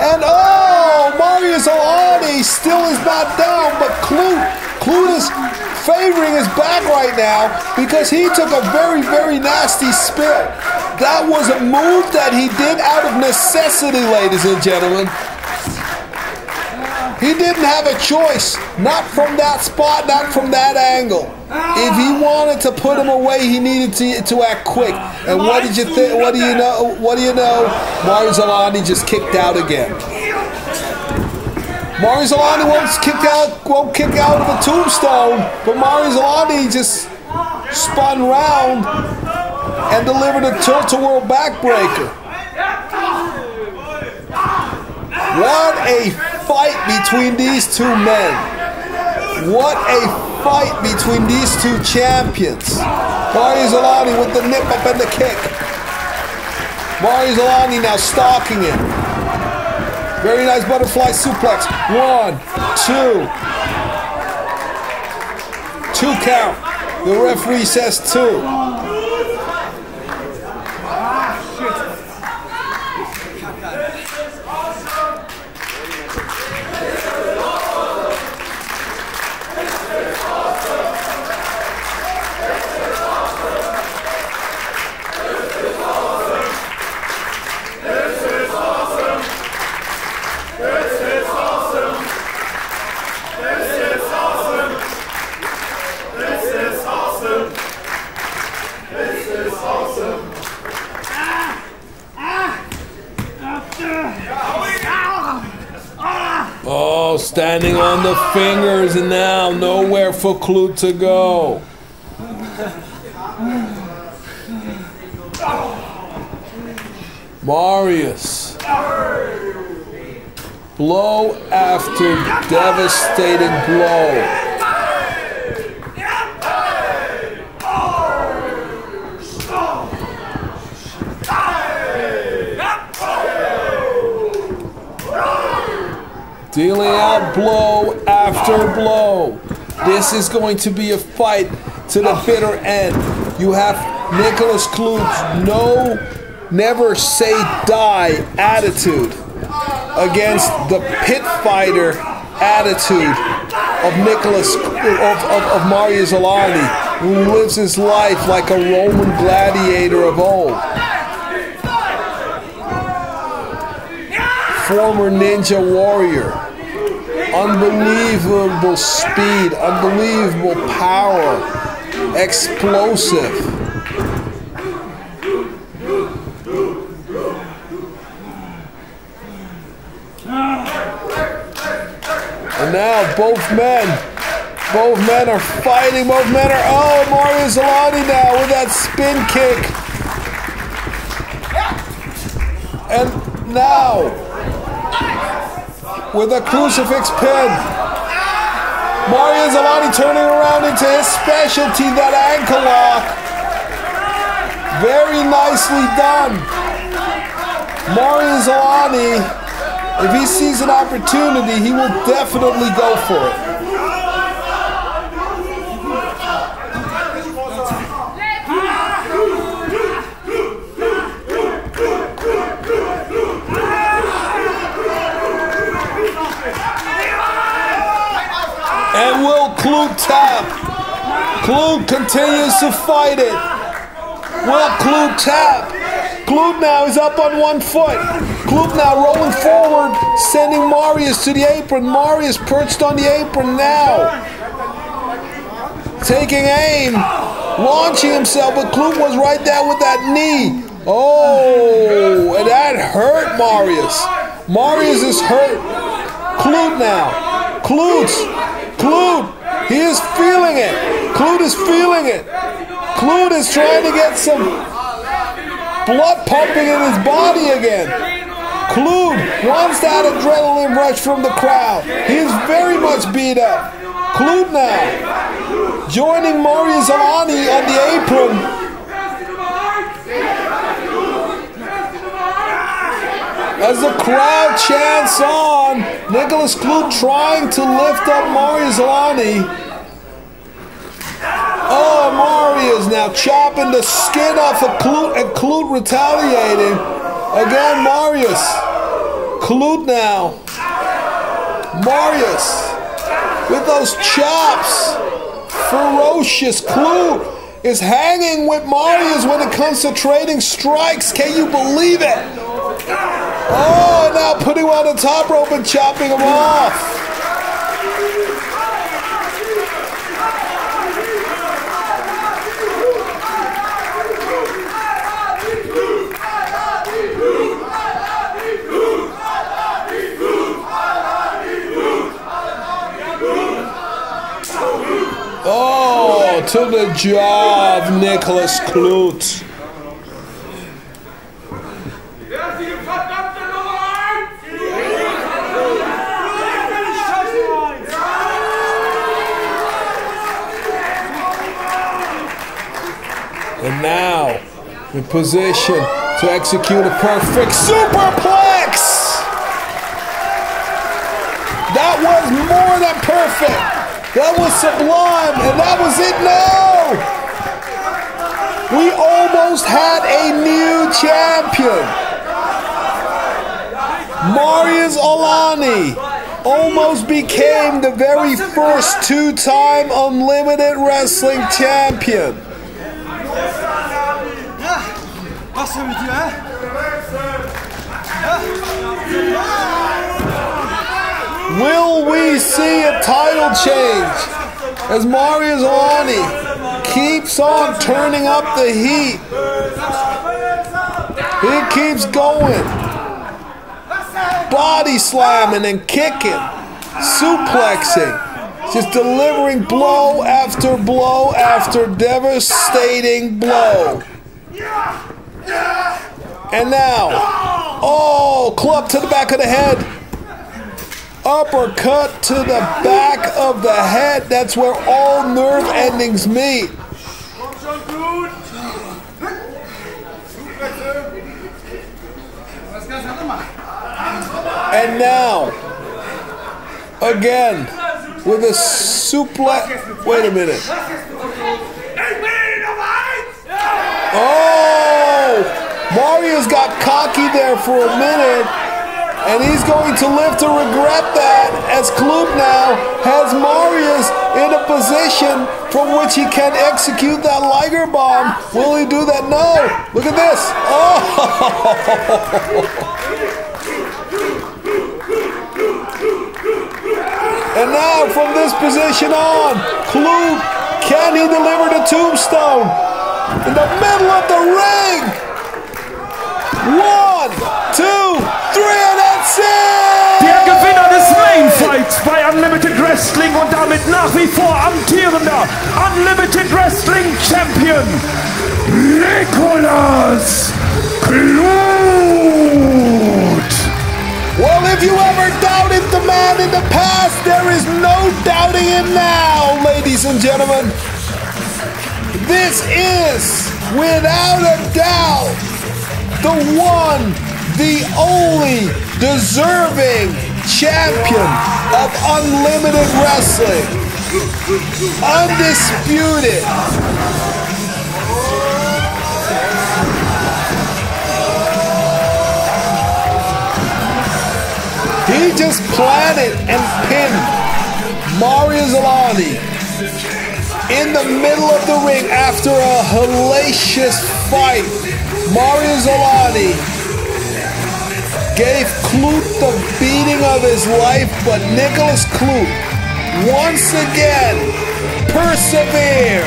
[SPEAKER 7] and oh, Marius Al-Ani still is not down, but Klute is favoring his back right now because he took a very, very nasty spill. That was a move that he did out of necessity, ladies and gentlemen. He didn't have a choice. Not from that spot, not from that angle. If he wanted to put him away, he needed to act quick. And what did you think? What do you know? Marius Al-Ani just kicked out again. Marius Al-Ani won't kick out of a tombstone, but Marius Al-Ani just spun round and delivered a tilt-a-whirl backbreaker. What a fight between these two men. What a fight between these two champions. Marius Al-Ani with the nip up and the kick. Marius Al-Ani now stalking him. Very nice butterfly suplex. 1, 2. 2 count. The referee says 2.
[SPEAKER 16] Standing on the fingers and now nowhere for Clute to go. Marius. Blow after devastating blow. Dealing out blow after blow. This is going to be a fight to the bitter end. You have Nicholas Clute's never say die attitude against the pit fighter attitude of Mario Zolani, who lives his life like a Roman gladiator of old. Former ninja warrior. Unbelievable speed, unbelievable power, explosive. And now both men are fighting, both men are, oh, Mario Zolani now with that spin kick. And now, with a crucifix pin, Mario Zolani turning around into his specialty, that ankle lock. Very nicely done. Mario Zolani, if he sees an opportunity, he will definitely go for it. And will Clute tap? Clute continues to fight it. Will Clute tap? Clute now is up on one foot. Clute now rolling forward, sending Marius to the apron. Marius perched on the apron now. Taking aim, launching himself, but Clute was right there with that knee. Oh, and that hurt Marius. Marius is hurt. Clute now. Clute, he is feeling it. Clute is feeling it. Clute is trying to get some blood pumping in his body again. Clute wants that adrenaline rush from the crowd. He is very much beat up. Clute now joining Mario Zolani on the apron. As the crowd chants on, Nicholas Clute trying to lift up Mario Zolani. Oh, Mario is now chopping the skin off of Clute, and Clute retaliating. Again, Marius. Clute now. Marius with those chops. Ferocious. Clute is hanging with Marius when it comes to trading strikes. Can you believe it? Oh, now putting him on the top rope and chopping him off. Oh, to the jaw of Nicholas Clute. And now, in position to execute a perfect superplex! That was more than perfect! That was sublime, and that was it. No! We almost had a new champion. Mario Zolani almost became the very first two-time Unlimited Wrestling champion. Will we see a title change as Mario Zolani keeps on turning up the heat? He keeps going, body slamming and kicking. suplexing, just delivering blow after blow after devastating blow. And now, oh, club to the back of the head. Uppercut to the back of the head. That's where all nerve endings meet. And now, again, with a suplex. Wait a minute. Oh! Mario's got cocky there for a minute, and he's going to live to regret that as Klub now has Marius in a position from which he can execute that Liger bomb. Will he do that? No! Look at this! Oh! And now from this position on, Klub, can he deliver the tombstone? In the middle of the ring! 1, 2, 3, and that's it!
[SPEAKER 6] Der Gewinner des Main Fights bei Unlimited Wrestling und damit nach wie vor amtierender Unlimited Wrestling Champion, Nicolas Klud!
[SPEAKER 16] Well, if you ever doubted the man in the past, there is no doubting him now, ladies and gentlemen. This is, without a doubt, the one, the only deserving champion of Unlimited Wrestling. Undisputed. He just planted and pinned Mario Zalani in the middle of the ring after a hellacious fight. Mario Zalani gave Klud the beating of his life, but Nicolas Klud once again persevered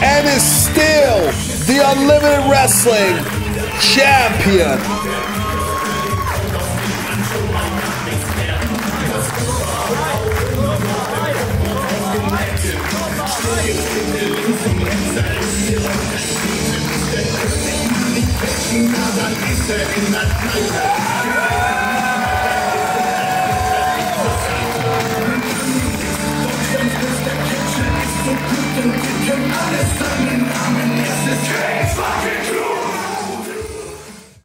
[SPEAKER 16] and is still the Unlimited Wrestling champion.